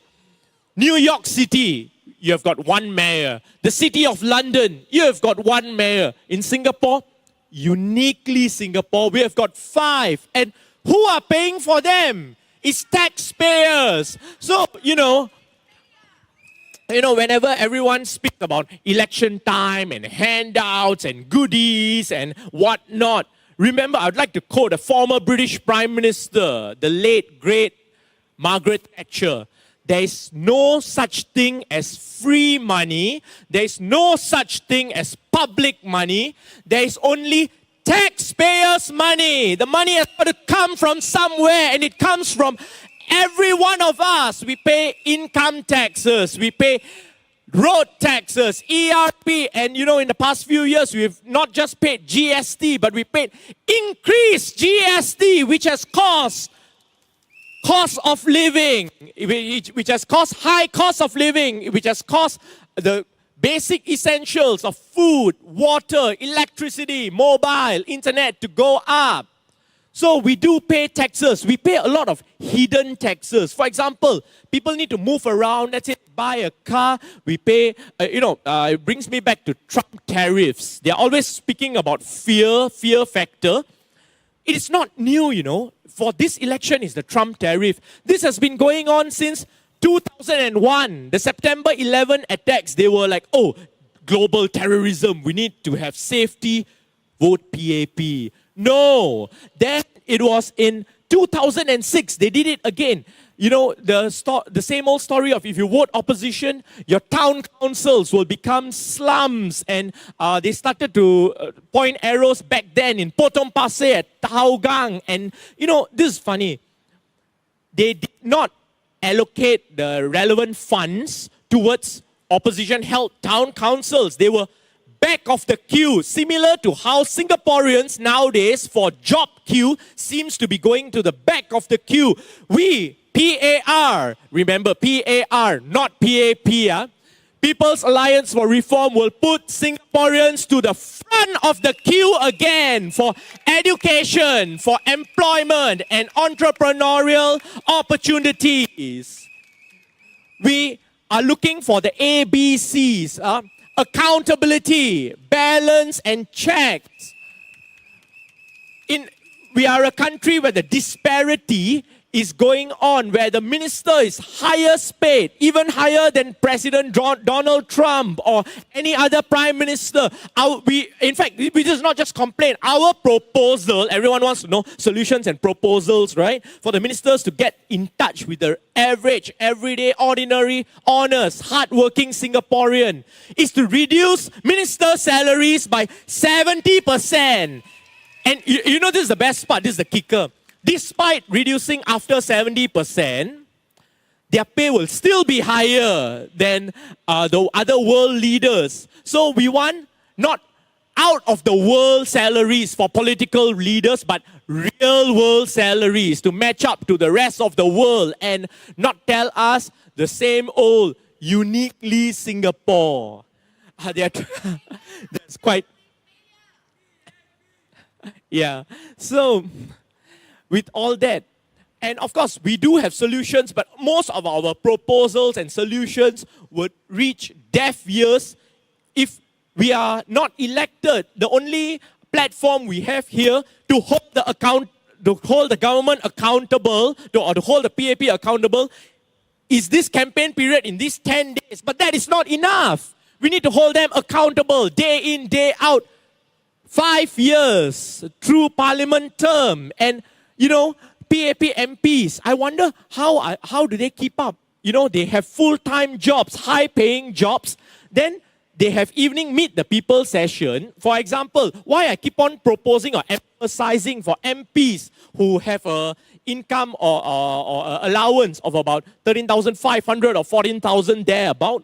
New York City, you have got 1 mayor. The City of London, you have got 1 mayor. In Singapore, uniquely Singapore, we have got 5. And who are paying for them? It's taxpayers. So, whenever everyone speaks about election time and handouts and goodies and whatnot, remember, I would like to quote a former British Prime Minister, the late, great Margaret Thatcher. There is no such thing as free money. There is no such thing as public money. There is only taxpayers' money. The money has got to come from somewhere, and it comes from every one of us. We pay income taxes. We pay road taxes, ERP, and in the past few years, we've not just paid GST, but we paid increased GST, which has caused cost of living, which has caused high cost of living, which has caused the basic essentials of food, water, electricity, mobile, internet to go up. So we do pay taxes. We pay a lot of hidden taxes. For example, people need to move around. Let's say buy a car. We pay, it brings me back to Trump tariffs. They're always speaking about fear factor. It is not new, For this election is the Trump tariff. This has been going on since 2001. The September 11 attacks, they were like, global terrorism. We need to have safety. Vote PAP. No. Then it was in 2006. They did it again. The same old story of if you vote opposition, your town councils will become slums. And they started to point arrows back then in Potong Pasir, at Hougang. And, this is funny. They did not allocate the relevant funds towards opposition-held town councils. They were back of the queue, similar to how Singaporeans nowadays for job queue seems to be going to the back of the queue. We, PAR, remember PAR, not PAP, People's Alliance for Reform will put Singaporeans to the front of the queue again for education, for employment and entrepreneurial opportunities. We are looking for the ABCs, accountability, balance and checks. We are a country where the disparity is going on, where the minister is highest paid, even higher than President Donald Trump or any other prime minister. In fact, we just not just complain. Our proposal, everyone wants to know solutions and proposals, right? For the ministers to get in touch with the average, everyday, ordinary, honest, hardworking Singaporean is to reduce minister salaries by 70%. And this is the best part, this is the kicker. Despite reducing after 70%, their pay will still be higher than the other world leaders. So we want not out of the world salaries for political leaders, but real world salaries to match up to the rest of the world and not tell us the same old uniquely Singapore. That's quite... Yeah. So... with all that, and of course we do have solutions, but most of our proposals and solutions would reach deaf ears if we are not elected. The only platform we have here to hold the government accountable, or to hold the PAP accountable, is this campaign period in these 10 days. But that is not enough. We need to hold them accountable day in, day out. 5 years through parliament term. And, PAP MPs, I wonder how do they keep up? They have full-time jobs, high-paying jobs. Then they have evening meet the people session. For example, why I keep on proposing or emphasizing for MPs who have a income or allowance of about 13,500 or 14,000 thereabout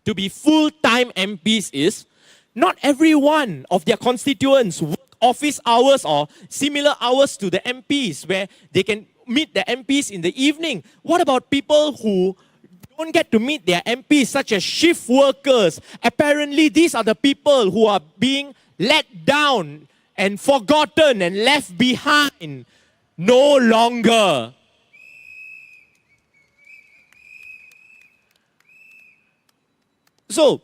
to be full-time MPs is not every one of their constituents work office hours or similar hours to the MPs where they can meet the MPs in the evening. What about people who don't get to meet their MPs, such as shift workers? Apparently, these are the people who are being let down and forgotten and left behind no longer. So,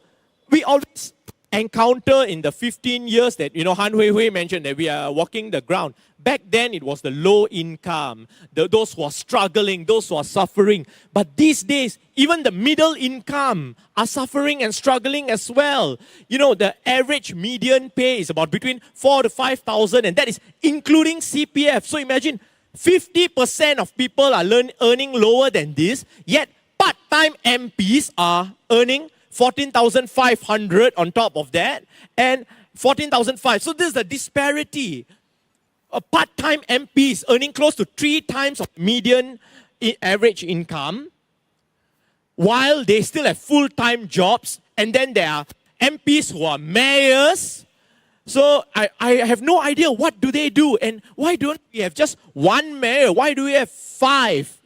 we always encounter in the 15 years that, Han Hui mentioned that we are walking the ground. Back then, it was the low income, those who are struggling, those who are suffering. But these days, even the middle income are suffering and struggling as well. The average median pay is about between 4,000 to 5,000, and that is including CPF. So imagine 50% of people are earning lower than this, yet part-time MPs are earning 14,500 on top of that, and 14,500. So this is the disparity. A part-time MPs earning close to 3 times of median average income, while they still have full-time jobs. And then there are MPs who are mayors. So I have no idea what do they do, and why don't we have just one mayor? Why do we have 5?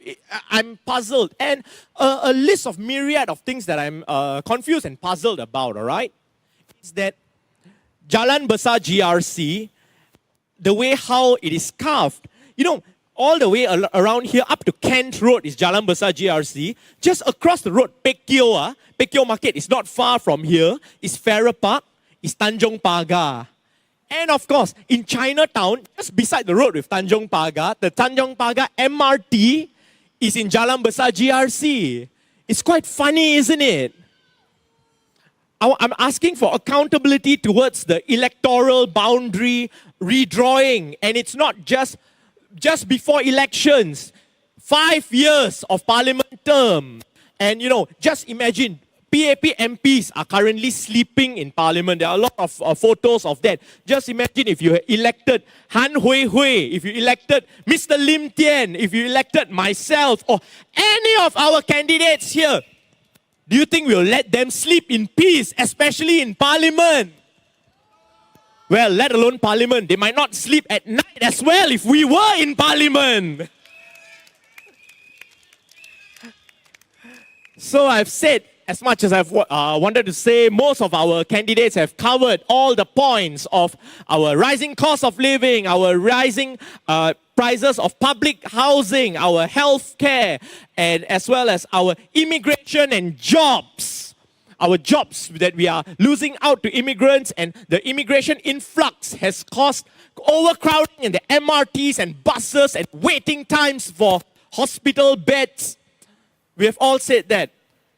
I'm puzzled. And a list of myriad of things that I'm confused and puzzled about, all right? Is that Jalan Besar GRC, the way how it is carved, all the way around here up to Kent Road is Jalan Besar GRC. Just across the road, Pek Kio Market is not far from here. It's Farrer Park, it's Tanjong Pagar. And of course, in Chinatown, just beside the road with Tanjong Pagar, the Tanjong Pagar MRT is in Jalan Besar GRC. It's quite funny, isn't it? I'm asking for accountability towards the electoral boundary redrawing. And it's not just before elections. 5 years of parliament term. And just imagine, PAP MPs are currently sleeping in parliament. There are a lot of photos of that. Just imagine if you elected Han Hui, if you elected Mr. Lim Tian, if you elected myself or any of our candidates here. Do you think we'll let them sleep in peace, especially in parliament? Well, let alone parliament. They might not sleep at night as well if we were in parliament. So I've said as much as I've wanted to say. Most of our candidates have covered all the points of our rising cost of living, our rising prices of public housing, our health care, and as well as our immigration and jobs. Our jobs that we are losing out to immigrants, and the immigration influx has caused overcrowding in the MRTs and buses and waiting times for hospital beds. We have all said that.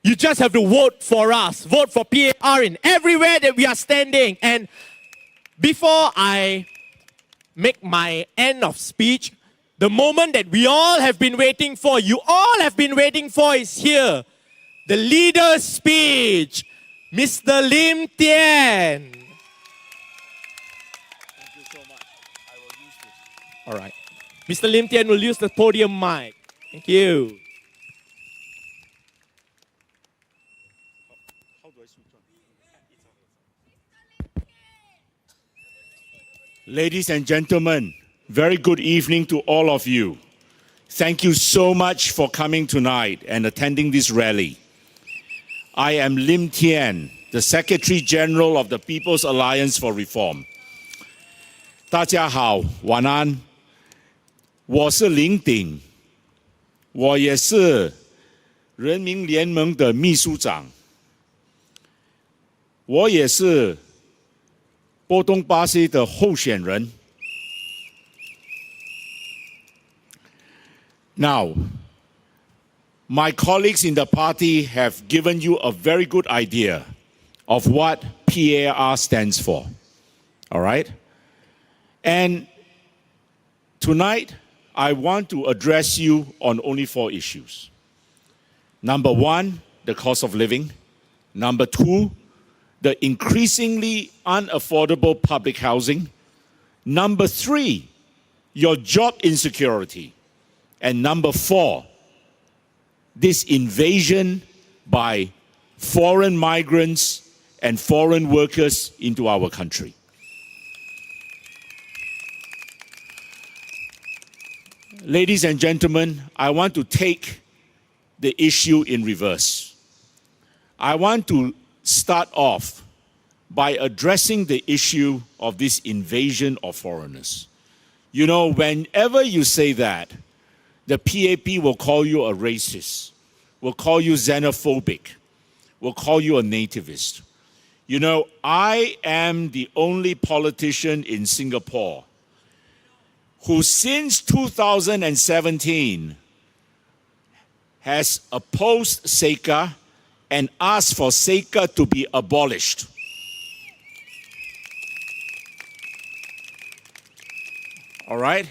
You just have to vote for us. Vote for PAR in everywhere that we are standing. And before I make my end of speech, the moment that we all have been waiting for, you all have been waiting for, is here. The leader's speech. Mr. Lim Tian. Thank you so much. I will use this. All right. Mr. Lim Tian will use the podium mic. Thank you. Ladies and gentlemen, very good evening to all of you. Thank you so much for coming tonight and attending this rally. I am Lim Tian, the Secretary General of the People's Alliance for Reform. 大家好，晚安。我是林鼎，我也是人民联盟的秘书长，我也是波东巴西的候选人。Now, my colleagues in the party have given you a very good idea of what PAR stands for. All right? And tonight, I want to address you on only 4 issues. Number 1, the cost of living. Number 2, the increasingly unaffordable public housing. Number 3, your job insecurity. And number 4, this invasion by foreign migrants and foreign workers into our country. Ladies and gentlemen, I want to take the issue in reverse. I want to start off by addressing the issue of this invasion of foreigners. You know, whenever you say that, the PAP will call you a racist, will call you xenophobic, will call you a nativist. You know, I am the only politician in Singapore who since 2017 has opposed Sekolah and asked for Sekolah to be abolished. All right?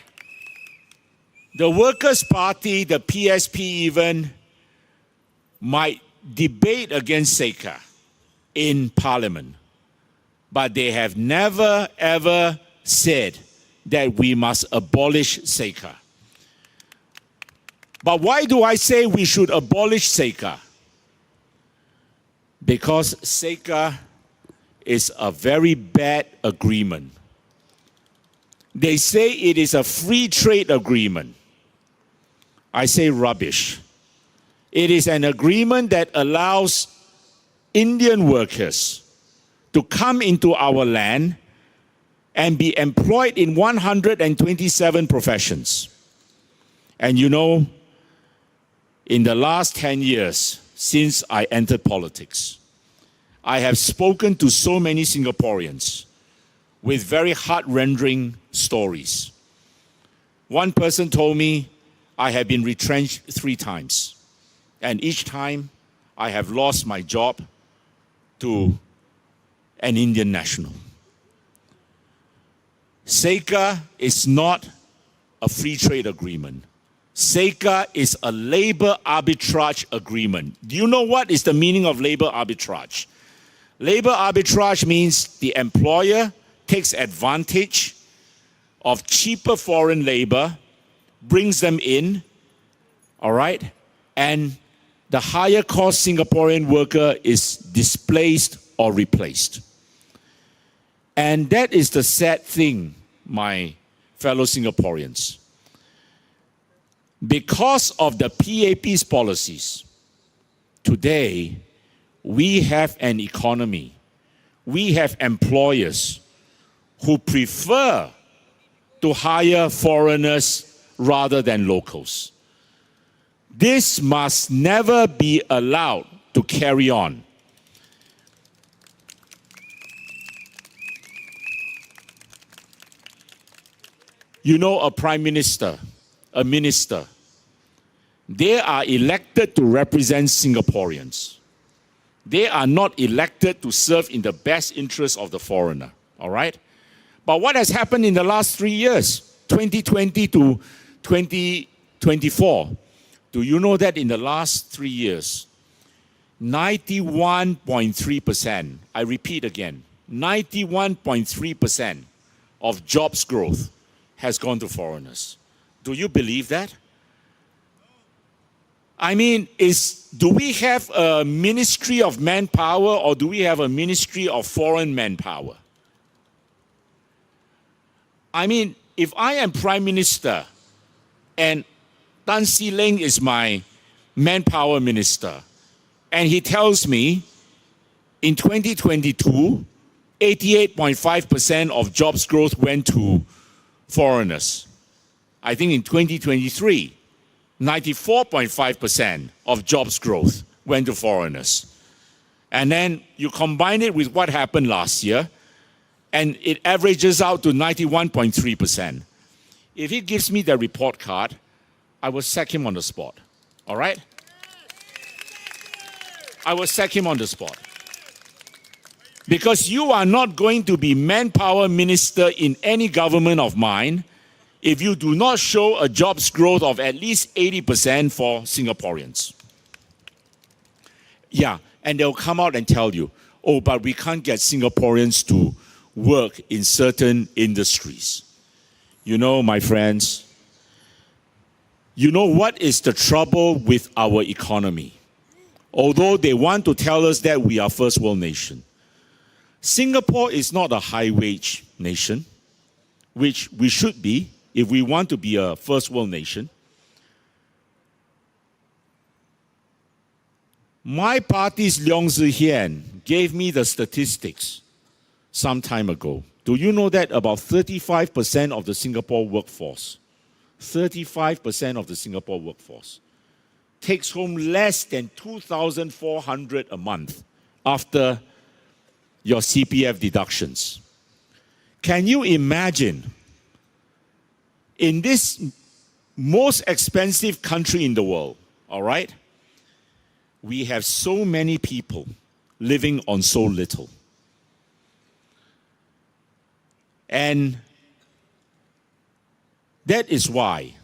The Workers' Party, the PSP even, might debate against Sekolah in Parliament, but they have never ever said that we must abolish Sekolah. But why do I say we should abolish Sekolah? Because Sekolah is a very bad agreement. They say it is a free trade agreement. I say rubbish. It is an agreement that allows Indian workers to come into our land and be employed in 127 professions. And you know, in the last 10 years, since I entered politics, I have spoken to so many Singaporeans with very heart-rending stories. One person told me I have been retrenched 3 times, and each time I have lost my job to an Indian national. Sekolah is not a free trade agreement. Sekolah is a labor arbitrage agreement. Do you know what is the meaning of labor arbitrage? Labor arbitrage means the employer takes advantage of cheaper foreign labor, brings them in, all right, and the higher cost Singaporean worker is displaced or replaced. And that is the sad thing, my fellow Singaporeans. Because of the PAP's policies, today we have an economy, we have employers who prefer to hire foreigners rather than locals. This must never be allowed to carry on. You know, a prime minister, a minister, they are elected to represent Singaporeans. They are not elected to serve in the best interest of the foreigner, all right? But what has happened in the last 3 years, 2020 to 2024? Do you know that in the last 3 years, 91.3%, I repeat again, 91.3% of jobs growth has gone to foreigners? Do you believe that? I mean, do we have a ministry of manpower or do we have a ministry of foreign manpower? I mean, if I am Prime Minister and Tan See Leng is my manpower minister, and he tells me in 2022, 88.5% of jobs growth went to foreigners. I think in 2023, 94.5% of jobs growth went to foreigners. And then you combine it with what happened last year, and it averages out to 91.3%. If he gives me the report card, I will sack him on the spot. All right? I will sack him on the spot. Because you are not going to be manpower minister in any government of mine if you do not show a jobs growth of at least 80% for Singaporeans. Yeah, and they'll come out and tell you, oh, but we can't get Singaporeans to work in certain industries. You know, my friends, you know what is the trouble with our economy? Although they want to tell us that we are first world nation, Singapore is not a high-wage nation, which we should be if we want to be a first world nation. My party's Leong Zi-hian gave me the statistics some time ago. Do you know that about 35% of the Singapore workforce, 35% of the Singapore workforce takes home less than 2,400 a month after your CPF deductions? Can you imagine, in this most expensive country in the world, all right, we have so many people living on so little. And that is why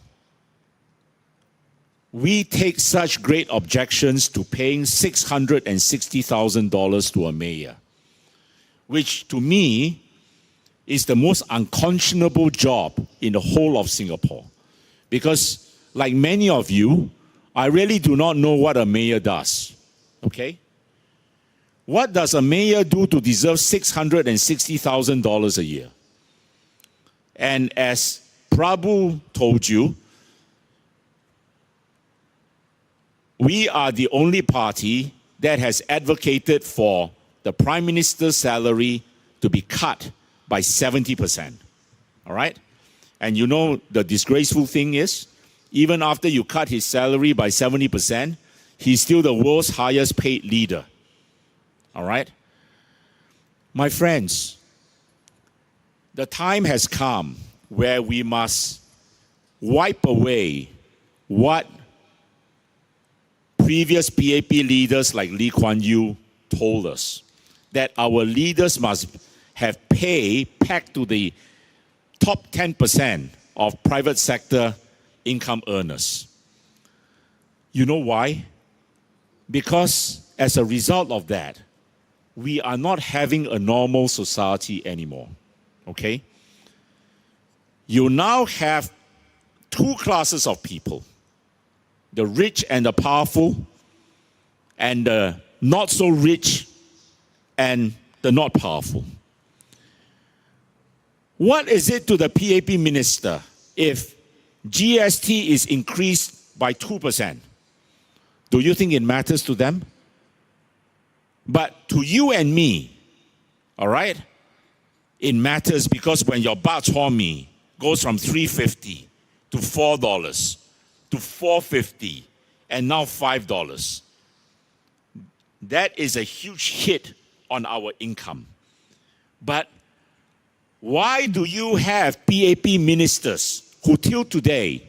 we take such great objections to paying $660,000 to a mayor, which to me is the most unconscionable job in the whole of Singapore. Because like many of you, I really do not know what a mayor does, okay? What does a mayor do to deserve $660,000 a year? And as Prabhu told you, we are the only party that has advocated for the Prime Minister's salary to be cut by 70%, all right? And you know the disgraceful thing is, even after you cut his salary by 70%, he's still the world's highest paid leader. All right? My friends, the time has come where we must wipe away what previous PAP leaders like Lee Kuan Yew told us, that our leaders must have pay pegged to the top 10% of private sector income earners. You know why? Because as a result of that, we are not having a normal society anymore, okay? You now have two classes of people, the rich and the powerful, and the not so rich and the not powerful. What is it to the PAP minister if GST is increased by 2%? Do you think it matters to them? But to you and me, all right, it matters, because when your bak chor mee goes from $3.50 to $4 to $4.50 and now $5, that is a huge hit on our income. But why do you have PAP ministers who till today,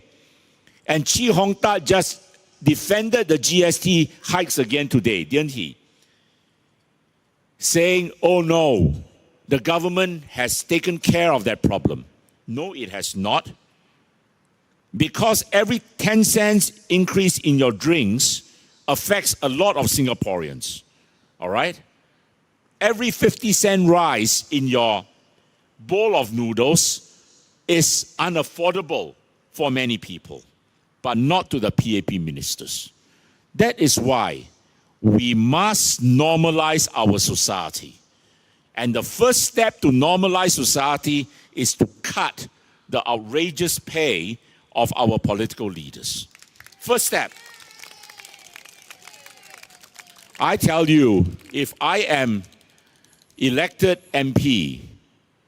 and Chee Hong Tat just defended the GST hikes again today, didn't he? Saying, oh no, the government has taken care of that problem. No, it has not. Because every 10 cents increase in your drinks affects a lot of Singaporeans, all right? Every 50-cent rise in your bowl of noodles is unaffordable for many people, but not to the PAP ministers. That is why we must normalize our society. And the first step to normalize society is to cut the outrageous pay of our political leaders. First step. I tell you, if I am elected MP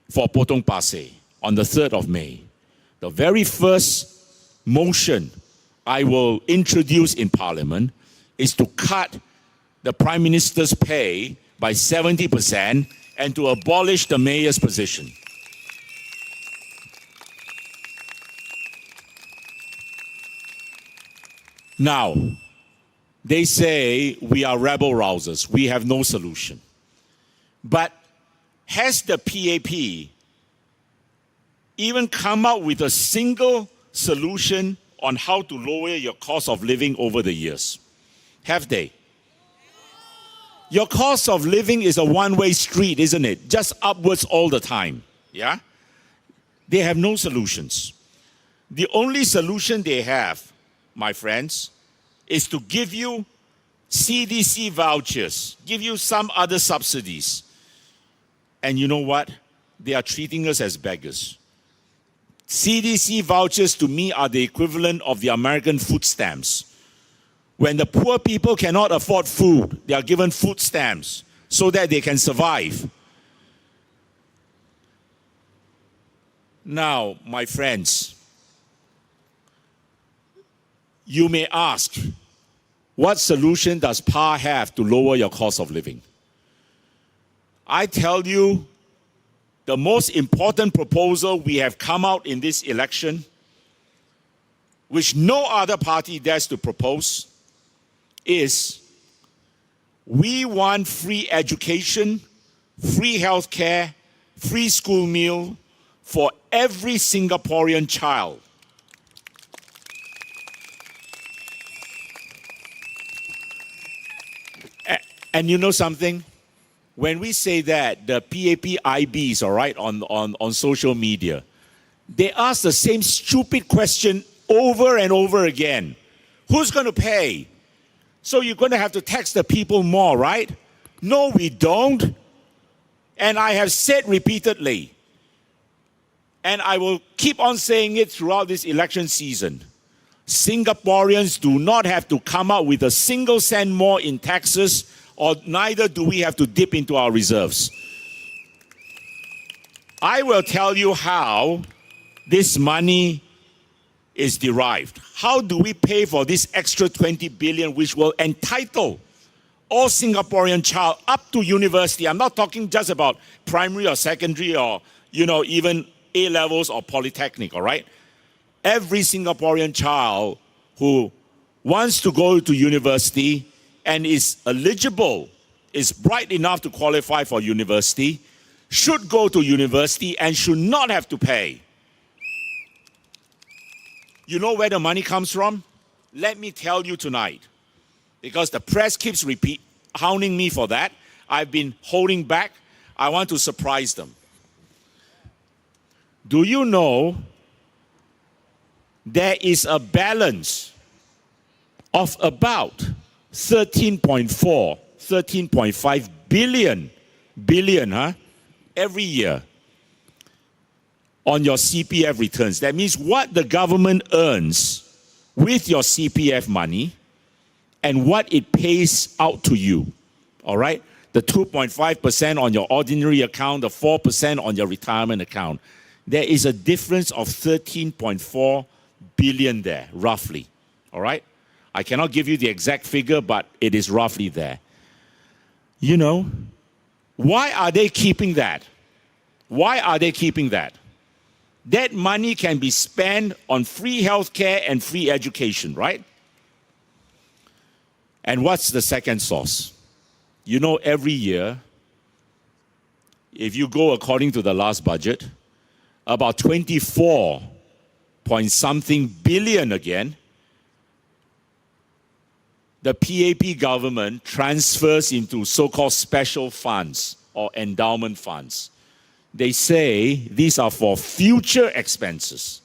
for Potong Pasir on the 3rd of May, the very first motion I will introduce in Parliament is to cut the Prime Minister's pay by 70% and to abolish the mayor's position. Now, they say we are rebel rousers. We have no solution. But has the PAP even come up with a single solution on how to lower your cost of living over the years? Have they? Your cost of living is a one-way street, isn't it? Just upwards all the time. Yeah? They have no solutions. The only solution they have, my friends, is to give you CDC vouchers, give you some other subsidies. And you know what? They are treating us as beggars. CDC vouchers to me are the equivalent of the American food stamps. When the poor people cannot afford food, they are given food stamps so that they can survive. Now, my friends, you may ask, what solution does PAR have to lower your cost of living? I tell you, the most important proposal we have come out in this election, which no other party dares to propose, is we want free education, free health care, free school meal for every Singaporean child. And you know something? When we say that, the PAP IBs, all right, on social media, they ask the same stupid question over and over again. Who's going to pay? So you're going to have to tax the people more, right? No, we don't. And I have said repeatedly, and I will keep on saying it throughout this election season, Singaporeans do not have to come up with a single cent more in taxes, or neither do we have to dip into our reserves. I will tell you how this money is derived. How do we pay for this extra 20 billion which will entitle all Singaporean child up to university? I'm not talking just about primary or secondary or, even A-levels or polytechnic, all right? Every Singaporean child who wants to go to university and is eligible, is bright enough to qualify for university, should go to university and should not have to pay. You know where the money comes from? Let me tell you tonight. Because the press keeps hounding me for that. I've been holding back. I want to surprise them. Do you know there is a balance of about 13.5 billion every year on your CPF returns? That means what the government earns with your CPF money and what it pays out to you, all right? The 2.5% on your ordinary account, the 4% on your retirement account. There is a difference of 13.4 billion there, roughly, all right? I cannot give you the exact figure, but it is roughly there. You know, why are they keeping that? Why are they keeping that? That money can be spent on free healthcare and free education, right? And what's the second source? You know, every year, if you go according to the last budget, about 24 point something billion again, the PAP government transfers into so-called special funds or endowment funds. They say these are for future expenses.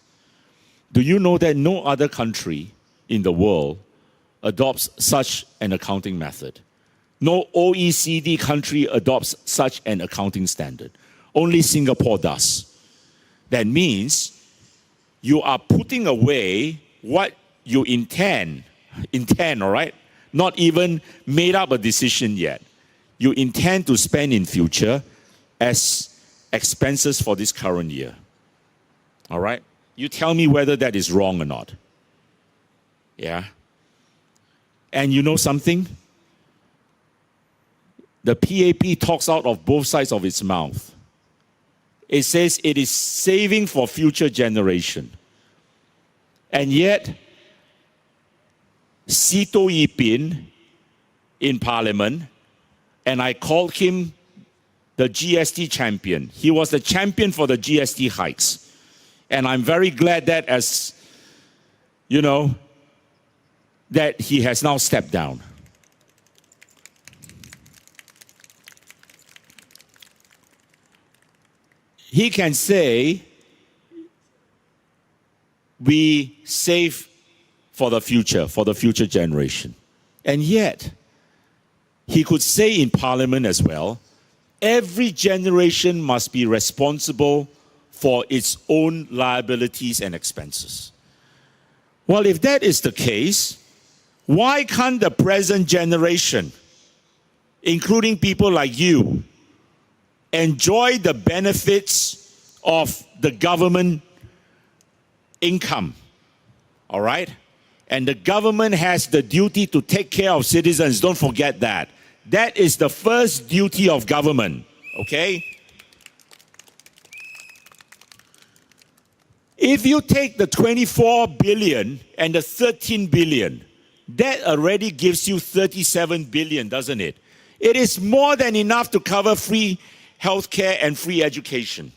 Do you know that no other country in the world adopts such an accounting method? No OECD country adopts such an accounting standard. Only Singapore does. That means you are putting away what you intend, all right? Not even made up a decision yet. You intend to spend in future as expenses for this current year. All right? You tell me whether that is wrong or not. Yeah? And you know something? The PAP talks out of both sides of its mouth. It says it is saving for future generation. And yet, Sito Yipin in Parliament, and I called him the GST champion. He was the champion for the GST hikes. And I'm very glad that that he has now stepped down. He can say, we save for the future generation. And yet, he could say in Parliament as well, every generation must be responsible for its own liabilities and expenses. Well, if that is the case, why can't the present generation, including people like you, enjoy the benefits of the government income? All right? And the government has the duty to take care of citizens. Don't forget that. That is the first duty of government. Okay? If you take the 24 billion and the 13 billion, that already gives you 37 billion, doesn't it? It is more than enough to cover free healthcare and free education.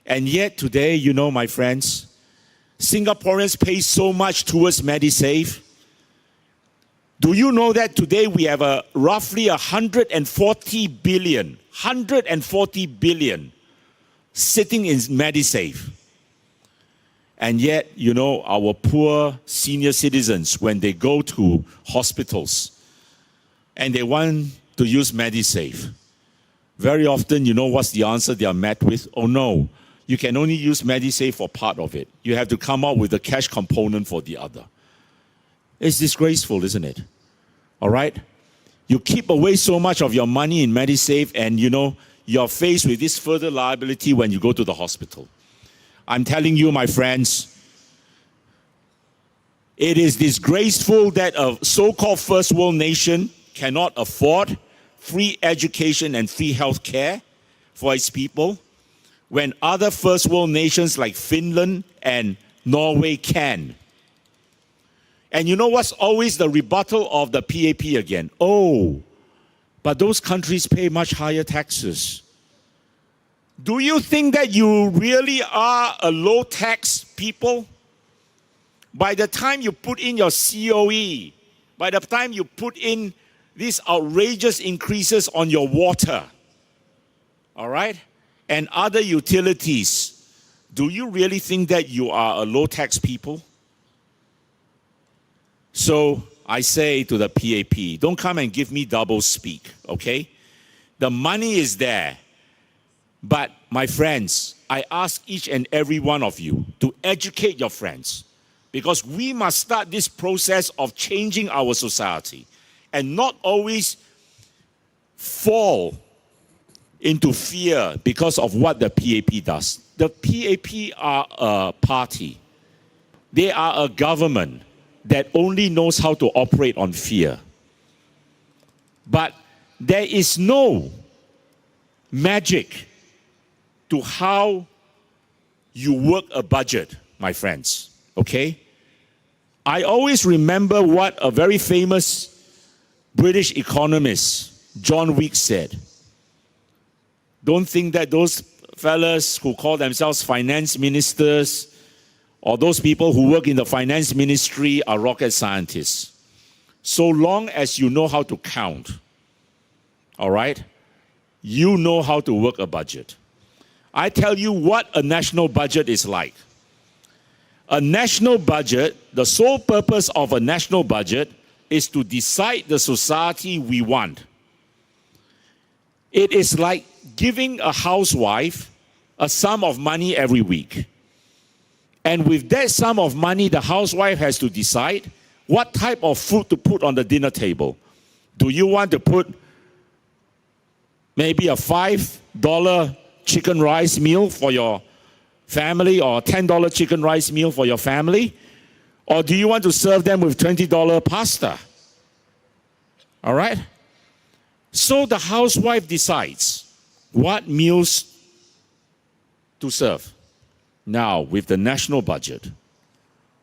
And yet today, my friends, Singaporeans pay so much towards MediSave. Do you know that today we have roughly 140 billion sitting in MediSave? And yet, our poor senior citizens, when they go to hospitals and they want to use MediSave, very often, what's the answer they are met with? Oh no, you can only use MediSave for part of it. You have to come up with the cash component for the other. It's disgraceful, isn't it? All right? You keep away so much of your money in MediSave and, you're faced with this further liability when you go to the hospital. I'm telling you, my friends, it is disgraceful that a so-called first world nation cannot afford free education and free health care for its people, when other first world nations like Finland and Norway can. And you know what's always the rebuttal of the PAP again? Oh, but those countries pay much higher taxes. Do you think that you really are a low-tax people? By the time you put in your COE, by the time you put in these outrageous increases on your water, all right, and other utilities, do you really think that you are a low-tax people? So I say to the PAP, don't come and give me double speak, okay? The money is there. But, my friends, I ask each and every one of you to educate your friends, because we must start this process of changing our society and not always fall into fear because of what the PAP does. The PAP are a party. They are a government that only knows how to operate on fear. But there is no magic to how you work a budget, my friends, okay? I always remember what a very famous British economist, John Weeks, said. Don't think that those fellas who call themselves finance ministers or those people who work in the finance ministry are rocket scientists. So long as you know how to count, all right, you know how to work a budget. I tell you what a national budget is like. A national budget, the sole purpose of a national budget is to decide the society we want. It is like giving a housewife a sum of money every week. And with that sum of money, the housewife has to decide what type of food to put on the dinner table. Do you want to put maybe a $5 chicken rice meal for your family, or a $10 chicken rice meal for your family? Or do you want to serve them with $20 pasta? All right? So the housewife decides what meals to serve. Now, with the national budget,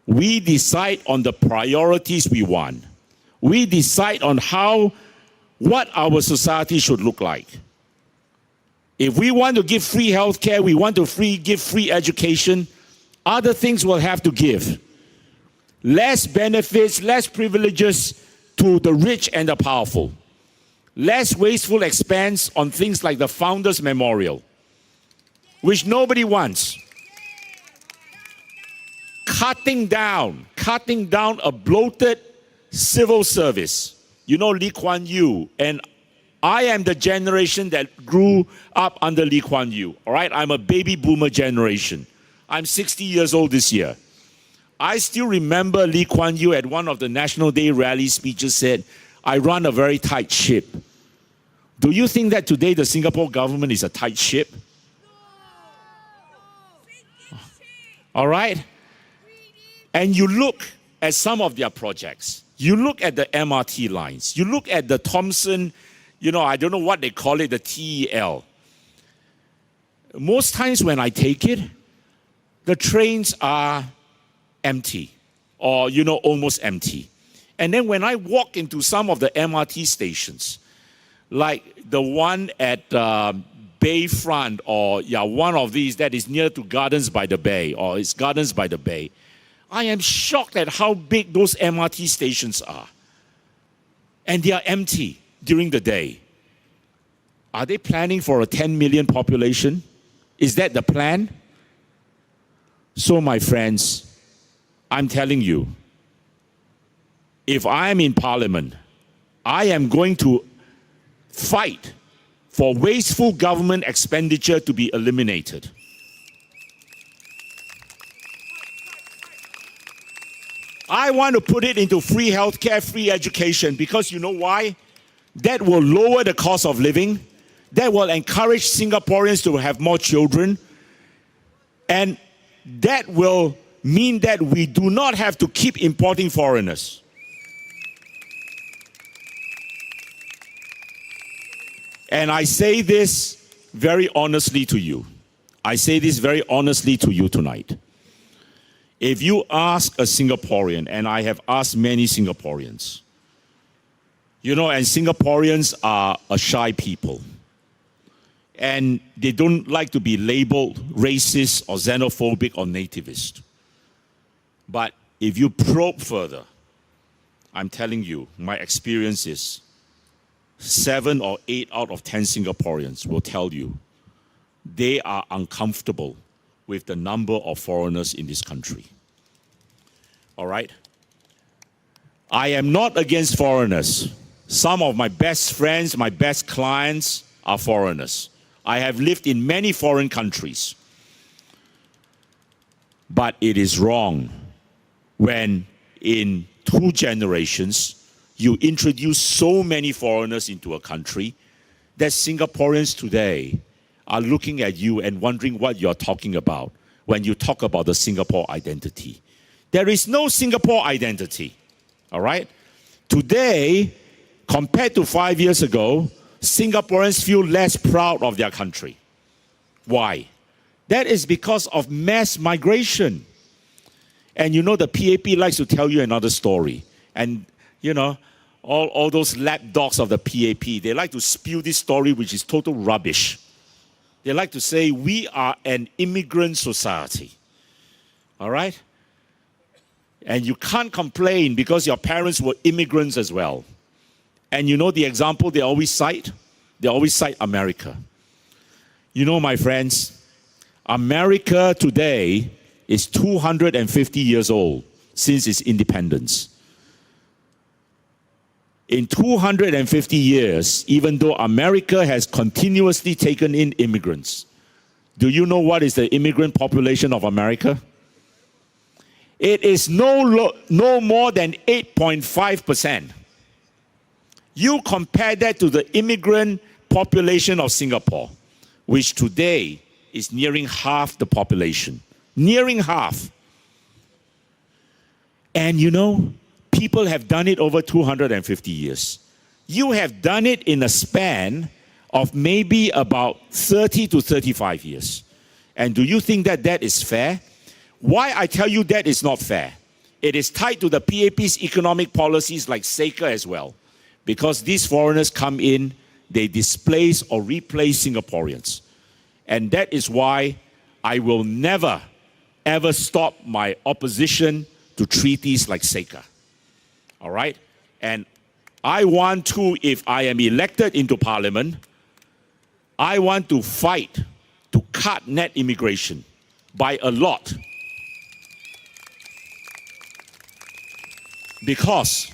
we decide on the priorities we want. We decide on what our society should look like. If we want to give free healthcare, we want to give free education, other things will have to give. Less benefits, less privileges to the rich and the powerful. Less wasteful expense on things like the Founders Memorial, which nobody wants. Cutting down a bloated civil service. You know Lee Kuan Yew, and I am the generation that grew up under Lee Kuan Yew, all right? I'm a baby boomer generation. I'm 60 years old this year. I still remember Lee Kuan Yew at one of the National Day rally speeches said, I run a very tight ship. Do you think that today the Singapore government is a tight ship? All right? And you look at some of their projects. You look at the MRT lines. You look at the Thomson, I don't know what they call it, the TEL. Most times when I take it, the trains are empty or, almost empty. And then when I walk into some of the MRT stations, like the one at Bayfront or one of these that is near to Gardens by the Bay or it's Gardens by the Bay, I am shocked at how big those MRT stations are. And they are empty during the day. Are they planning for a 10 million population? Is that the plan? So my friends, I'm telling you, if I am in Parliament, I am going to fight for wasteful government expenditure to be eliminated. I want to put it into free healthcare, free education, because you know why? That will lower the cost of living. That will encourage Singaporeans to have more children. And that will mean that we do not have to keep importing foreigners. And I say this very honestly to you. I say this very honestly to you tonight. If you ask a Singaporean, and I have asked many Singaporeans, and Singaporeans are a shy people. And they don't like to be labeled racist or xenophobic or nativist. But if you probe further, I'm telling you, my experience is 7 or 8 out of 10 Singaporeans will tell you they are uncomfortable with the number of foreigners in this country. All right? I am not against foreigners. Some of my best friends, my best clients are foreigners. I have lived in many foreign countries. But it is wrong when in 2 generations you introduce so many foreigners into a country that Singaporeans today are looking at you and wondering what you're talking about when you talk about the Singapore identity. There is no Singapore identity, all right? Today, compared to 5 years ago, Singaporeans feel less proud of their country. Why? That is because of mass migration. And the PAP likes to tell you another story. And, all those lapdogs of the PAP, they like to spew this story which is total rubbish. They like to say, we are an immigrant society. All right? And you can't complain because your parents were immigrants as well. And the example they always cite? They always cite America. My friends, America today is 250 years old since its independence. In 250 years, even though America has continuously taken in immigrants, do you know what is the immigrant population of America? It is no more than 8.5%. You compare that to the immigrant population of Singapore, which today is nearing half the population. Nearing half. And people have done it over 250 years. You have done it in a span of maybe about 30 to 35 years. And do you think that that is fair? Why I tell you that is not fair? It is tied to the PAP's economic policies like SECA as well. Because these foreigners come in, they displace or replace Singaporeans. And that is why I will never, ever stop my opposition to treaties like SECA. All right? And I want to, if I am elected into parliament, I want to fight to cut net immigration by a lot. Because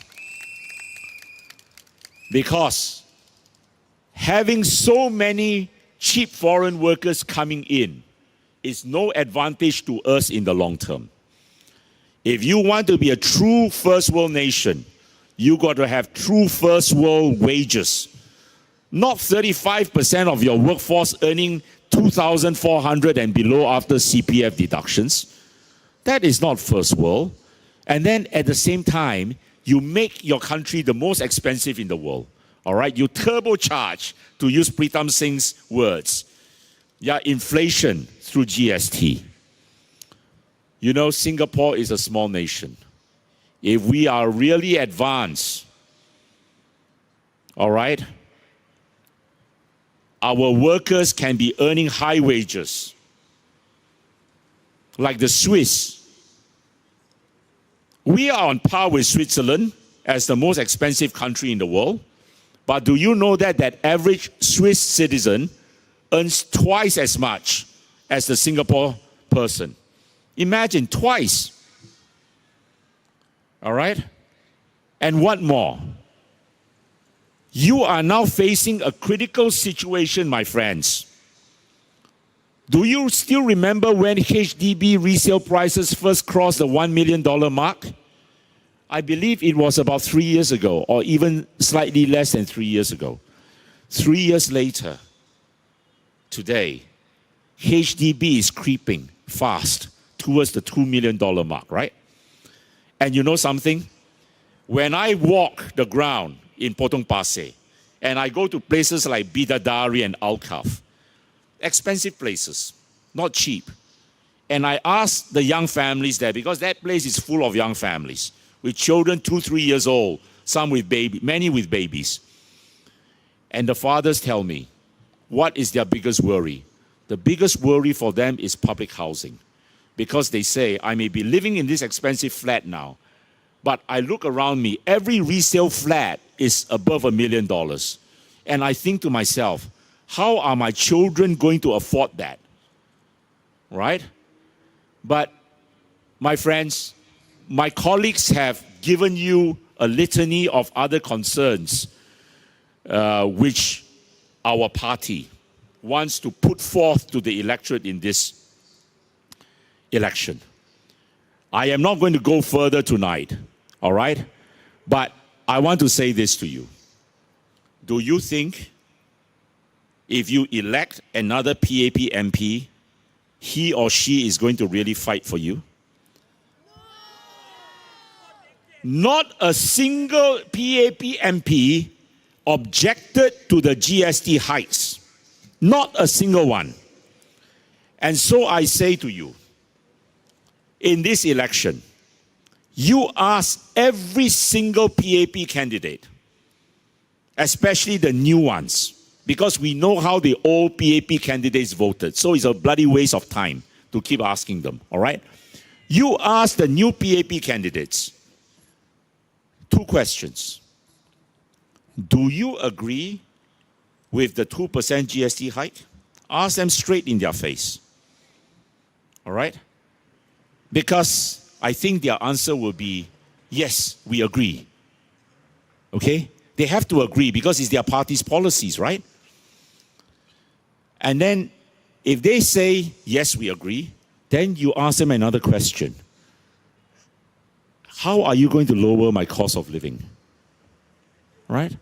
having so many cheap foreign workers coming in is no advantage to us in the long term. If you want to be a true first world nation, you got to have true first world wages. Not 35% of your workforce earning $2,400 and below after CPF deductions. That is not first world. And then at the same time, you make your country the most expensive in the world. All right? You turbocharge, to use Pritam Singh's words, inflation through GST. You know, Singapore is a small nation. If we are really advanced, all right, our workers can be earning high wages, like the Swiss. We are on par with Switzerland as the most expensive country in the world. But do you know that that average Swiss citizen earns twice as much as the Singapore person? Imagine, twice. All right? And what more? You are now facing a critical situation, my friends. Do you still remember when HDB resale prices first crossed the $1 million mark? I believe it was about 3 years ago, or even slightly less than 3 years ago. 3 years later, today, HDB is creeping fast towards the $2 million mark, right? And you know something? When I walk the ground in Potong Pasir, and I go to places like Bidadari and Alkaf, expensive places, not cheap. And I ask the young families there, because that place is full of young families, with children 2-3 years old, some with many with babies. And the fathers tell me, what is their biggest worry? The biggest worry for them is public housing. Because they say, I may be living in this expensive flat now, but I look around me, every resale flat is above $1 million. And I think to myself, how are my children going to afford that? Right? But, my friends, my colleagues have given you a litany of other concerns which our party wants to put forth to the electorate in this election. I am not going to go further tonight, all right? But I want to say this to you. Do you think if you elect another PAP MP, he or she is going to really fight for you? Not a single PAP MP objected to the GST hikes. Not a single one. And so I say to you, in this election, you ask every single PAP candidate, especially the new ones, because we know how the old PAP candidates voted. So it's a bloody waste of time to keep asking them, all right? You ask the new PAP candidates 2 questions. Do you agree with the 2% GST hike? Ask them straight in their face, all right? Because I think their answer will be, yes, we agree, okay? They have to agree because it's their party's policies, right? And then if they say, yes, we agree, then you ask them another question. How are you going to lower my cost of living? Right?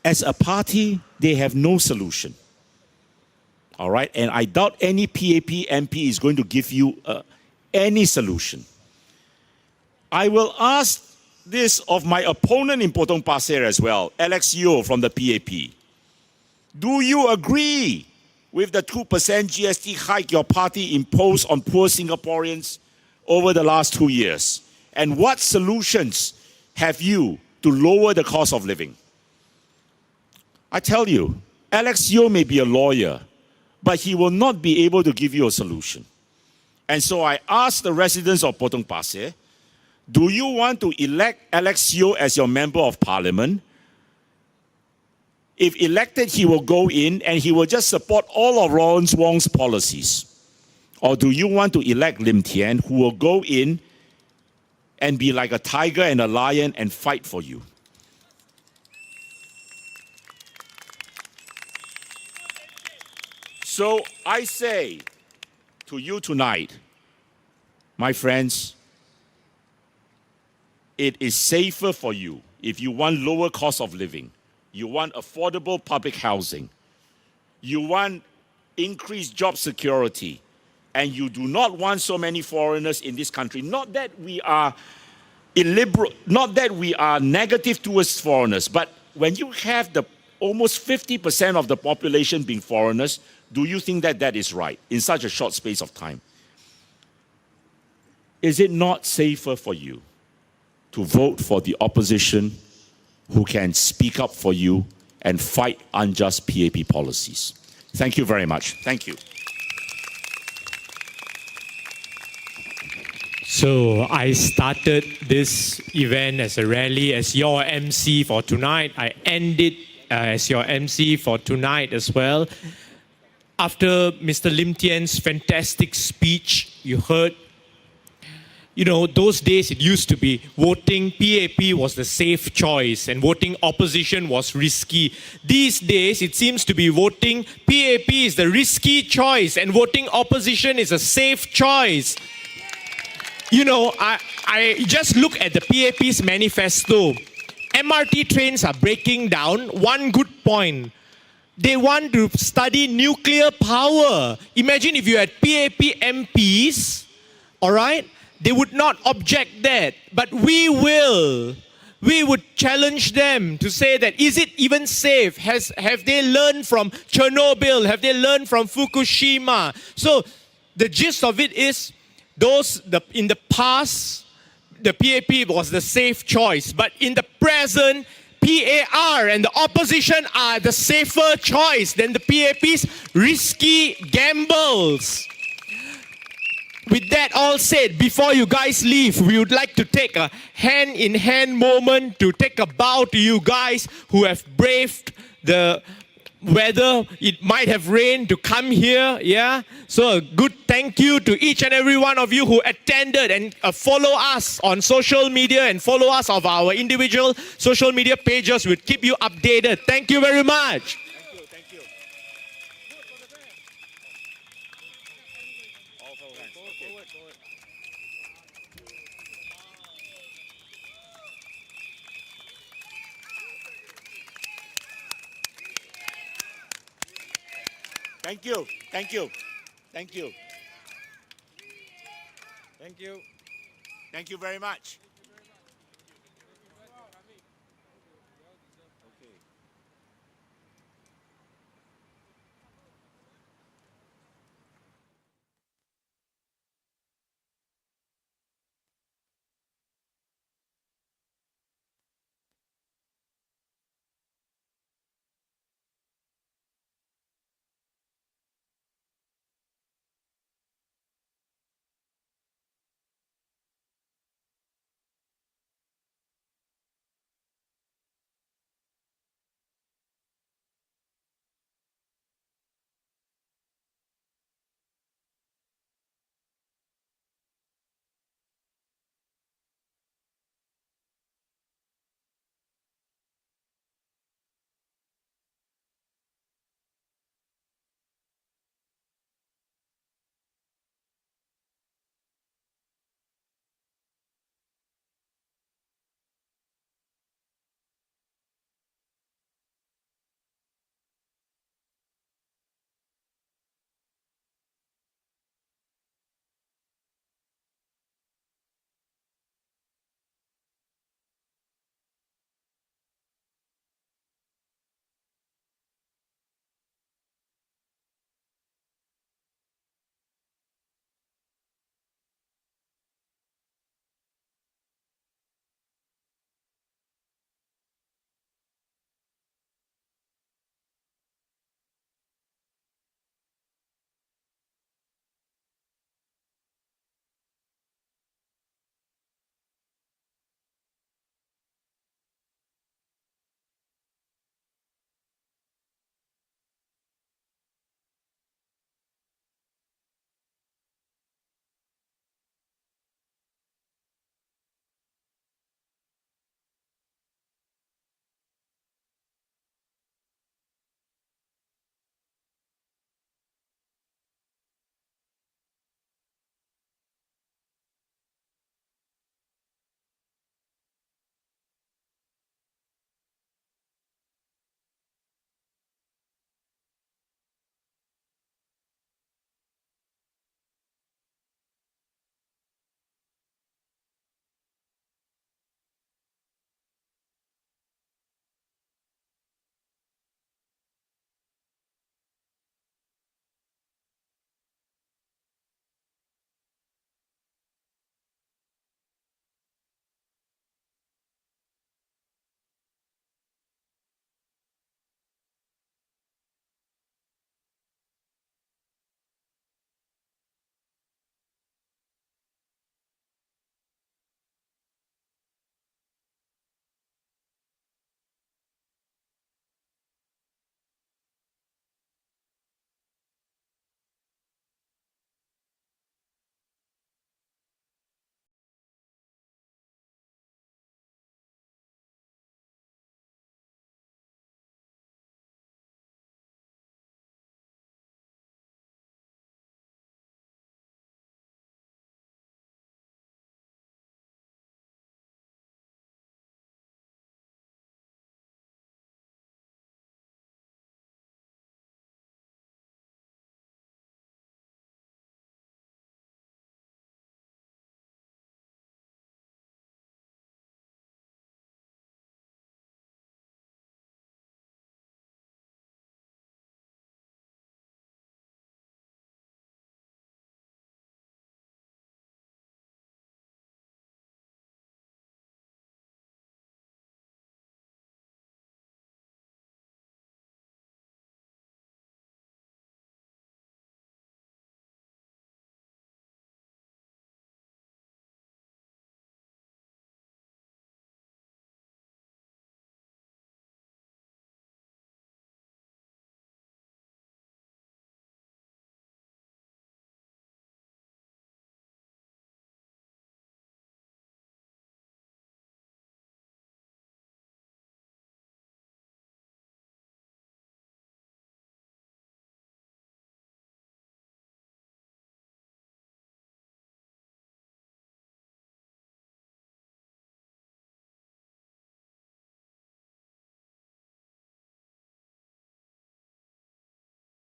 As a party, they have no solution. All right? And I doubt any PAP MP is going to give you any solution. I will ask this of my opponent in Potong Pasir as well, Alex Yeo from the PAP. Do you agree with the 2% GST hike your party imposed on poor Singaporeans over the last 2 years? And what solutions have you to lower the cost of living? I tell you, Alex Yeo may be a lawyer, but he will not be able to give you a solution. And so I asked the residents of Potong Pasir, do you want to elect Alex Yeo as your member of parliament? If elected, he will go in and he will just support all of Lawrence Wong's policies. Or do you want to elect Lim Tian, who will go in and be like a tiger and a lion and fight for you? So I say to you tonight, my friends, it is safer for you if you want lower cost of living, you want affordable public housing, you want increased job security, and you do not want so many foreigners in this country. Not that we are illiberal, not that we are negative towards foreigners, but when you have the almost 50% of the population being foreigners, do you think that that is right in such a short space of time? Is it not safer for you to vote for the opposition who can speak up for you and fight unjust PAP policies? Thank you very much. Thank you. So I started this event as a rally as your MC for tonight. I end it as your MC for tonight as well. After Mr. Lim Tian's fantastic speech, you heard, you know, those days it used to be voting PAP was the safe choice and voting opposition was risky. These days it seems to be voting PAP is the risky choice and voting opposition is a safe choice. You know, I just look at the PAP's manifesto. MRT trains are breaking down. One good point. They want to study nuclear power. Imagine if you had PAP MPs, all right? They would not object that. But we will. We would challenge them to say that, is it even safe? Have they learned from Chernobyl? Have they learned from Fukushima? So the gist of it is, in the past, the PAP was the safe choice. But in the present, PAR and the opposition are the safer choice than the PAP's risky gambles. With that all said, before you guys leave, we would like to take a hand-in-hand moment to take a bow to you guys who have braved the weather. It might have rained to come here, yeah? So a good thank you to each and every one of you who attended and follow us on social media and follow us of our individual social media pages. We'll keep you updated. Thank you very much. Thank you. Thank you. Thank you. Thank you. Thank you. Thank you very much.